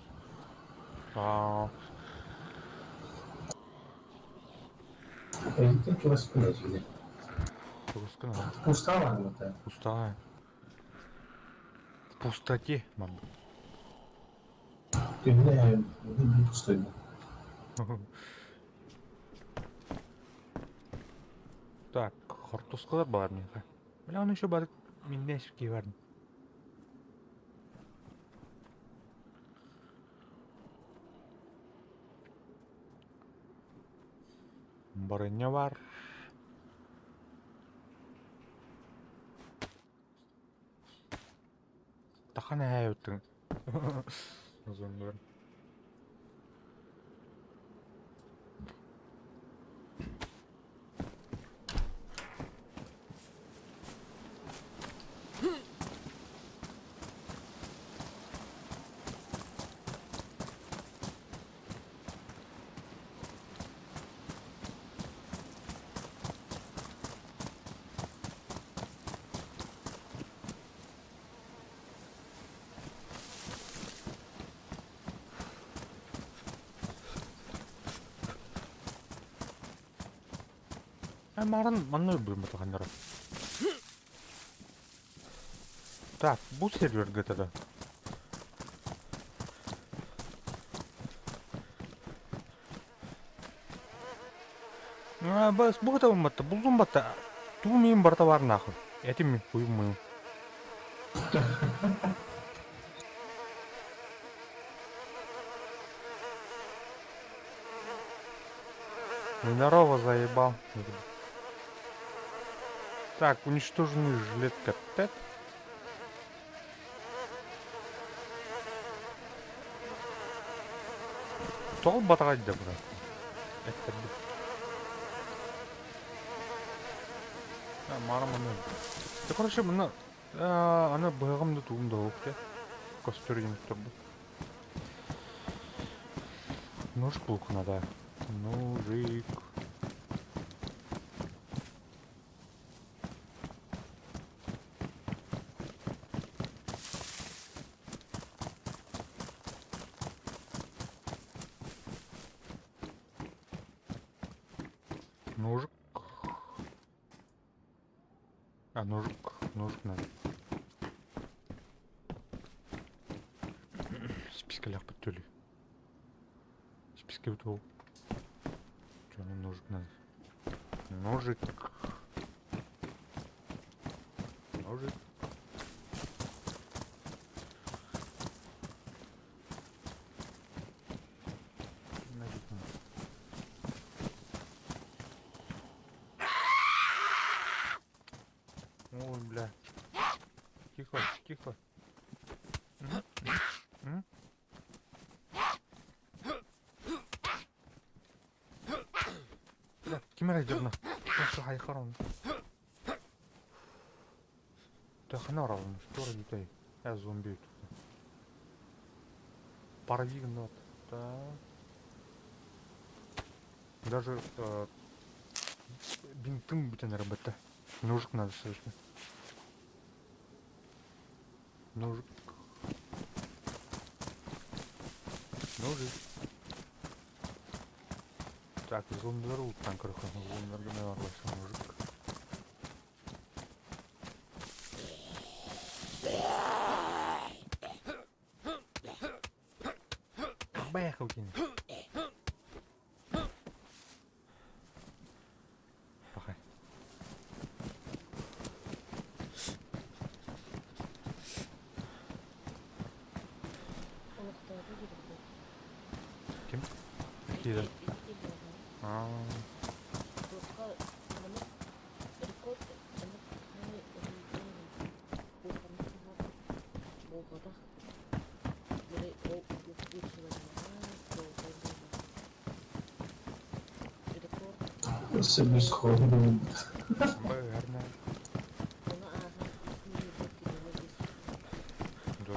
А, Это что вас спрашивали? Пустая. Пустала она так? Пустая. В пустоте, мам. Ты меня не пустой. Так, хортускалар бар менікі. Бля, оны еще бар менде шіркей бар. Барыня бар. Тахан әйөттің. Озон бар. Марын манной бөлім атағандары. Так, бұл сервер GTA'да. Бас, бұл да болматты, бұл зомбатты. Ту мен барта бар нахуй. Этим мен қойым мұйым. Здорово, заебал. Так, уничтоженный жилетка Тед. Тол батырайды да брат. Это марманы. Да, короче, мына ана байгымды туымда оқты. Костер еміп тұрды. Ножик бұл қынада. Ножик. Ножик. А, ножик надо. Спискалях подтёли. Списки утол. Чё, ну ножик надо. Ножик. Ножик. Ножик надо. Ой, бля. Тихо, тихо. М? Бля, кемер айдырна. Осы хайқарам. Тахана равно, что летай. Я зомби тут. Паравигн вот. Так. Даже бинтым бутен работа. Ножик надо срочно. Ножик. Ножик. Так, зомбилар улуттан кырыкка. Зомбиларга не бар башка ножик. Поехал кинь. Пахай. Ким? Какие да? А, Себе сходу. Верно. Да.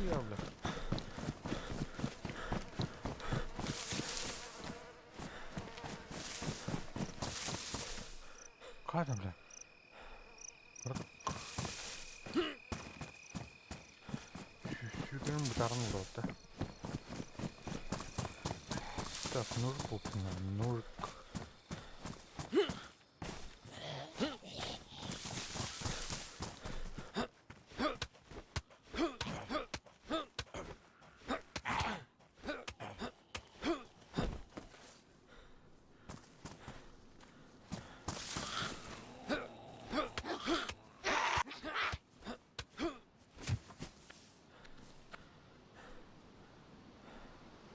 Нахуя, бля? Қайда, бля? Сүйгенім бұтағын ұрады да. Так, ножик болсын, ножик.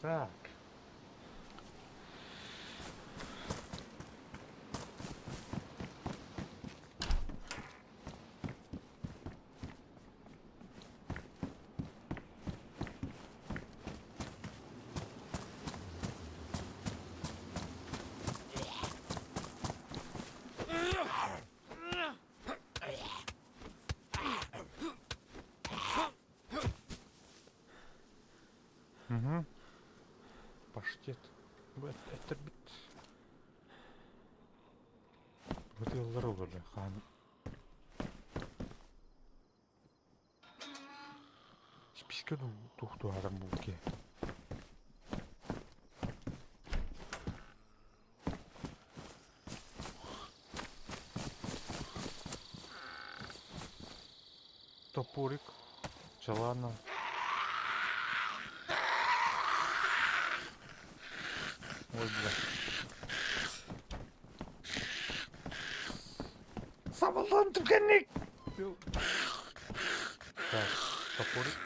Так. Угу. Паштет. Это бит. Бутыллары уже хан. Списка тухту адам булки. Топорик. Челана. Ой, бля. Самолон tukkanik! Так, топорик.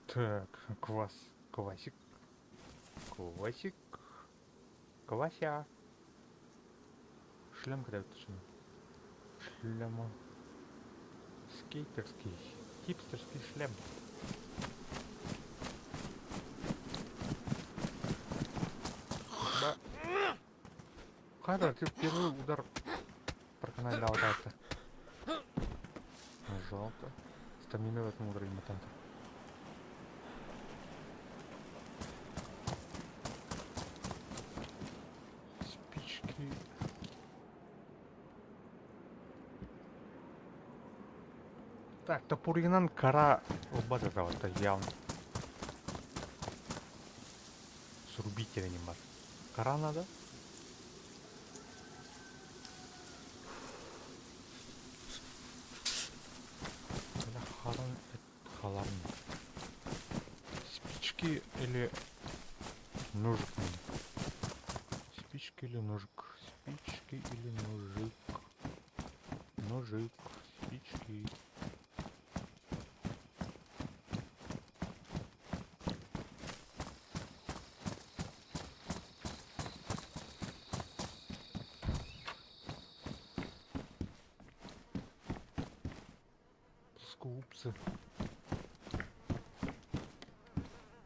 Так, квас. Квасик. Квасик. Квася. Шлем когда точно. Шлема. Скейтерский. Хипстерский шлем. Да. Кайда, ты первый удар проканалил это. Жалко. Стамина в этом ударе мутанта. Спички. Так, топоринан кара обада это явно. Срубителя не бар. Кара надо? Халарн. Спички или ножик надо? Спички или ножик? Спички или ножик? Ножик, спички. Скупсы.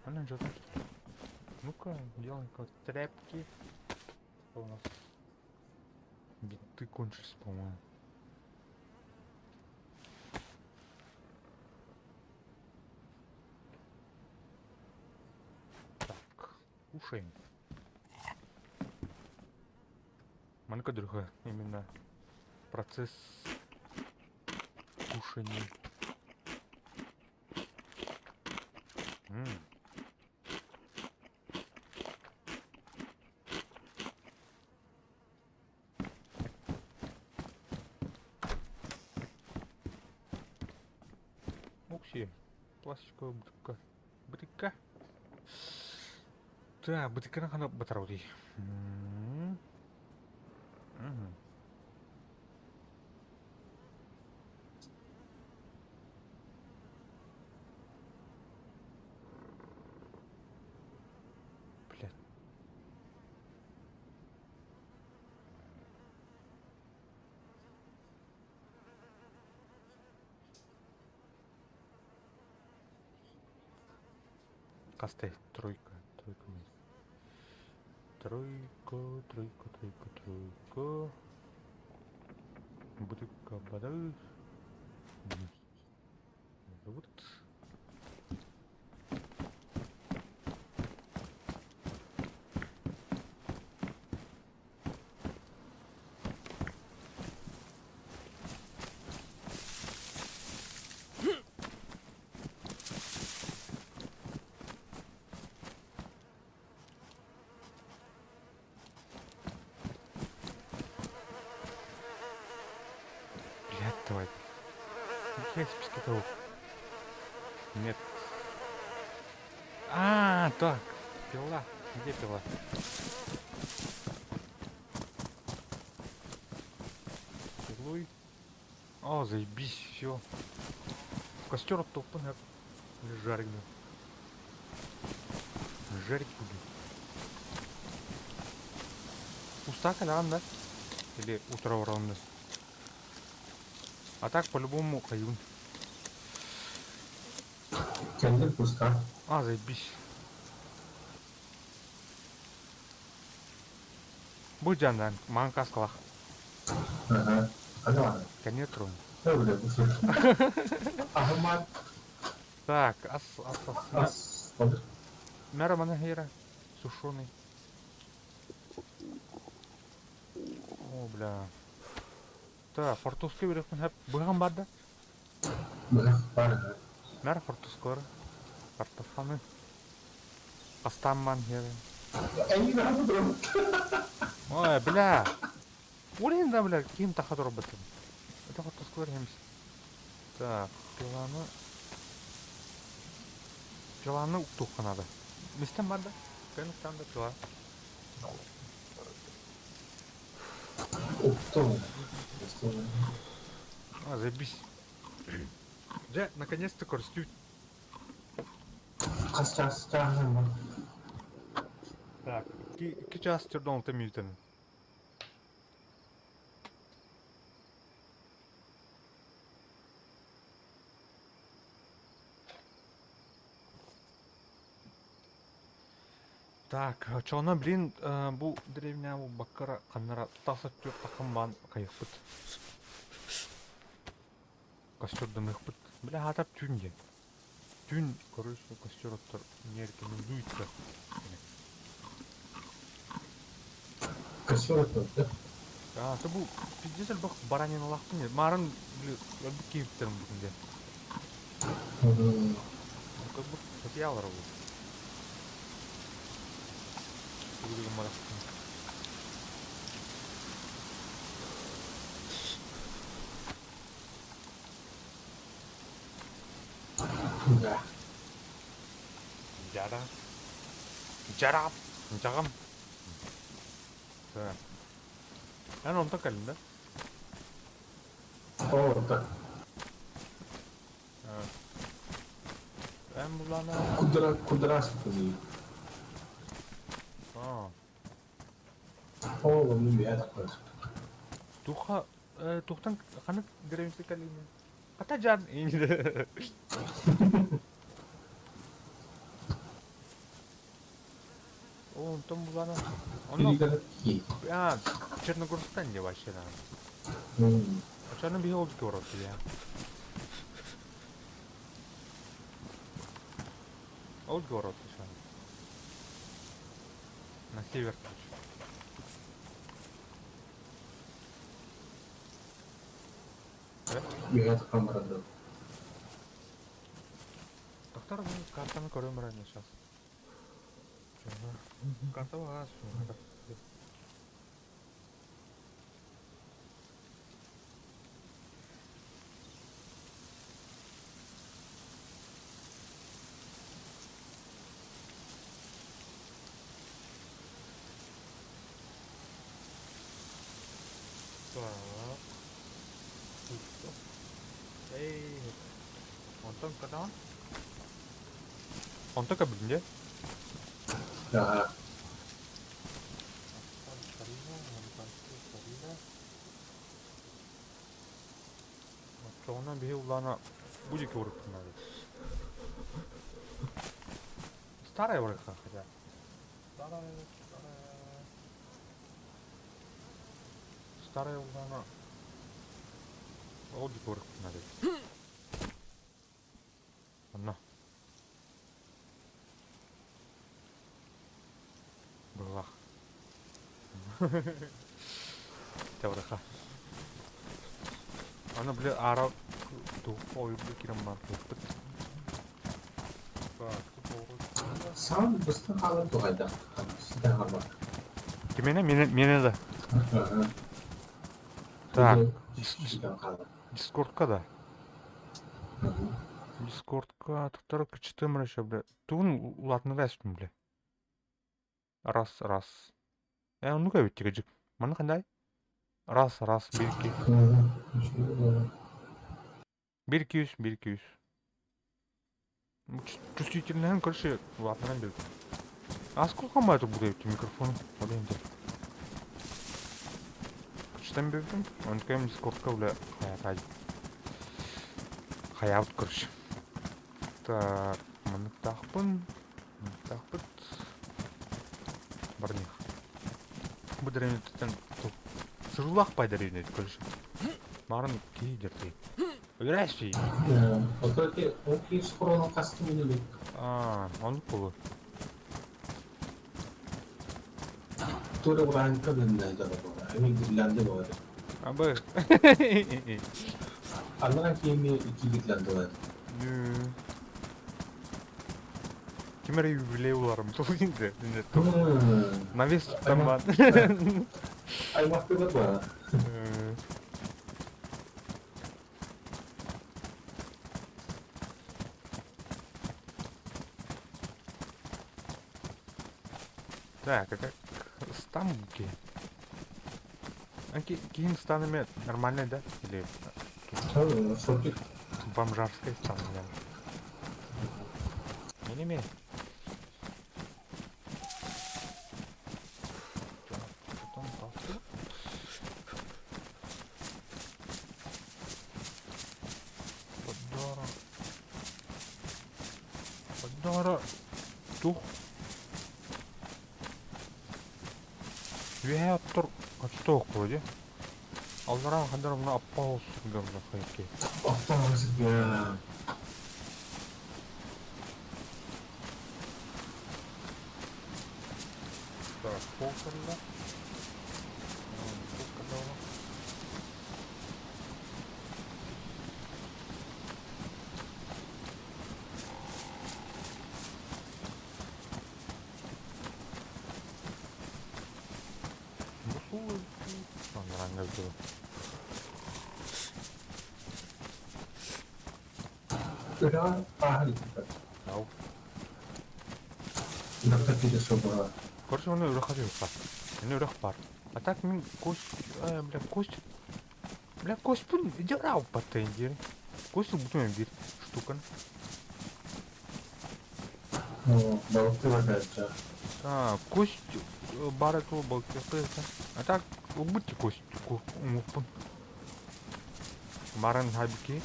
Она что-то. Ну-ка, делаем как тряпки. Что у нас? Биты кончились, по-моему. Так, кушаем. Маленько другая. Именно процесс кушания. Укси. Пластиковая бутылка. Бутылка. Да, бутылка на батареи. Блядь. Кастай, тройка, тройка емес. Тройка, тройка, тройка, тройка. Будет кабада. Вот. Блядь, давай. Нихуя себе скитал. Нет. А, так. Пила. Где пила? Пилой. О, заебись, все. Костер оттопан, як жарик. Жарить буду. Пуста калян, да? Или утро уронды? А так по-любому каюн. Кендель пуста. А, заебись. Будь жандан, маған каскалах. Ага. Ada mana? Конец трон. Ya udah busuk. Ahmad Так, ас. As. Boleh. Мэра мана хера. Сушеный. О, бля. Так, фортуски берекпін хеп. Бұған бар да? Бар. Мэр фортускалары. Картофаны. Астамман хера. Ini kenapa bro? Ой, бля. Олен да, бля, кем тахат роботом. Это фортускалар емес. Так, пиланы. Пиланы уктуққа надо. Местен бар да? Кәніктен да пила. Укту. А, заебись. Жа, наконец-то корстю. Kas canım. Так, iki час түрден ұлты мютені. Так, чоғына білін, бұл древня бұл бақыра қаннара тасып түр тақым баған қайық бұд. Костюрдан ұқ бұд. Біля атап түнге. Түн, көріш, костюр оттыр, неркенің дуйтты. Kasih tuh. А, ты бұл, пиздес әлбақ баранин алақтың не? Марын, әлбі кейіптерім бүгінде. Как бы, как я алар бұл. Бүгілігім марақтың. Enggak. Жара. Жарап. Жағам. Так. Ән онта кәлін да? Oh, tak. Ән бұлана. Kudra seperti. А. Oh, belum biasa terus. Туха, тухтан қаны гревенсі кәліне. Қата жан. Енді. О, онтан бұлана. Ini kan ki. А, Черногорстан де вообще да. Черный Белый город, я. Old город еще. На север короче. Biasa kamar tuh. Доктор, картаны көрем ранее сейчас. Карта вас. Онтон кадан? Онтон кабинде? Ya, Çoğundan bir ulana bu iki vurup bunları. Старая вроде как, хотя. Старая. Старая она. Олди город надо. Она. Была. Тавраха. Она, бля, ара... Ой, бля, кирам Сам быстро қалып туғайда. Сида қалып. Кимene? Mene de. Так. Сида қалып. Дискордқа да. Дискордқа аттықтар күчтім рәші, бля. Туын ұлатыны рәспім, бля. Раз. Ну ка өттігі жүк. Маны қандай? Раз. 1-2. Чувствительный, короче, ұлатынан берді. А сколько май тут буде өтті микрофону? Одан де. Күчтен бердім. Он кәйім дискордқа, бля, хаябыт, короче. Так, маны тақпын. Бар них. Бұл дәреметтен сырылақ пайдар едінеді, короче. Марын кейдер дейді. Öğrenci. Oke скоро кастым дulu. Onu kolu. Tuh orang ke benda jaga bola. Ini Irlanda bola. Abi. Anda kan kimi iki Irlanda bola. Kimere юбилей ularım. Tuğinde. Навес там var. Аймақты бар ба? Так, как Стамбулки. Каким станами нормальный, да? Или Шортик. бомжарской стан, да? Не имеет. Поддора. Тух. Вея тұр, қачты оқ қойды. Алдаран қандар мұна аппа олсын ғамда қайке. Аппа олсын ғамда. Так, полкарда. Полкарда ола. Udah paham. Tahu. Nggak tidak coba. Короче, оны өрі қажу жоқ. Оны өрі бар. А так мен кость... Бля, кость пун дерау потендер. Кость бутуем бир штукан. Ну, балты валяются. Кость бары то балты пыльца. А так убудьте кость умупун. Маран хабики.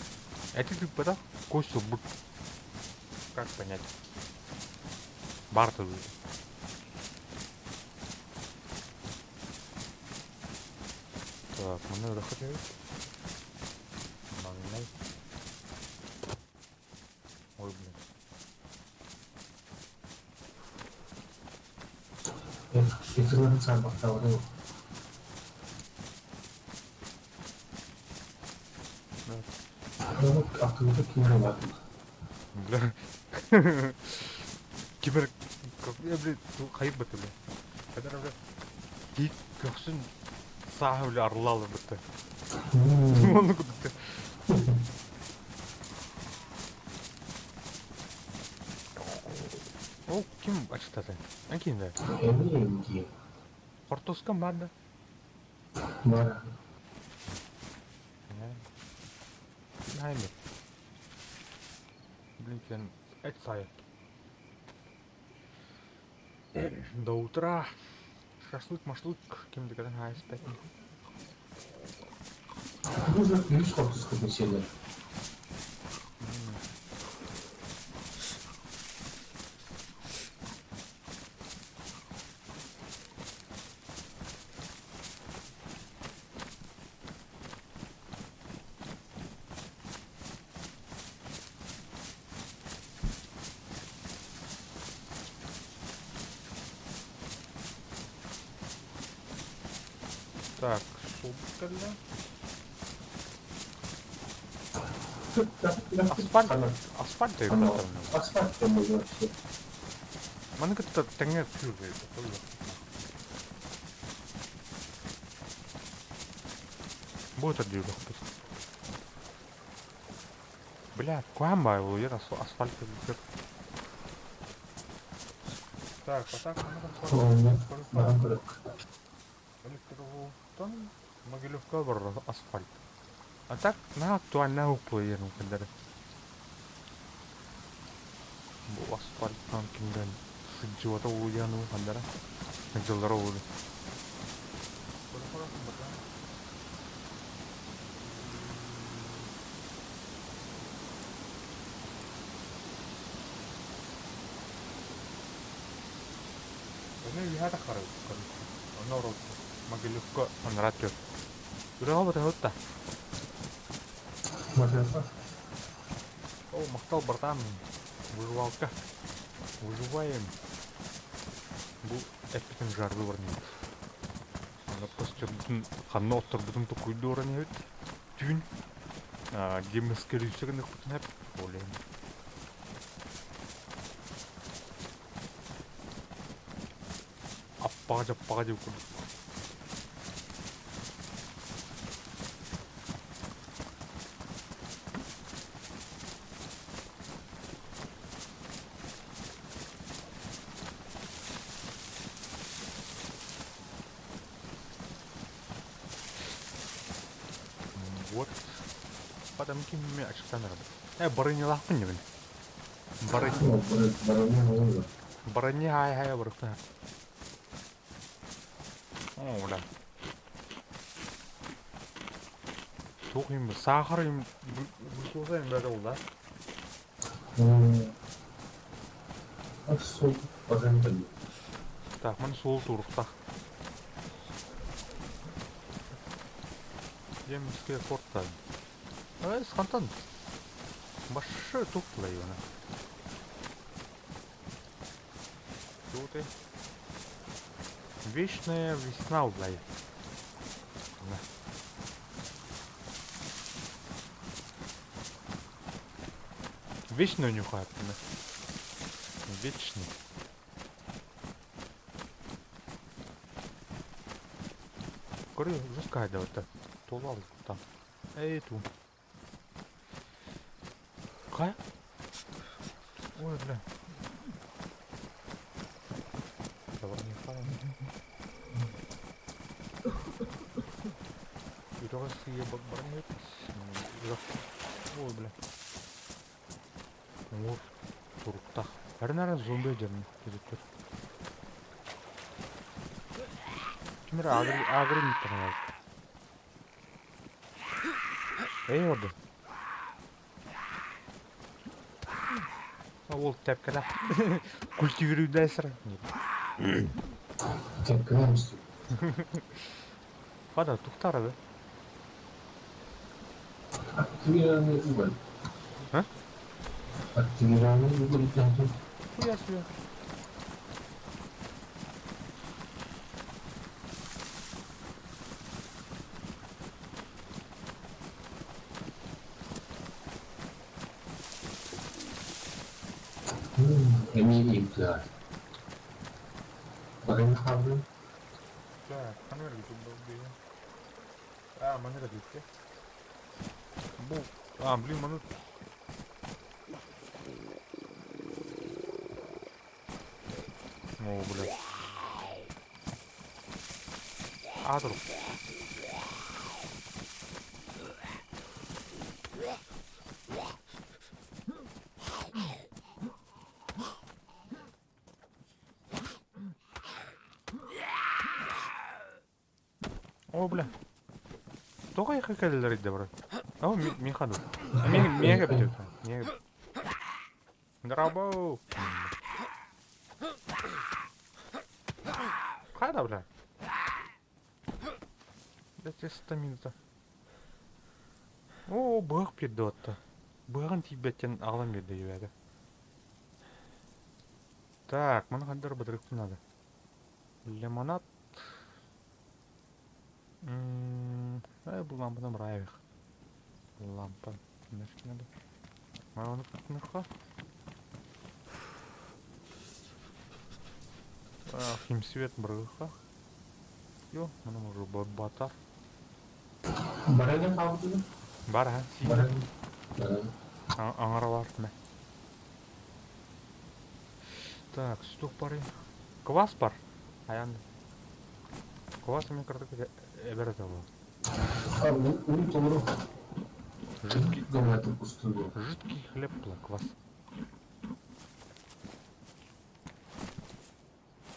Это ты пытал? Кость убуд. Как понять? Барта выйдет. Так, мы выходим. Мангай. Ой, блин. Itu kan sampah tahu tuh. Aku itu gimana banget? Бля. Кибер... Я, блин, хайып бітті, бля. Қадар, бля. Дейт көксін сағы, бля, арылалы бітті. Оны күдікті. Ол кім açıkladı? Ben kimde? Eminim ki. Portoskan var da. Var. Hayır. Блин, это сайт. До утра. Шашлык, кем-то когда на спать. Нужно плюс как-то скопить. Так, субкалля. Асфальт. Асфальт я Оно катал. асфальт там уже все. Маны как-то теңе фюрге. Будет отдел. Бля, куамба его я асфальт идет. Так, а так Баран кырык. Электроволтан Могилевка бар асфальт. А так на актуально укпой ну кандары. Бу асфальттан кинден сыджыта уяну кандара. Жылдары oldu. Ini lihat akar kan. Ono Могилевка он радио. Ура вот это. Машина. О, мақтал братан. Выживалка. Выживаем. Бұл эпиктің жарды бар не. Ана просто ханна оттар бүтін тұқойды ора не өт. Түйін. Демескер үйсеген өкпітін әп. Олайым. Аппаға жаппаға деп көрді. Вот. Padam kim mi açıktan araba. Barı ne lafın ya ben. Barı. Ну, баран уже. Barı ne hay bıraktı. Оля. Тухим сахарым высылсайм бәді ол да. А сол баран кырык. Так, мен сол турықта. Еміске фортта. Скантан. Башы туқлай оны. Тут и. Вечная весна улай. Вечно нюхает, да? Вечный. Короче, жесткая да вот так. Тулал там. Эй, ту. Какая? Ой, бля. Давай не хавай. Biraz съебать бронет. Ой, бля. Вот. Турта. Наверное, зомби дерн. Кимер агри не понял. Эй, orada. Ол тәпкәлә. Культивируйдай сыра. Так, конечно. Хада, туктар да. Активированный уголь. А? Активированный уголь. Хуя себе. Эмили, да. Баран хаврын. Так, камера тут был. Манера дитте. Блин, манут. О, бля. Адрук. О, бля. Только их хотели дарить добро. О, Михаду. Мега бьет. Дробу. Хада, бля. Да тебе стаминта. О, бог придет-то. Боган тебе тен алам берді. Так, мана қандар бадырықты надо. Лимонад. Бұл лампаны бұрайық. Лампа. Нәркен еді? Оны күтінірқа? Химсвет бұрғыға? Йо, мұны мұжы батар. Барайын қалды. Бар, ә? Барайын. Аңара бар, мә. Так, стук барайын. Квас бар? Аянды. Квас мен кірдік әбәрет алу. Он толыру. Жидкий Гаматы пустую. хлеб был, квас.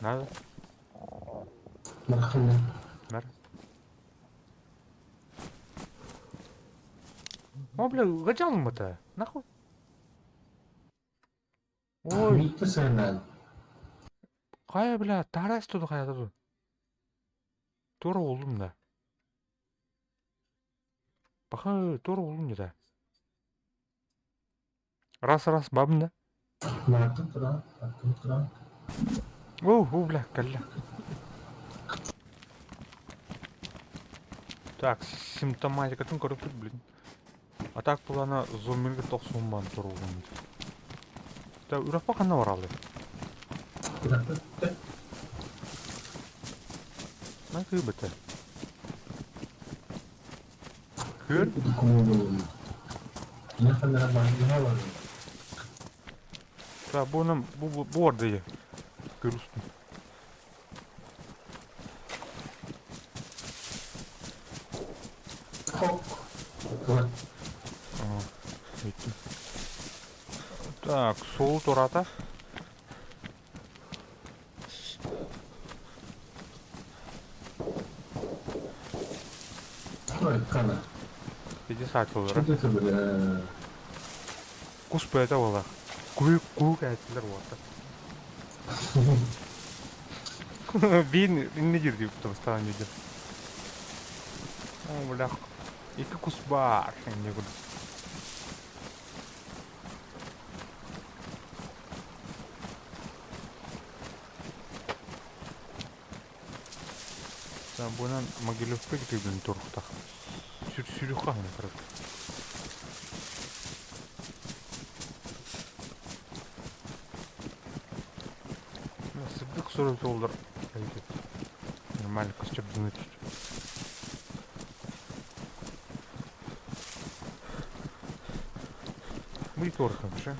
Надо? Мархамин. Мэр. О, бля, гачал мы-то. Нахуй. Ой, Митті сәнәл. қая, бля, тарас туды қая туды. Тура олдым да. Бақа, тура олдым да. Раз, бабым да. Мартын тұра. О, бля, кәлі. Так, симптоматикатын көріп тұр, блин. А так бұл ана зомбилге 90 бан тура олдым да. Да, үрек па қанна бар алды? На күй біті. Көр? Не қандыра барына бар. Да, bu orada ya. Görürsün. Хок. Вот. Ага, bitti. Так, sol torata. Ой, кана. 7 saat olur. Что это, бля? Kus böyle valla. Kuğuk ettiler bu arada. Ben ne girdi bu tabi video. Oh, bля. İki kus var. Ne bu? Sen bundan Могилевке gidiyorsun Turk'ta. Sürüha mı kırık? Sıddık sorusu olur. Normal kızcık dinletir. Bir torkamış ha.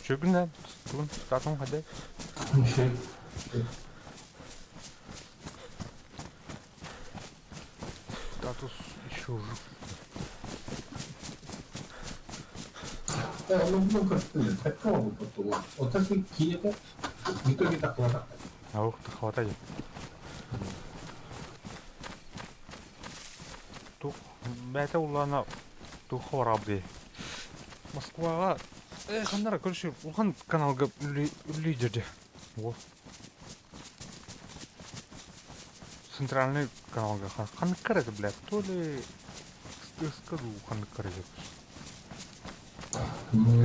Çöpünden tutun, takım hadi. Şey. Статус еще жив. Ну, как-то такого потом. Вот так и киета. В итоге так хватает. А ух ты, хватает. Тух, бәті ұлана тухы бар абды. Москваға, қандара, көрші, ұлған каналға үлі жерде. О. Центральный каналға қаны қарады, блядь, то ли скажу, қаны қарады.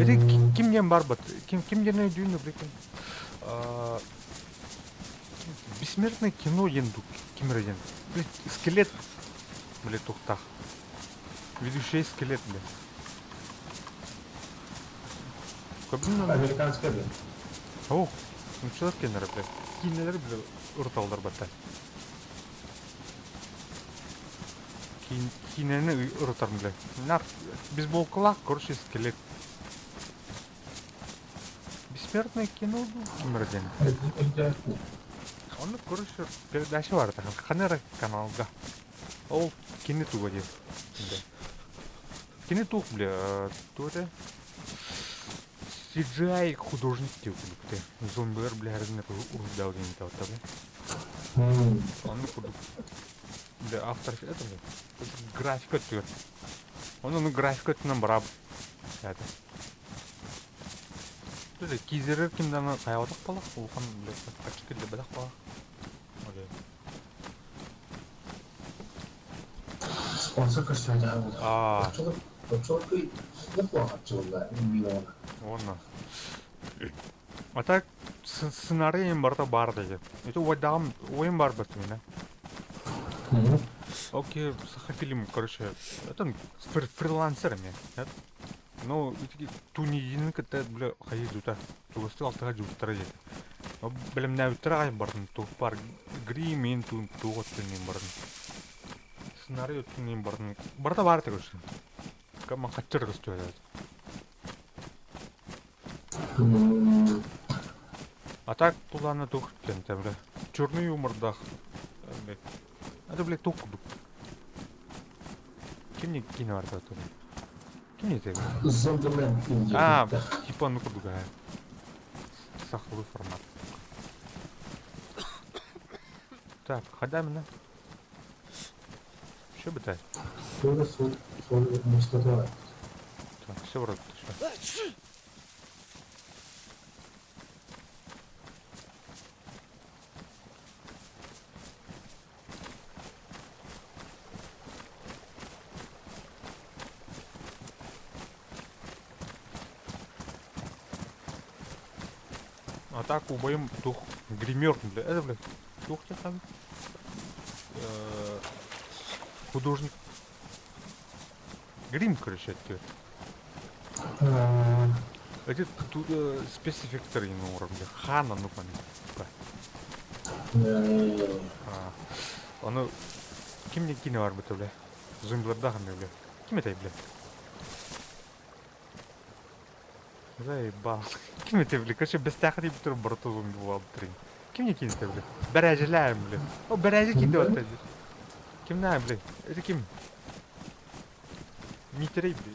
Это кимден бар бат? Кимден өйдейін, блядь. Бессмертное кино енду, кимреден. Блядь, скелет, блядь, тухтах. Ведущий скелет, блядь. Кабинно. Американская, бля. О, ну что за кинер, блядь? Кинелер, блядь, урталдар бата. Кинені уртар, блядь. Нар, бейсболкалақ, короче, скелет. Бессмертное кино, кимреден. Оны, короче, передача бар, қанера каналға. Ол кине туға деп. Кине туқ, бля, туға. CGI художник деп, бля. Зомбилер, бля, әрден ұрдау дейін тауытта, бля. Оны курдук. Бля, автор, это, бля, графика түгір. Оны графика түнен бараб. Это. Түзі кездері кімдені қаяудық балық, ұлқан білесі, қачықелді бәдік балық. Sponsor kerja jauh. А, Bocor ke lepas coba bilang. оны. А так, сценарием бар деген. Это ойын бар бәтті мен, Окей, фильм, короче, это фрилансер мен. Но туни енін кітті білі қайыз өті. Туғысты алтыға жүктірі еді. Білім нәуіттері қайын бардың, туғып бар. Грим мен туғыт түнен бардың. Сценарий өттінен бардың. Барда бар еді көрші. Кама қатчыр қыз төйді. А так бұланы туғыт кен, тәбілі. Черный юмордақ. Это, блядь, туқыдық. Кімне кино бар да тұр? Кімне тәбілі? Zombieland. А, типа ну куда саховый формат. Так, ходами на. Что бы так? Soru Mustafa. Так, все вроде все. А так убоим дух гример, бля, это, блядь, дух тебя там. Художник. Грим, короче, это. Эти тут спецэффекторы на уровне. Хана, ну понятно. Оно ким мне кино бар бит, бля. Зомбиларда хаме, бля. Ким это, бля? Заебал. Ким это, бля? Короче, без тахри битер борту зомби был трин. Ким мне кино, бля? Бережеляем, бля. О, бережи кино это. Ким на, бля? Это ким? Не терей, бля.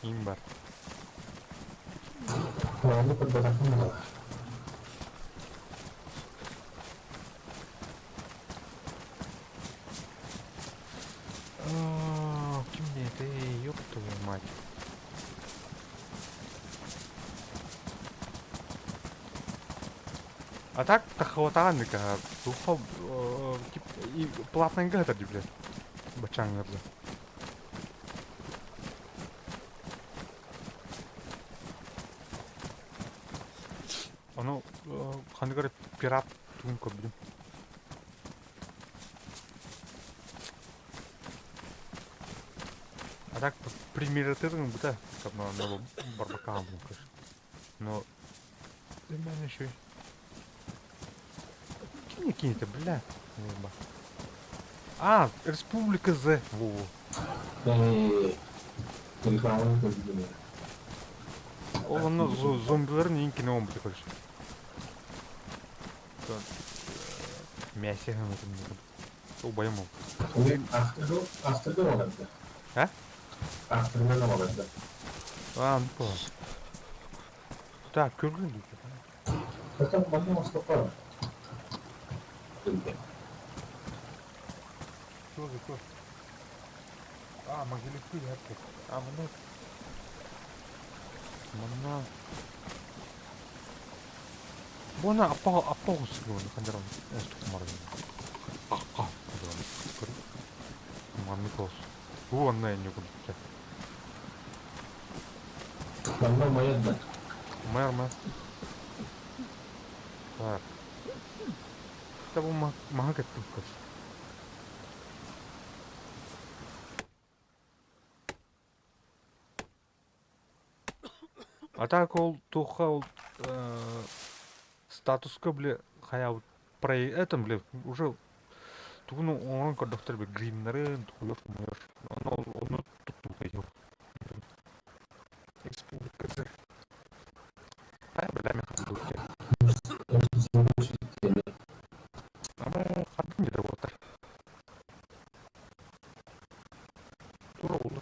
Имбар. Lalu pergerakan malah. Ким мне это, ёб твою мать. А так тахаватаганника тухав и платненько это, бля. Бачангерлы. Оно қандай көріп пират түгін көбілім. А так примеритырың бұта, как на барбакам, конечно. Но ты меня еще и... Кинь-то, бля. А, Республика З. Во-во. Рекламаны көрдім. Ол аны зомбилерін ең кино omбыты, короче. Мясе ғанатым. Ол байым ол. Авторды оларды. А? Автормен оларды. А, ну по. Так, көрген дейді. Потом потом Mustafa. Что за то? А, могилевки, я. А, мына. Мына. Бұны аппа ғысыр оны қандырам. Осы тұқымар. Аққа. Маңны қос. Бұл анна әне күлді. Мама маят да. Мэр. Так. Это был мага тупо. А так ол туха ол статуска, бля, хаял про этом, бля, уже тугну он доктор бля гримнеры, тухуёр, он тут ходил. Республика З. А я, бля, меха Ama kadın bile batar. Dur oldu.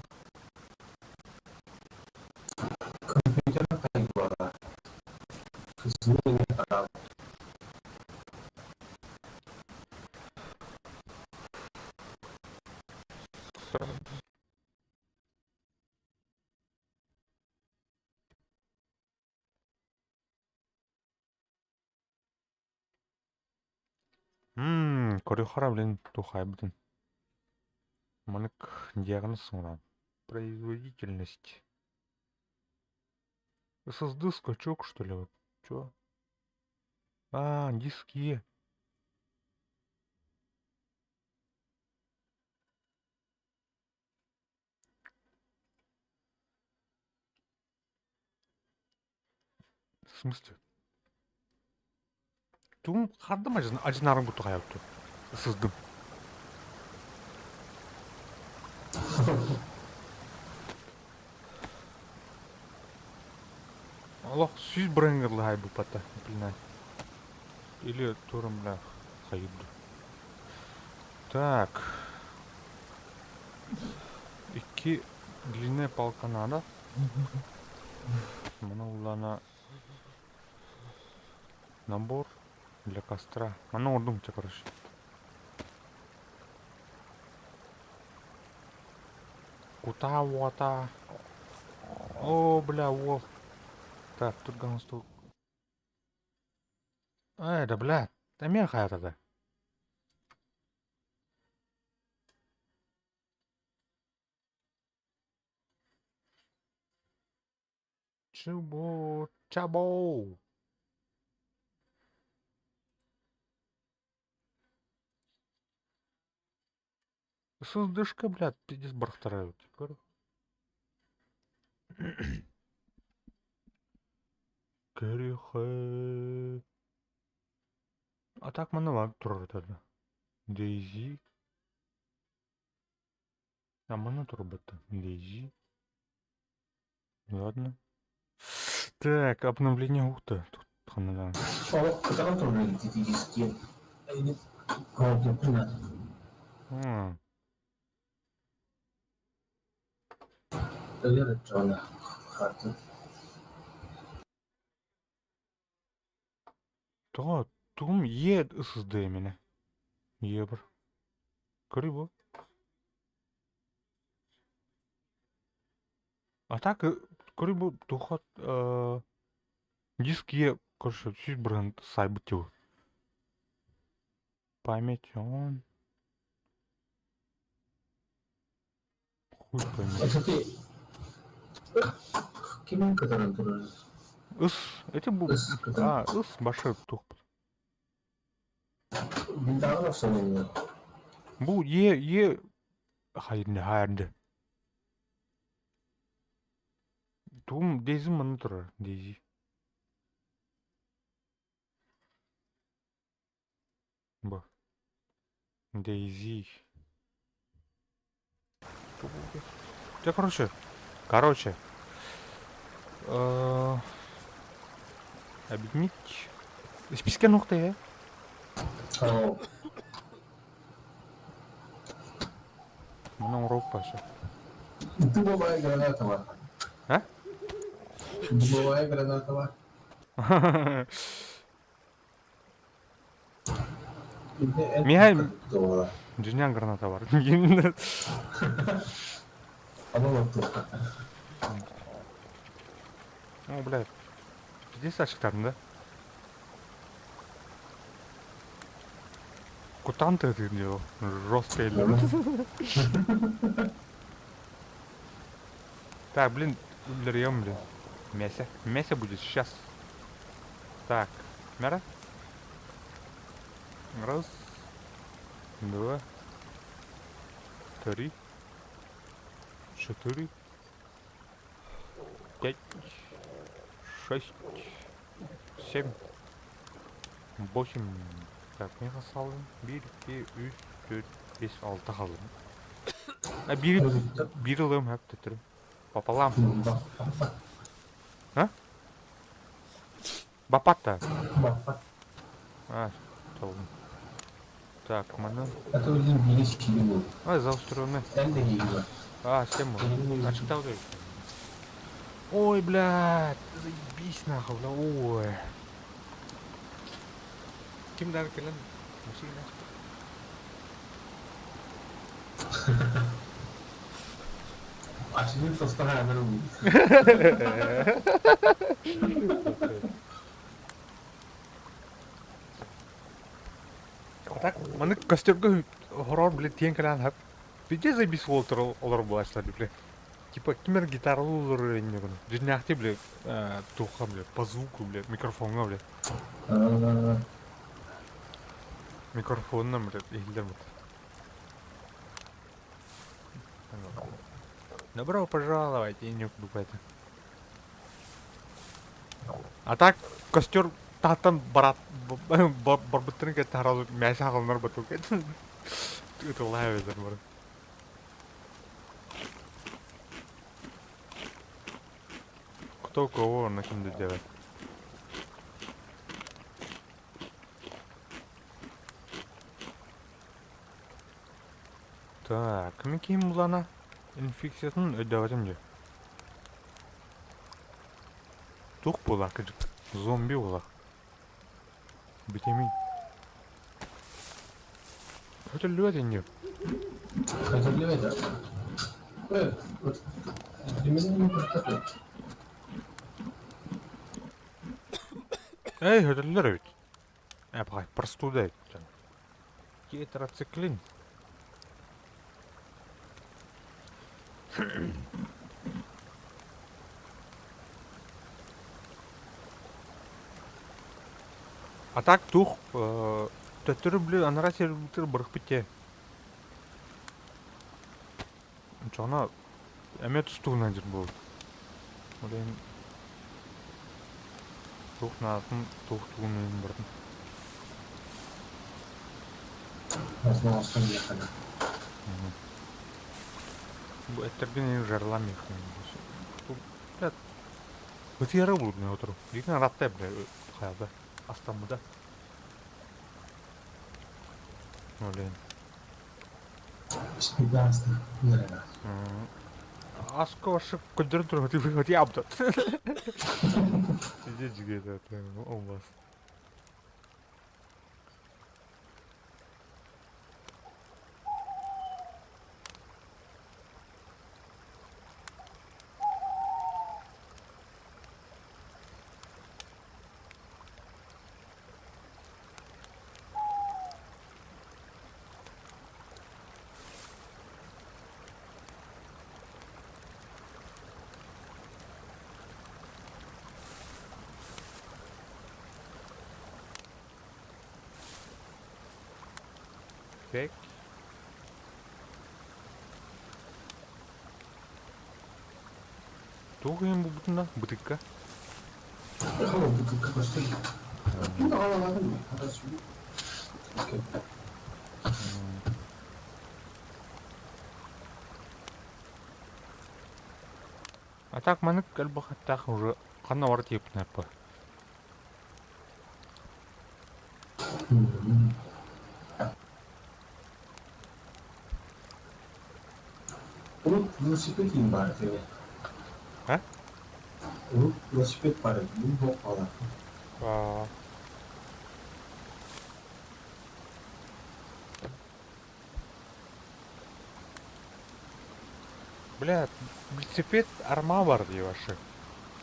Компьютерна кайбара. Кызны не тарап. Корюхара, блин, тухай, блин. Манык диагноз уран. Производительность. SSD скачок, что ли? Вот. Чё? А, диски. В смысле? Тум хардым ажынарын күтті қаяпты. SSD. Аллах, сүйіз брендерлі хай бұл пата. Блин. Или турым, бля, хайыбды. Так. Iki длинная палка надо. Мына набор для костра. Урдумча, короче. Кута-вуата. О, бля, во. Так, тут галстук. Да, бля. Да мен хаятады. Чабо. SSD-шка, блядь, пиздец барахтарают. Керехе. А так мана тұрыр тогда. Дейзи. А мана тұрыр бітті. Дейзи. Ладно. Так, обновление ухты. Тут ханадан. Oh, kita kan tuh di diski. Ini kalau dia pernah. Tadi ada celana kartu. Тум ед SSD мене. Ебір. Көрі бұл. А так, көрі бұл тухат диск е, короче, сүйіз бренд сайбытеу. Память, он. Хуй память. Jadi, gimana keterangan terus? Эти бұл. Башы тух. Bintang apa sebenarnya? Бұл хайырды. Тум дейзі мұны тұрар, дейзі. Бұл. Дейзі. Короче. Объединить. Списке нұқты, е? Oh, Мұның урок башы. itu bawanya granat apa? Hah? Itu bawanya granat apa? Ini Mihai. Tuh, Жүзінен граната бар. apa waktu? О, блядь. Пиздец ашықтардың да. Кутанты ты жестко или. Так, блин, берем, блин. Мясо будет сейчас. Так, мяра. Раз. 2. 3. 4. 5. 6. 7. 8. Так, мен салдым. 1, 2, 3, 4, 5, 6 қалдым. Bir alıyorum hep tuturum. Пополам. А? Бапат-то. Bapak, Толдым. Так, мана. atau ini segini. Заустроены. Ini gini. Сема. Очитал ты. Ой, блядь, заебись нахуй, бля, ой. Kim dar kalian? Musik lah. Aslinya setengah baru. А так, маны костерге хорор, блядь, тен калан хап. Пиде забис волтер олар булаштар, блядь. Типа, кимер гитаралы олар не гуну. Жинахте, блядь, туха, блядь, по звуку, блядь, микрофонга, блядь. Микрофоннан, блядь, ихилдер, блядь. Добро пожаловать, Инюк, буквально. А так, костер тахтан барат, барбыттырын кет таразу мяса халнар батыл кет. Это лайв эдер, бар. Кто кого на кем делать? Так, кім кем булана? Инфекциясын өйдәватым же. Тух була, кыжык. Зомби була. Битемин. Хөтөллү әден Hazırlıyor da. Evet. Demin mi kurtardı? Эй, хөтөллөр өйт. Бай, простуда өйт. Тетрациклин. А так тух, төттөрү биле анара сервитер бырык битте. Жана эме тустугунан жер болду. Олен тух наатын тугунан бардым. Aslında aslında yakın. Бу эттерден жарлам экен. Бу блядь. Бутера болду мен отуруп. Лигин ратта блядь, каялда. Астамбуда. Олен. Bismillah aslında. Nerede? Аско вашы көндөрүп өтүп ябды. Иди жиге да, олмас. Пек. Тугын бу бутунда, бутыкка. Tamam bu kapasite. Bunu alalım mı? Hadi şimdi. Okey. А так маны калбахаттах уже кана бар тип напа. Bunu velosiped yiyeyim bari seni. Ha? Bunu velosiped bari. Bunu bok falan. Бля, велосипед арма бар дей вообще.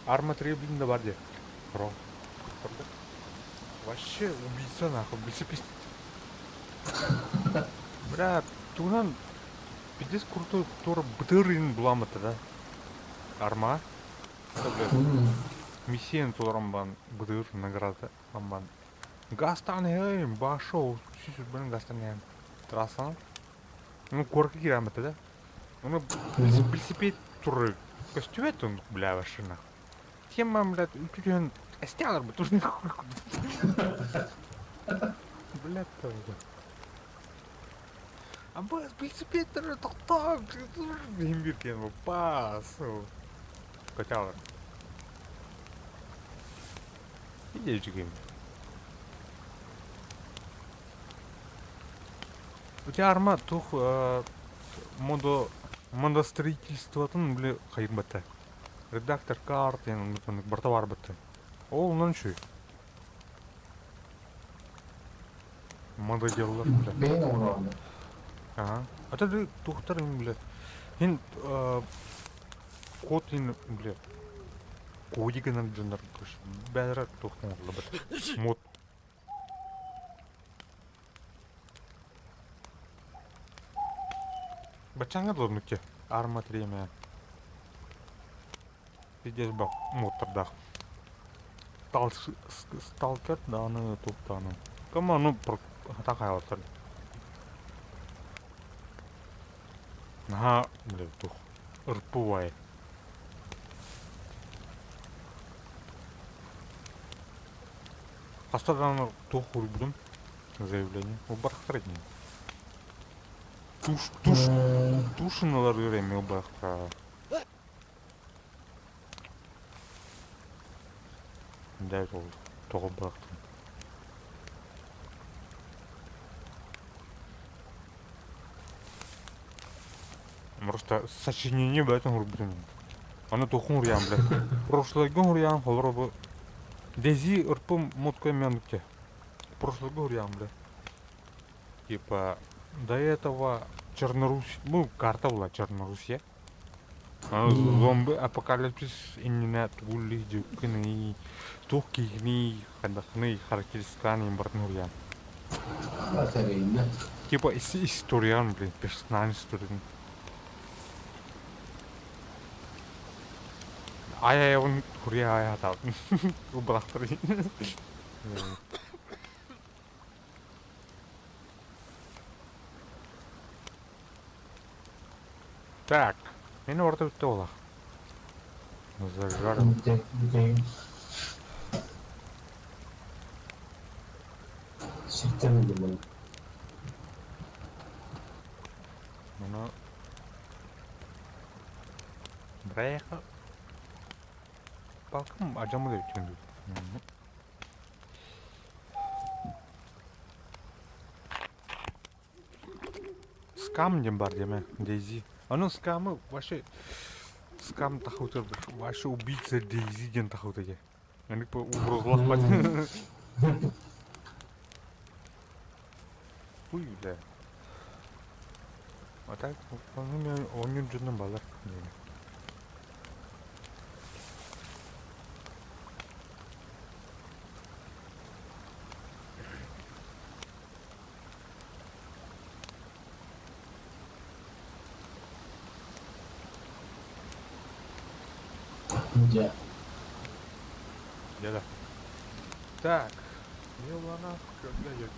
Арма треблинда бар де. Бро. Вообще убийца нахуй, велосипед. Бля, туган пиздец крутой, который бытырын буламыты да. Арма. Бля, миссияны толрамбан бытыр награда амбан. Гастан хейм, башо, сүз бен гастан хейм. Трассан. Ну, корки кирамыты да. Ну, велосипед туры. Костюмет он, бля, вообще нахуй. Тема, блядь, он стянер бы тоже нахуй. Блядь, тоже. А бас, велосипед тоже тоқтап, еңбек екен, бас. Котялар. Иди жүгем. У тебя арма тух модостроительствотун биле кайын бата. Редактор карт, барта бар бата. Ол нончу. Мододеллар. Beyin onu aldı. Ага. А ты тухтар, блядь. Ин код ин, блядь. Кодиган джендер кыш. Бәдәрәк тухтан лабат. Мод. Бачанга дурнуке. Арма тремя. Здесь бак мотордах. Сталкер даны туптаны. Кама ну хата кайлатыр. Наха бле тух. Ырпувай. Кастадан тух урбудум. Заявление. Убархтар эдин. Тушиналар эми убархтар. Да, тоғы бақтым. Просто сочинение бәтін ұрбырын. Аны тоқын ұриян, блядь. Прошлойгын ұриян, қолыр обы. Дези ұрпым мұткой менікке. Прошлойгын ұриян, блядь. Типа, до этого Чернорусь... Ну, карта была Черноруссия. Зомби апокалипсис иннина тулли жуккини тухкигни хандахны характеристиканы имбартнурьян. Батарейна. Типа историан, блин, персональный историан. Ая он хурия ая тау. Убрахтри. Так, мені орта өтті ола. Зажарым. Сектемді бұл. Мұны... Біраяқы... Балкым ажамы да өткенді. Скам дем бар деме, Дейзи. Анын скамы вообще... Скам тахаутыр, вообще убийца Дейзи ден тахаутыге. Они по угрозлах пати. Уй, бля. А так, мен onun жүннен балар. Где? Да. Так. Милана, когда я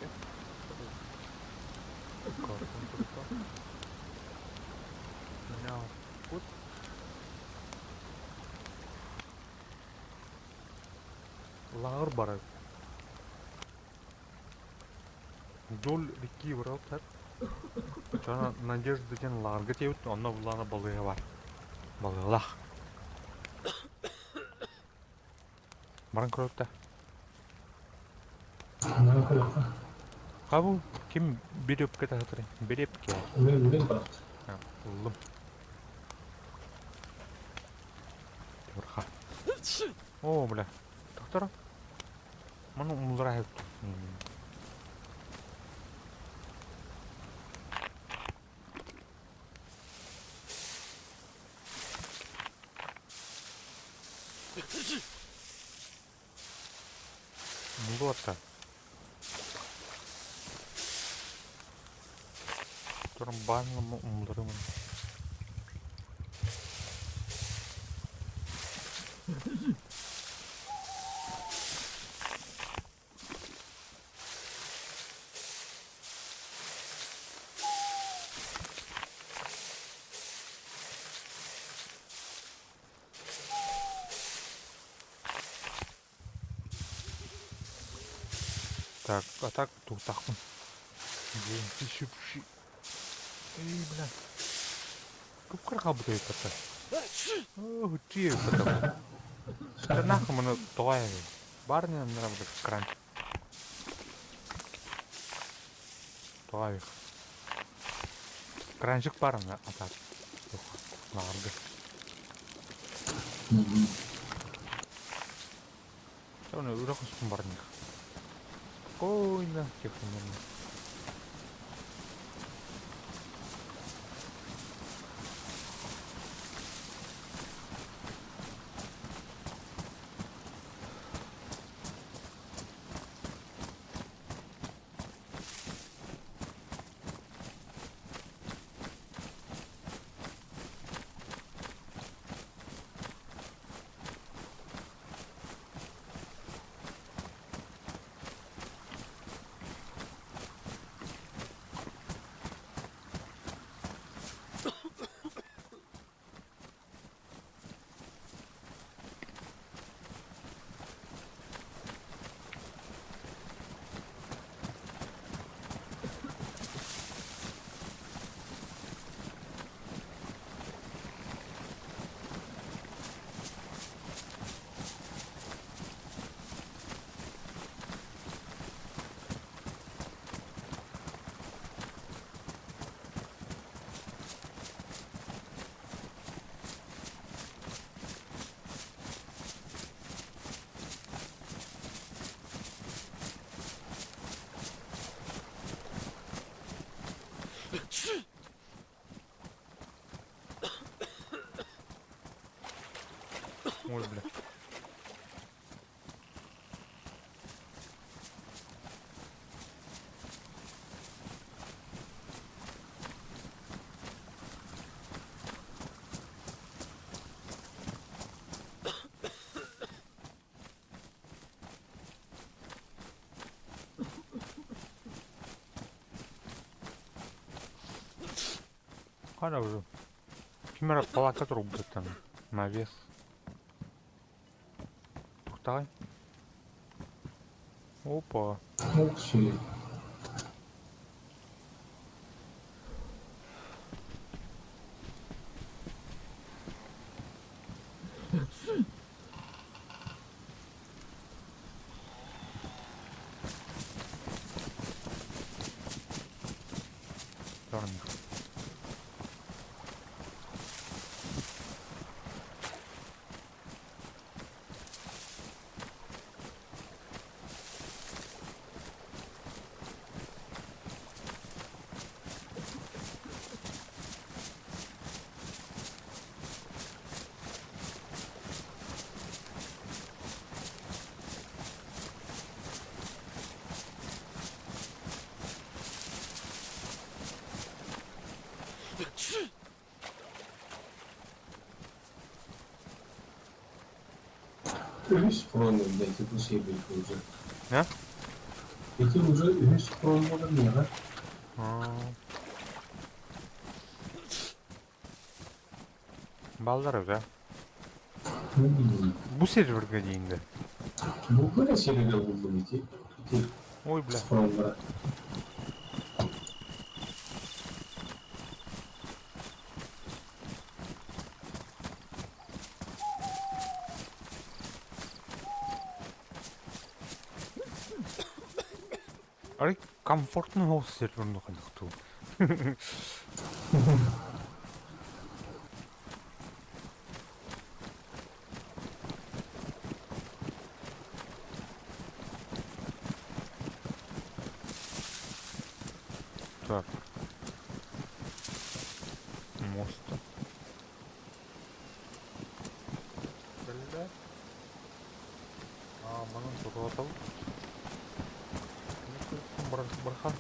Now, put лагер бара. Жол рики выралтар. Жана Надежда деген лагерге тебіт, онна бұлана балыға бар. Балығылақ. Баран көріпті. Ана көріпті. Қабыл, кем берепке тағытыры? Берепке. Өлем бар. Ұлым. Тұрға. О, бля. Тоқтыры? Мұны ұмылдыра әйіпті. Мұлды отта. Тұрым барлығын ұмылдырымын. Так, а так тут тахмын. Блин, ты щупши. Эй, бля. Көп қырға бұдай пата. О, үтте пата. Шкарнақы мұны тоғай. Бар не мына бұдай кран. Тоғай. Кранчик бар ана атат. Лағырды. Оны үрақ ұспын бар не. Спокойно, тихо, нормально. Қара уже. Кемера палатка тұр бұлттан. Навес. Тоқтағай. Опа. 혹시 Тұрын. Ülüs programında ki bu şey belki olacak. Ne? Peki ucu ülüs programında ne var? Балдар уже. Hmm. Bu serverga дейінді. Bu böyle şeyler buldum ki. İki Ой, бля. programda. Арай комфортно осы серверді қандықту. Так. Мост. Бля. Мұның тұру атау. Бұрхан.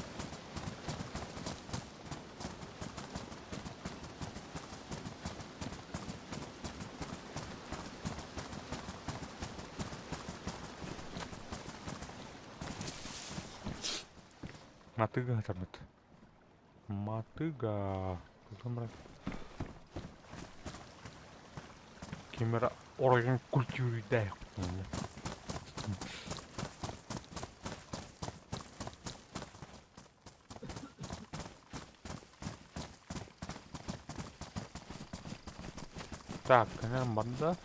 Матыга атамыт. Матыга. Кузамрак. Кемера орган культуры дай. Так, канал банда.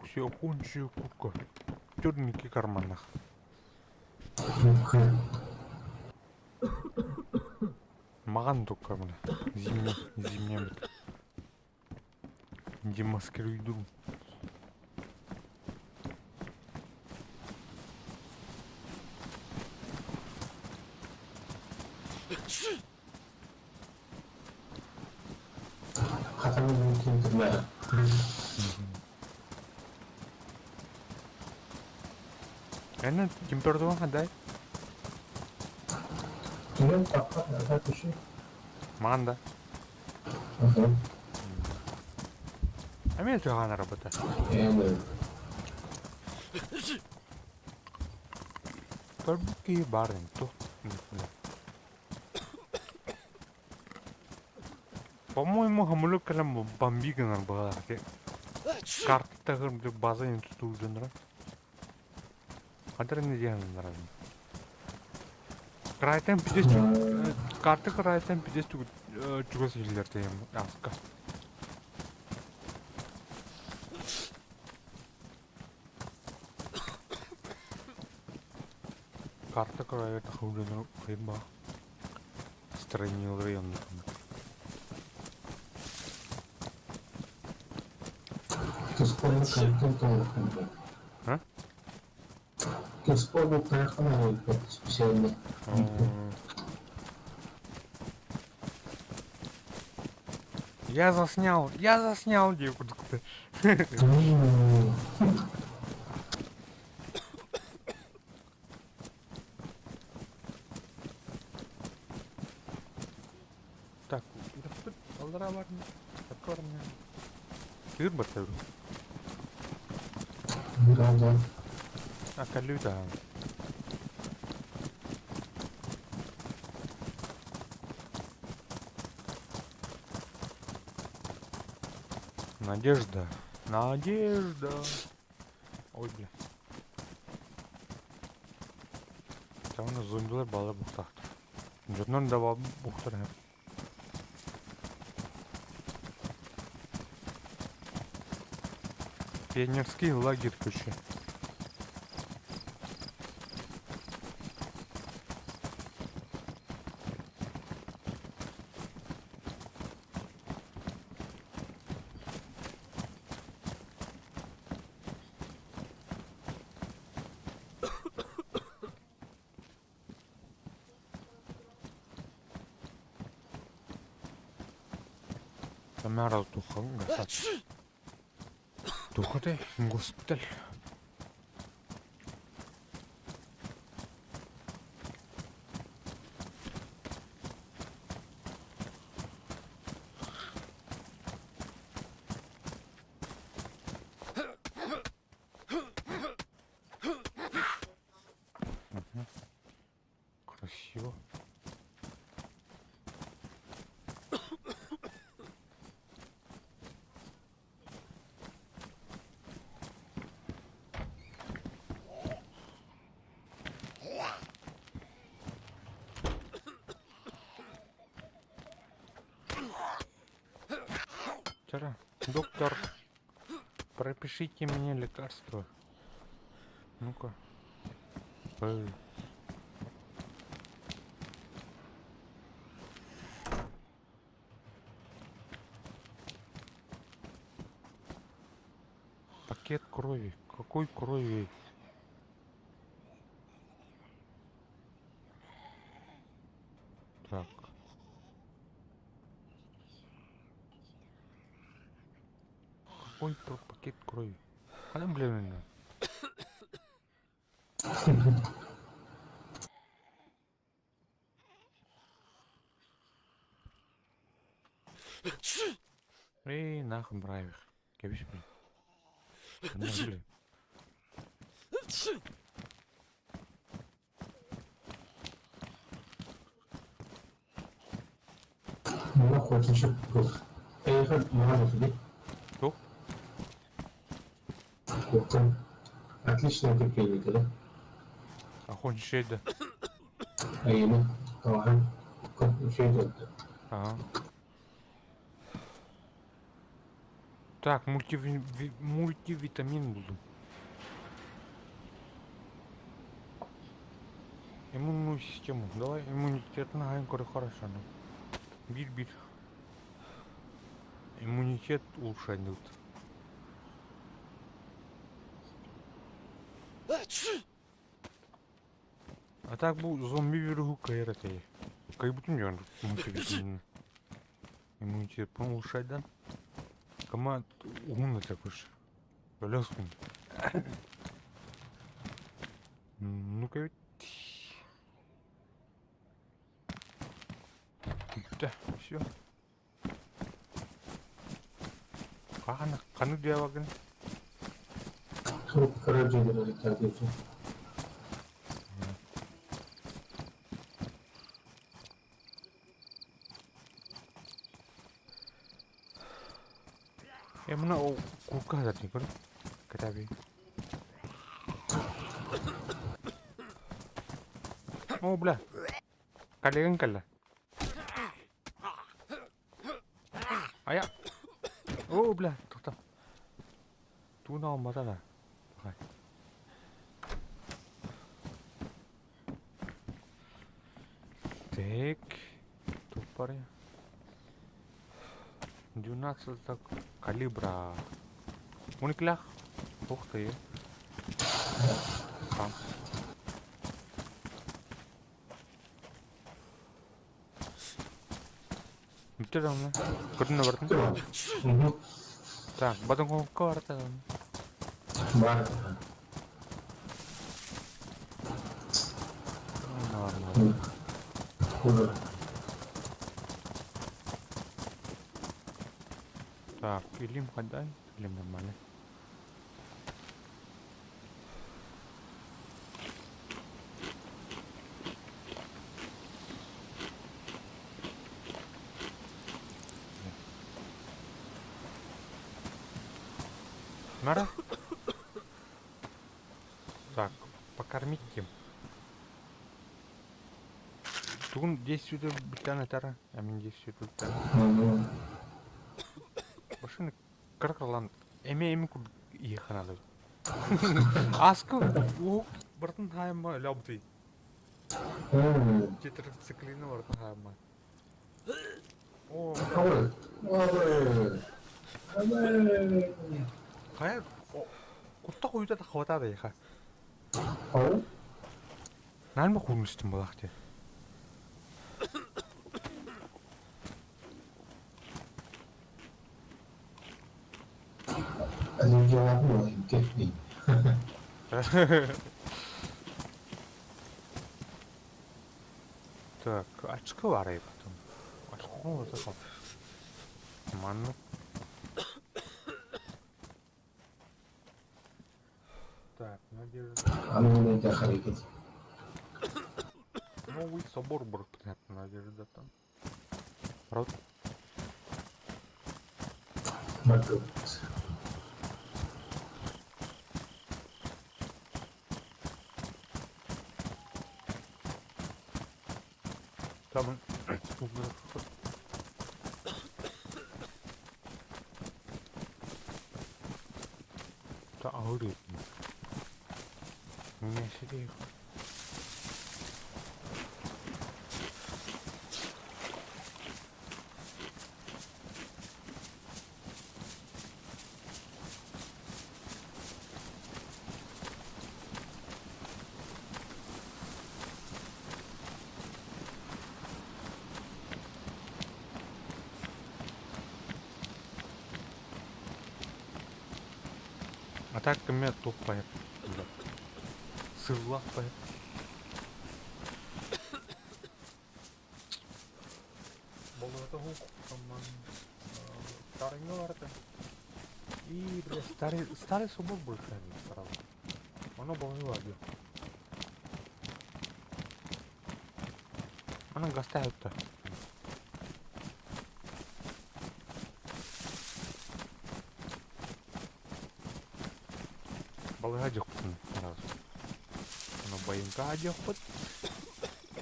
Все, кончу кука. Черненький карманах. Маған только мына зимне бит. Демаскируйду. Қатаңыз мümkün түрме. Әне температура қандай? Түнен таққа әза көші. Маған да. Әмен жағана работа. Енді. Көлбүкке барын тух. По-моему, хамулы калам бомбиганар была. Карта база не тут жанра. Адыр не дегендар. Крайтен пидес карты крайтен пидес чугас хиллер тем аска. Карта крайт худен хиба. Странный район. Кеспорный кайттен тоғырқанды. А? Кеспорный кайттен тоғырқанды. Специально. Я заснял девку-то. Так, уdah аллара бар mı? Takı var mı yani? Sığır batıyor. Birazdan Akıllı da. Надежда. Надежда. Ой, бля. Tamam zombiler bağlı buhtaktır. Jotnan devamı buhtar hep. Пионерский лагерь köşe. Камера тухал, гасат. Тухате, госпиталь. Красиво. Вчера, доктор, пропишите мне лекарство. Ну-ка. Пакет крови. Какой крови? Так. Какой пакет крови? А там, блин, эй, нахуй бравих. Кевиш, блин. Ну, блин. нахуй отличие. Поехали, надо ходить. Что? Вот там. Отличное крепление, да? Охотничий şeyde. Aynen. Tamam. Şey de oldu. Ага. Так, мультивитамин буду. Иммунную систему. Давай иммунитет на хорошо. Бир. Иммунитет улучшает. А так bu zombi virüsü kayıratayı. Kaybetmiyor мультивитамин. Иммунитет улучшает. Кама умный такой же. Блёскин. Ну-ка ведь. Да, все. Kanı diye bakın. Çok karaciğerlere dikkat edin. Emang o kuka tadi kan? Ketabi. Oh belah. Kalian kalah. Ayak. Oh belah. Tuh. Tu nama mata lah. Так. Тупоры. 12 калибра. Униклях. Ух ты. Там. Bitti lan lan. Gördün mü gördün? Hı hı. Так, батон карта. Var. Нормально. Burada. Так, Илим ходай. Илим нормально. Нара? Так, покормить кем? Тугун 10 үйдө битен айтары. Амин 10 үйдө битен. Башыны кыркылан. Эме куд ийханады. Аскы у бартын хайма лабды. Жетер циклины бартын хайма. О, Хавал. Хавал. кая кутта куйда да хватады яха. Хавал. Нальма хурмустум балахте. Они делают много техник. Так, очко варай потом. Очко вот такой. Манну. Так, надежда. Они не доходят. Новый собор был, понятно, надежда там. Рот. Макро. Там. Да, аури. Меня себе. А так кеме тупая. Сырлапая. Болото хук коман. Старый город. И, бля, старый собор больше не правда. Оно было ладно. Оно гостают-то. Балыга жоқтың сразу. Оно байынға жоқпыт.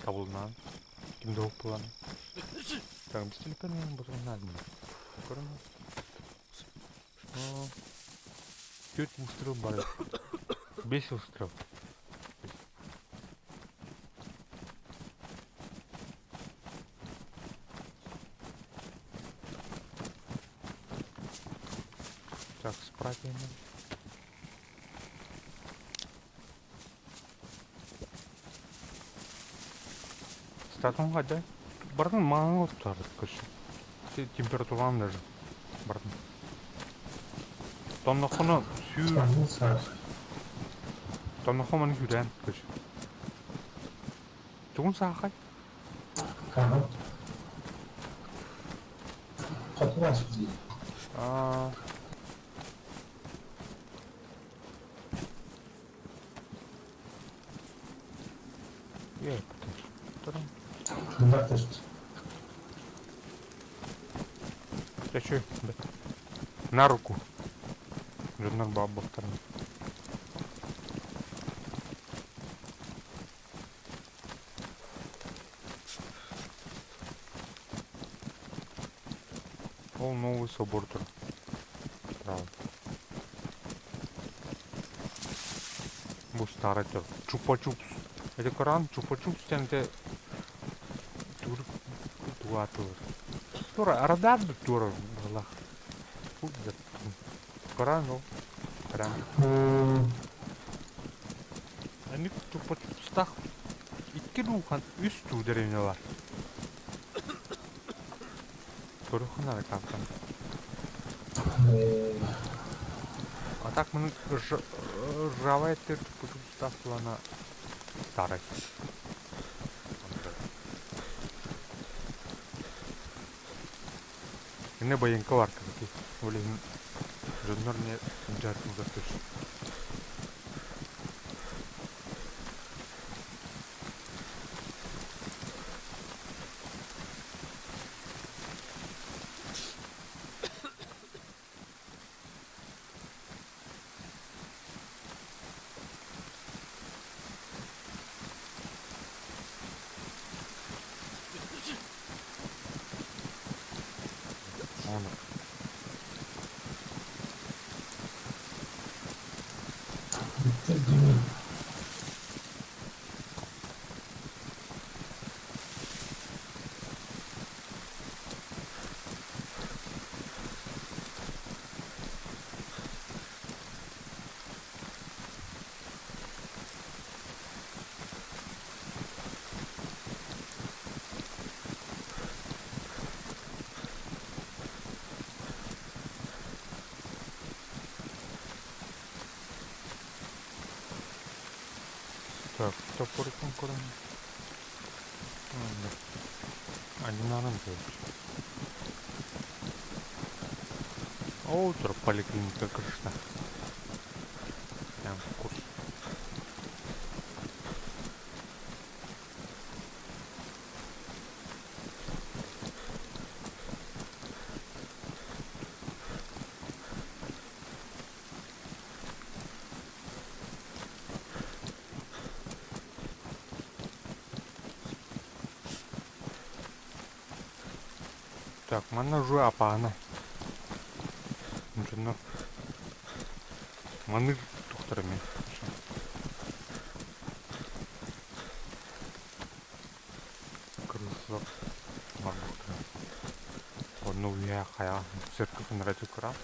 Табылынан. Кімді оқ боланы. Так, без телефона не буду надо. Аккуратно. Что? Чуть устрел барет. Бесь устрел. Так, справим. Статун хада. Бардын маңы тұтар, көші. Температурам даже. Бардын. Тоннақыны сүйір. Они сар. Тоннақы маны сүйрен, көші. Туғын сақай. Ага. Қатырас бізде. Потом. Шындақ тәшті. Я чё? На руку. Журнал баббахтарым. Ол новый собор тур. Правда. Бу старый тур. Чупа-чупс. Это Коран, чупа-чупс тянте. Туа тур. Тура, арадар тур. Аллах. Коран, ну. Коран. Они чупа-чупстах. Икки рухан үсту деревнялар. Көрөхүнара калкан. А так мы ржавает чупа-чупстах старый. Не боїнка варка такий. Блин, жоннор не жаркым гастыш. Оны Bitti. так, топориком корм. Они на нам утро поликлиника крышна. Прям курс. Так, mana жуа апаны. Жоннор. Маны тухтарымен. Крысок. Мардуктар. Оны уя қая. Церковь нравится кра.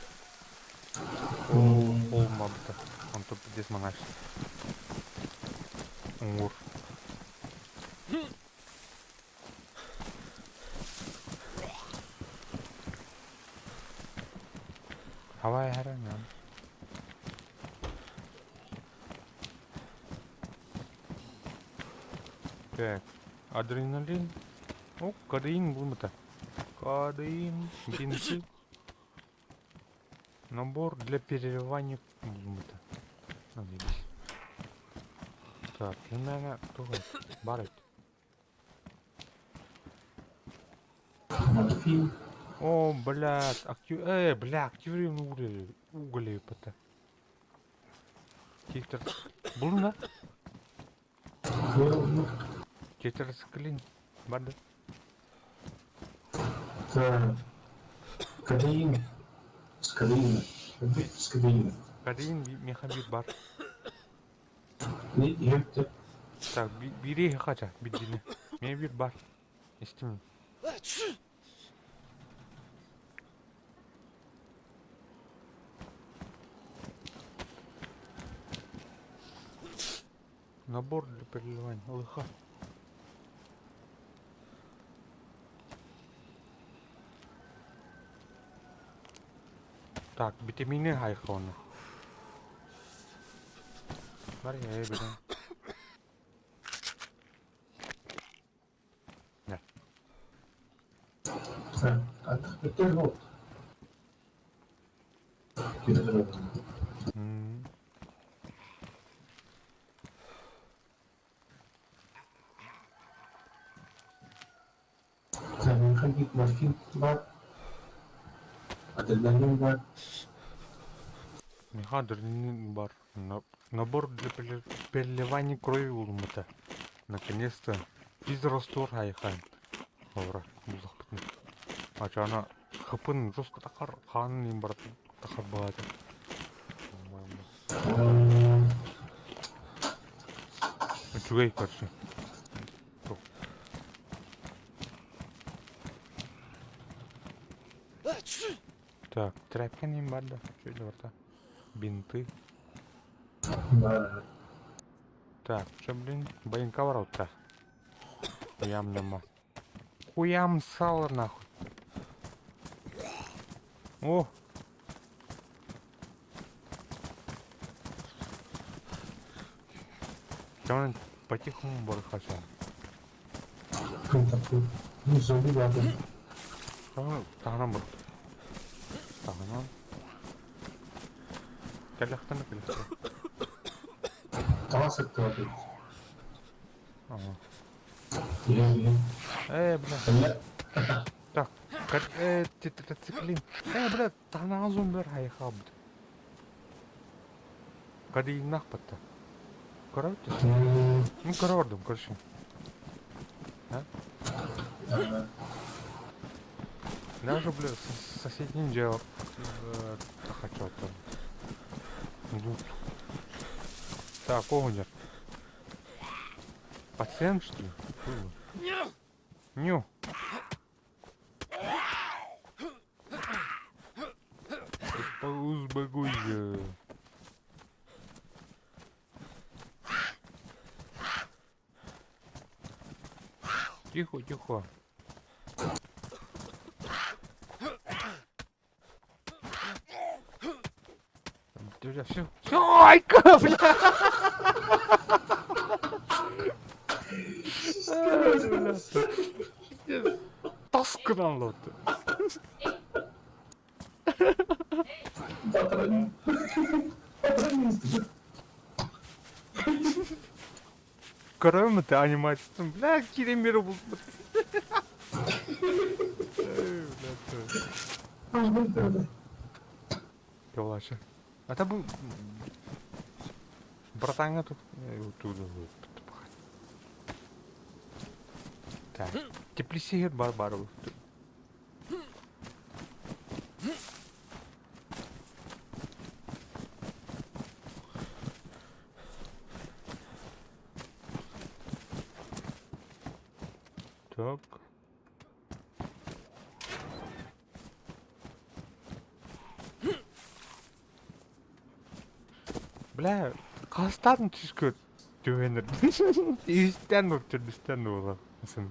Ол мабыта. Он тут здесь монаш. Ур. Havaya herhangi. Так, адреналин. О, кадеин был-то. Кадеин, бинты. Набор для переливания был-то. Надеюсь. Так, именно тоже барит. Морфин. О, блядь, активируем уголи, пота. Титр. Был на? Был. Титр склин. Бада. Это кадеин. С кадеина. С кадеина. Кадеин мехабит бар. Не, это Так, бери хача, бидини. Мебит бар. Истим. Набор для переливания. Лыха. Так, витамины хайхона. Бар я берем. это вот. Ходить морфин бар. Адреналин бар. Адреналин бар. Набор для переливания крови улмата. Наконец-то. Физраствор хайхан. Ора, бузах битне. Ачана хыпын жестко такар хан ним бар такар баата. Чугай короче. Так, тряпка ним бада. Что это вот? Бинты. Бар. Так, что, блин, боинка ворота. Хуям нема. Хуям сало нахуй. О! Там потихоньку барахача. Такой. Ну, зомби бар. Там бар. Tamam. Kellekten de kellekten. Daha sıktı abi. Ага. Bilin. Бля. Sen Так, циклин. Бля, таназун бер хайхабд. Кадийнах патта. Көрөт? Ну, көрөрдүм, көршүм. Даже, бля, соседний делал. Хочу там. Лут. Так, Огнер. Пациент, что ли? Ню. Узбагуйя. Тихо, тихо. Все. Все, айка, бля. Таскынан лоты. Көрөмүн ты анимациясын, бля, керемер болду. Ёлашы. Это был братанга тут. Так, теплесер бар. Так. Бля, кастадын түшкө төөнөр. Истен өтүрдүстен ола. Сын.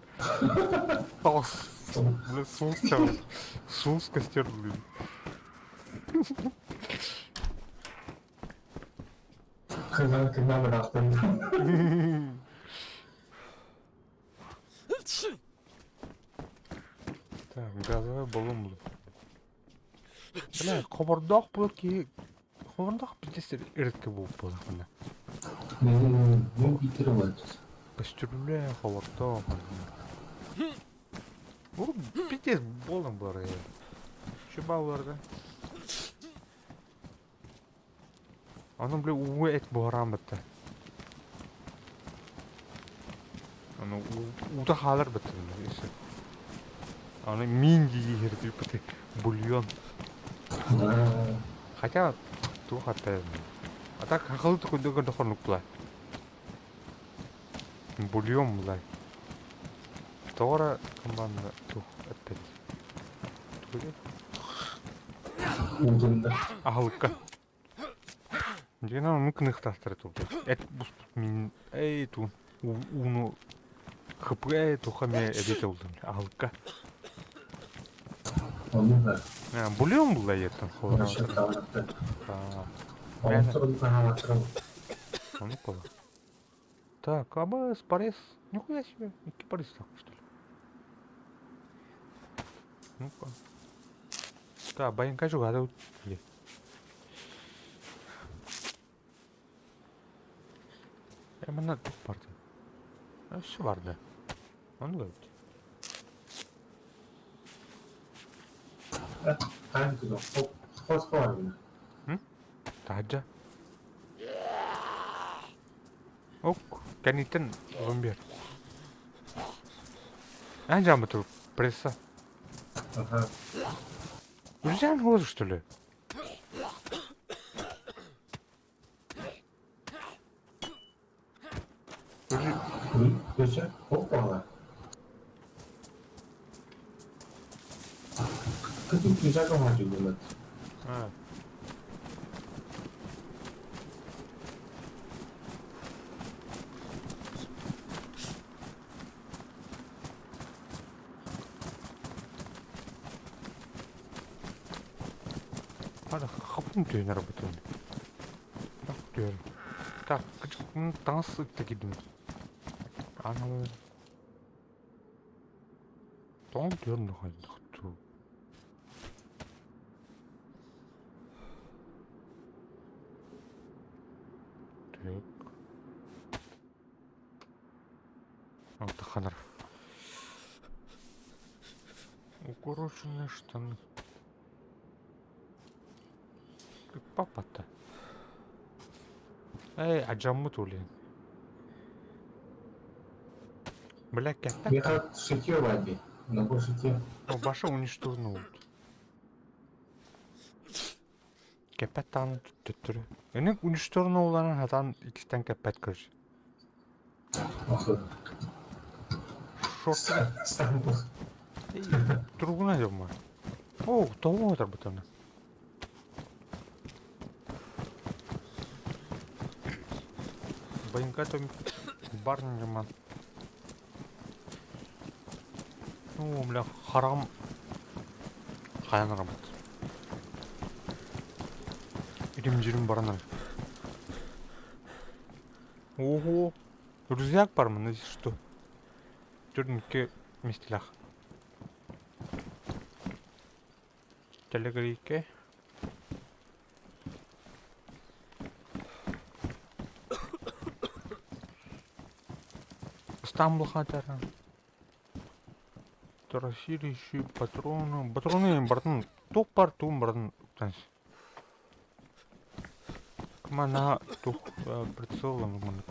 Тос. Бля, сулс костер. 그날 나왔던. Так, газовый баллон был. Бля, хабардак был ки... Хабардак билесер редко был мына. мен битеріп Костюмле хабардак. Бұл пиздец болдым бар я. Şu балларда. Анын бля уы эт баарам бітті. Аны уда халар бітті. Аны мин жегерді бітті. Бульон. Хотя тух атты. А так хақылы түкіндегі дұқырнық бұлай. Бульон бұлай. Тоғыра команда тух әттеді. Түкіде? удында. Ағылыққа. Дегенен мүмкін ықтастыры тұрды. Әт бұспыт мен тун. Уну хыпы туха ме әдеті олдым. Ағылыққа. Onun da. Бульон бұлай еттін. Uğraşır davranıp. Мен- Oturun anlatırım. Ну, пола. Так, АБС, порез. Нихуя себе. Какие порез так, что ли? Ну-ка. Так, байынка жоқ, ада өтті. Мына түк барды. Все барды. Оны да өтті. Hangi kız o? Koska var yine. Таджа. Ок, кәнитін ғымбер. Ән жамы тұр, пресса. Aha. Үлжан ғозы, что ли? Gece hoppa var. Kızım güzel olmadı bunlar. А. Ада хапын түйін работаем. Так, түйін. Так, кычық, таңыз үтті кедім. Ана... Тоң түйін нұхайды. ханар. Укороченные штаны. Как папа-то. Эй, а джаммут улин. Бля, кәппәт. Я шитье вади. Набор шитье. О, башы уничтожнул. Кәппәт таны түттүрі. Энек уничтожнул уланын хатан икістен кәппәт көрж. Охы. Шорты. Стамбул. Эй, тұрғына дем бар. О, тоғы отыр бұтаны. Байынға том барн жаман. Ну, бля, харам. Қаян рамат. Ирим-жирим баранар. Ого, рюкзак бар мı? Ne что? Türnükü mistilah. Telegrike. İstanbul хатары. Расширяющие патроны. Патроны бардын. Тук бар, тук бардын. Мана тук прицелом.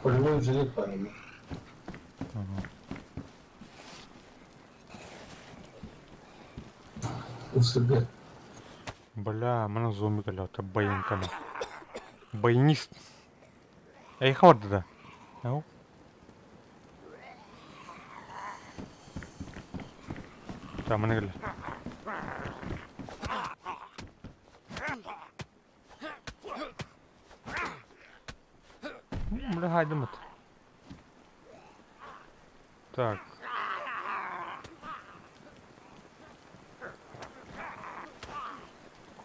Полевой жилет парень. УСГ. Бля, мана зомби калата байынкана. Баянист. Эй, хаварды да. Ау. Та, мана келе. Бля, хайдым это. Так.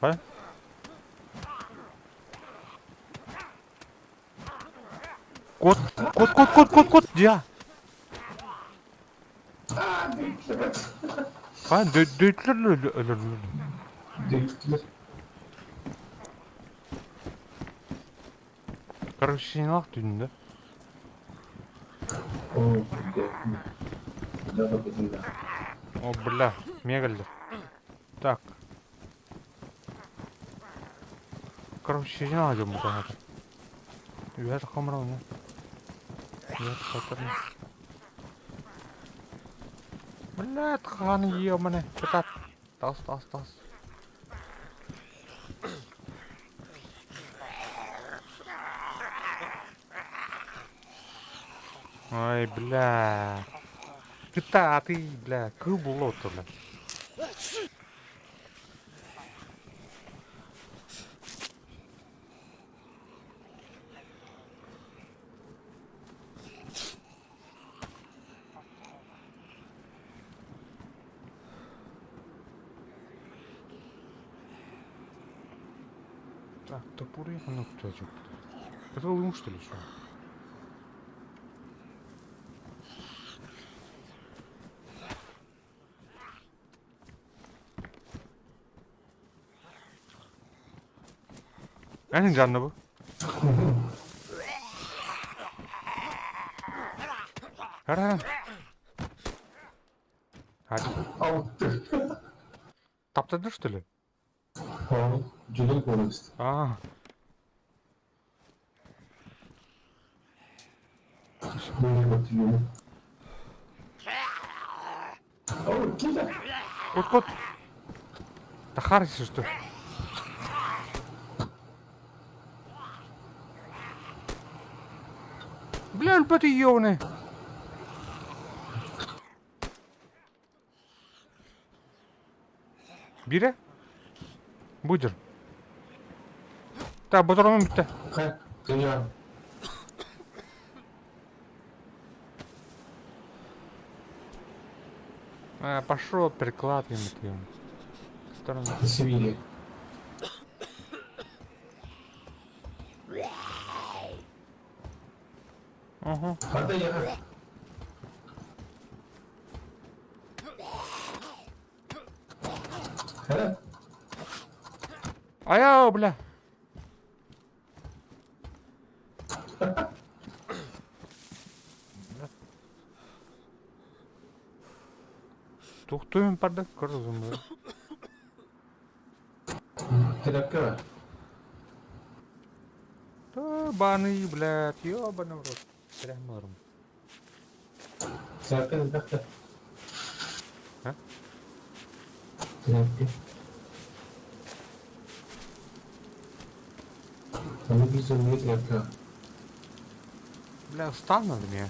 Кой? Кот, я. Кой, дөйтлер. Дыктер. Короче, синелах түйдің да. О, да, да. О, бля, мегалды. Так. Короче, синелах дем бұтан аты. Үйәді қамырау не? Үйәді қатыр не? Бля, тқаны ие міне. Бітат. Тас. Ой, бля. Ты, бля, кыл было отыр, бля. Так, топоры, ну кто же? Это лым, что ли, что? Әнің жанына бұл? Қаран. Алты. Таптады, что ли? Жилет полностью. А, Вот ему. О, кида. кот. Да харси, что? Бля, өлпөт ебаный. Бире? Будер. Так, батароным бітті. Хай, ты я. Пошел, переклад ему. Сторону. Севилья. Ага. Надо я. Хэ? Ая, бля. Тухтуем пардак көрдім бля. Тряпка. Да, баны, блядь, ёбаный в рот. Прямо ром. Тряпка тряпка. А? Тряпки. Там безумная тряпка. Бля, встань надо мне.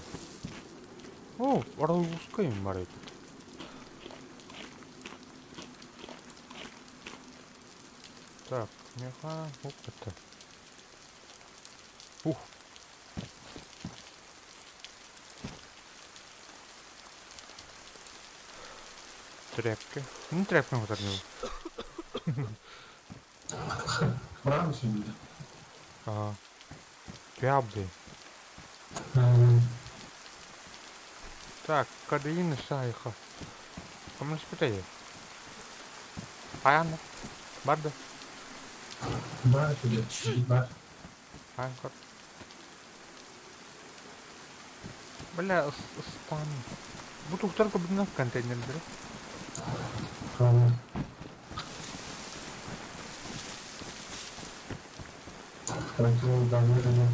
О, ускаем, барык. Так, меха, оп, это. Ух. Тряпки. Ну, тряпки вот одну. Правда сегодня? Ага. Тряпки. Так, кадеин шайха. Кому спитає? Аяна. Барда. Бар тебе. Бар. Аянкор. Бля, стан. Bu tuhtar kabından konteynerleri. Правда. Контроль давления.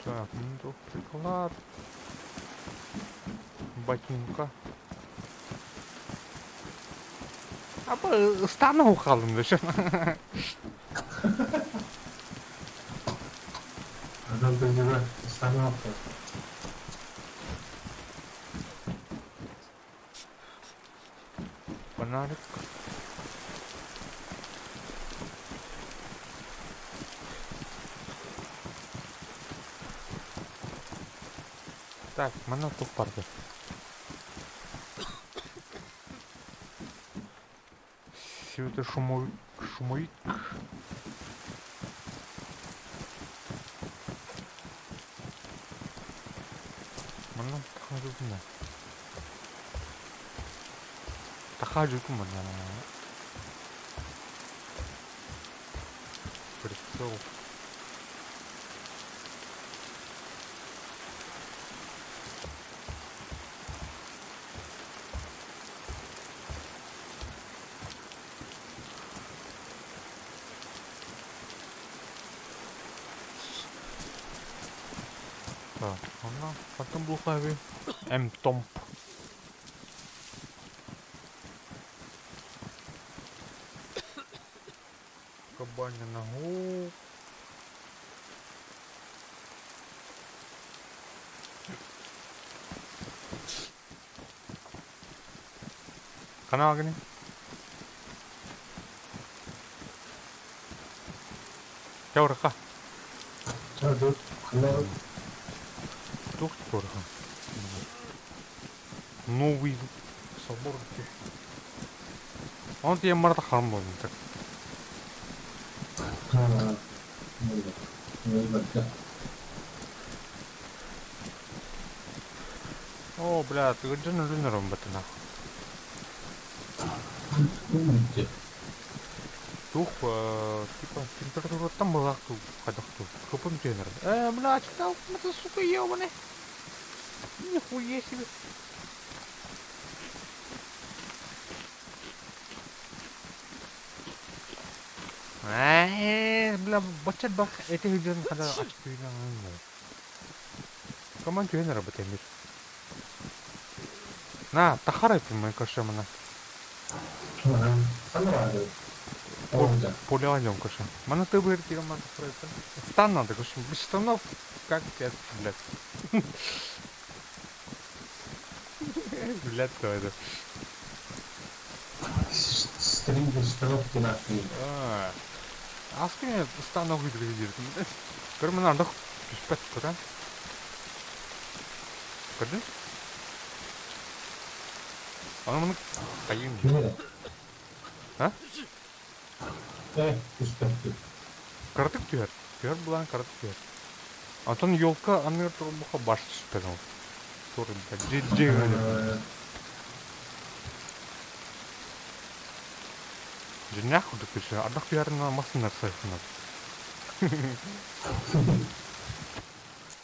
Так, ну тут приклад. Ботинка. Абы стану қалдым да ше. Адам бензина остановка. Фонарик. Так, mana тут парка. Все это шумовик. Mana tahajudna. Tahajud mana? Прицел. Так, она потом бухави. М-том. Кабаня ногу. Канал огни. Чаурха. Тут хлеб. Тух чаурха. Новый собор. Он тебе марта хармон так. О, бля, ты где на люнером батана? Умните. Тух, типа, температура там была, когда кто? Купон тренер. Бля, читал, это сука ебаный. Нихуя себе. Бля, бачат бак, это видео когда ачты на. Команд тренера батамир. На, тахарай мой кошемана. Санрады. Олда. Полианем коше. Мана ты бы иртира мана тахарай. Стан надо коше. Без штанов как тебе блядь. Блядь, кто это? Стрингер штанов нахуй. А с кем станов выглядит? Кроме надо пять куда? Куда? А ну мы поим. Нет. А? Пусть. Картык тюер. Тюер была картык тюер. Антон елка аныр тұрмыға баш түспен ол. Торында жегені. Жинақ ұдық үші, ардақ биярына масынар сайқынат.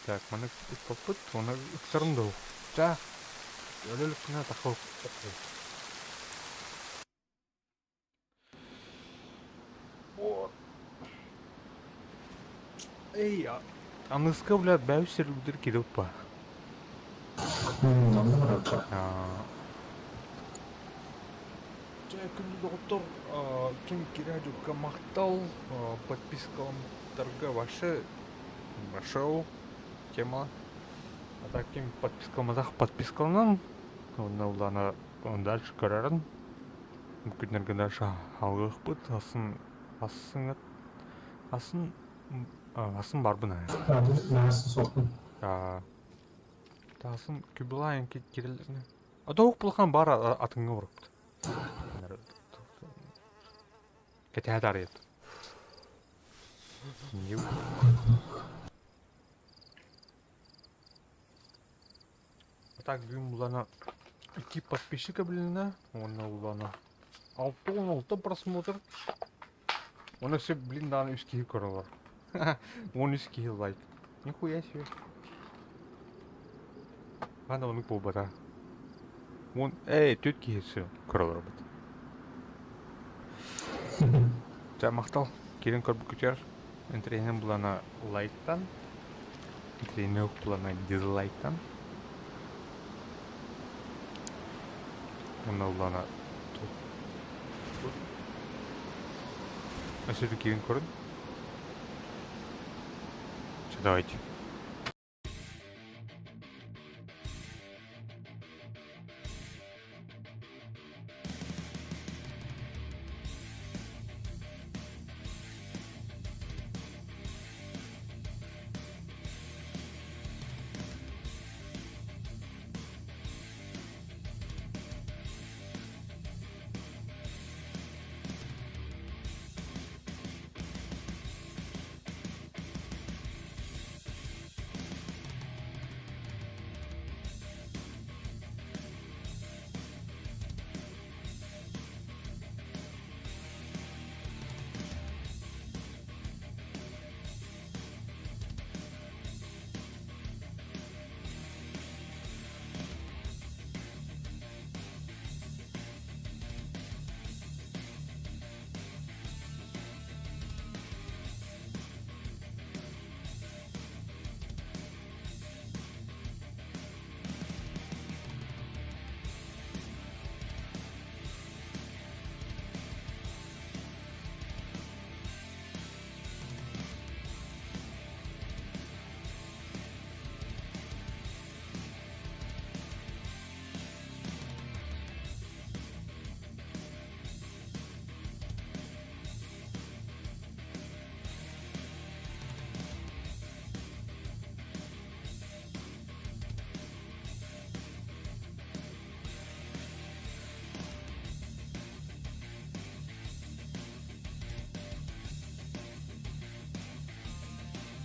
Так, мана күтіп попыт, оны ұқтарында ол. Жа, өлілікіне тақыл. Эй, аныска, блядь, бәу серілдер келіп па. Надо браться. Жай күнді доғыттыр, кем керадюкка мақтал, подпискалымдарға вашау тема. А так кем подпискалмазақ подпискалынан, оны ұланы дальше көрәрін. Мүмкіндерге дальше алғық бұд, асын бар бұна. Нәрсі соқтым. Тасын күбілайын керелеріне. Доғық бұлған бар атыңға ұрыпты. Кетәді арайып. Не так, бүгін бұлана 2 подписчика біліні. Оны бұлана 6 просмотр. Оны все, блин, даны 3 кейі көрілер. 13 кейі лайк. Нихуя себе. Ғанда оны бұл бата. 4 кейі көрілер бата. Жа мақтал. Келін көрбі көтер. Интернет бұлана лайктан. Интернет бұлана дизлайктан. Оны бұлана Асырды келін көрін. Давайте.